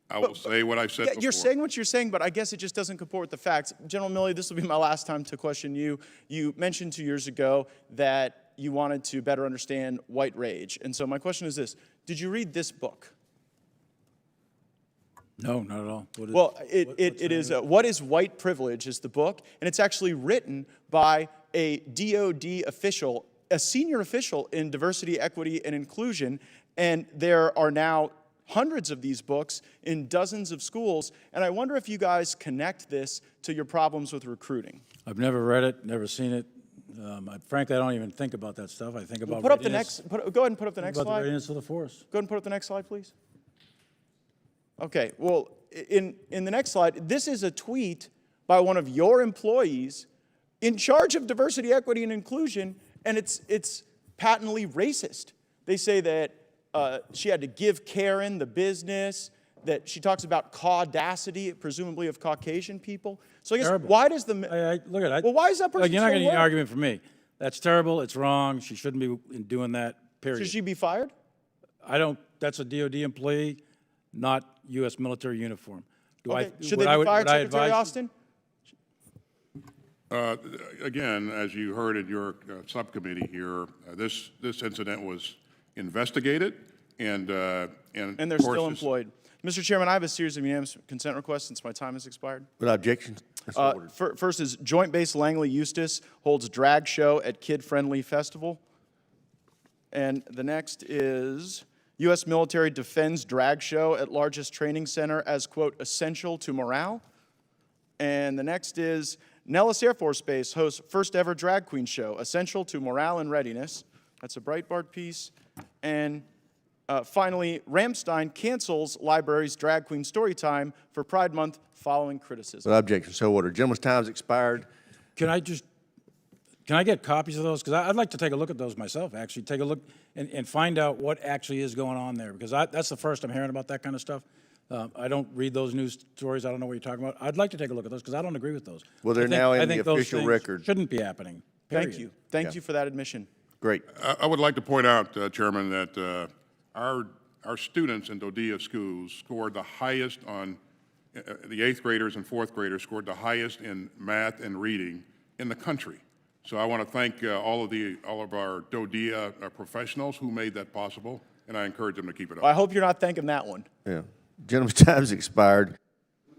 I will say what I've said before. You're saying what you're saying, but I guess it just doesn't comport with the facts. General Milley, this will be my last time to question you. You mentioned 2 years ago that you wanted to better understand white rage. And so my question is this: did you read this book? No, not at all. It is What is White Privilege is the book, and it's actually written by a DOD official, a senior official in diversity, equity, and inclusion, and there are now hundreds of these books in dozens of schools, and I wonder if you guys connect this to your problems with recruiting. I've never read it, never seen it. Frankly, I don't even think about that stuff. I think about Put up the readiness. next. Go ahead and put up the next About the slide. readiness of the force. Go ahead and put up the next slide, please. Okay. Well, in the next slide, this is a tweet by one of your employees in charge of diversity, equity, and inclusion, and it's patently racist. They say that she had to give Karen the business, that she talks about caudacity, presumably of Caucasian people. So I guess Terrible. why does the look at well, why is that person You're not so getting an low? argument from me. That's terrible. It's wrong. She shouldn't be doing that. Period. Should she be fired? I don't. That's a DOD employee, not U.S. military uniform. Should they be fired, Secretary Austin? Again, as you heard in your subcommittee here, this incident was investigated, and they're of course still this- employed. Mr. Chairman, I have a series of unanimous consent requests since my time has expired. Without objection, so ordered. First is Joint Base Langley Eustis holds drag show at kid-friendly festival. And the next is U.S. military defends drag show at largest training center as, quote, essential to morale. And the next is Nellis Air Force Base hosts first ever drag queen show, essential to morale and readiness. That's a Breitbart piece. And finally, Ramstein cancels library's drag queen story time for Pride Month following criticism. Without objection, so ordered. Gentleman's time's expired. Can I get copies of those? Because I'd like to take a look at those myself, actually. Take a look and find out what actually is going on there. Because that's the first I'm hearing about that kind of stuff. I don't read those news stories. I don't know what you're talking about. I'd like to take a look at those because I don't agree with those. Well, they're now in the those official things record. Shouldn't be happening. Period. Thank you. Thank you for that admission. Great. I would like to point out, Chairman, that our students in Dodea schools scored the highest on, the 8th graders and 4th graders scored the highest in math and reading in the country. So I want to thank all of our Dodea professionals who made that possible, and I encourage them to keep it up. I hope you're not thanking that one. Yeah. Gentleman's time's expired.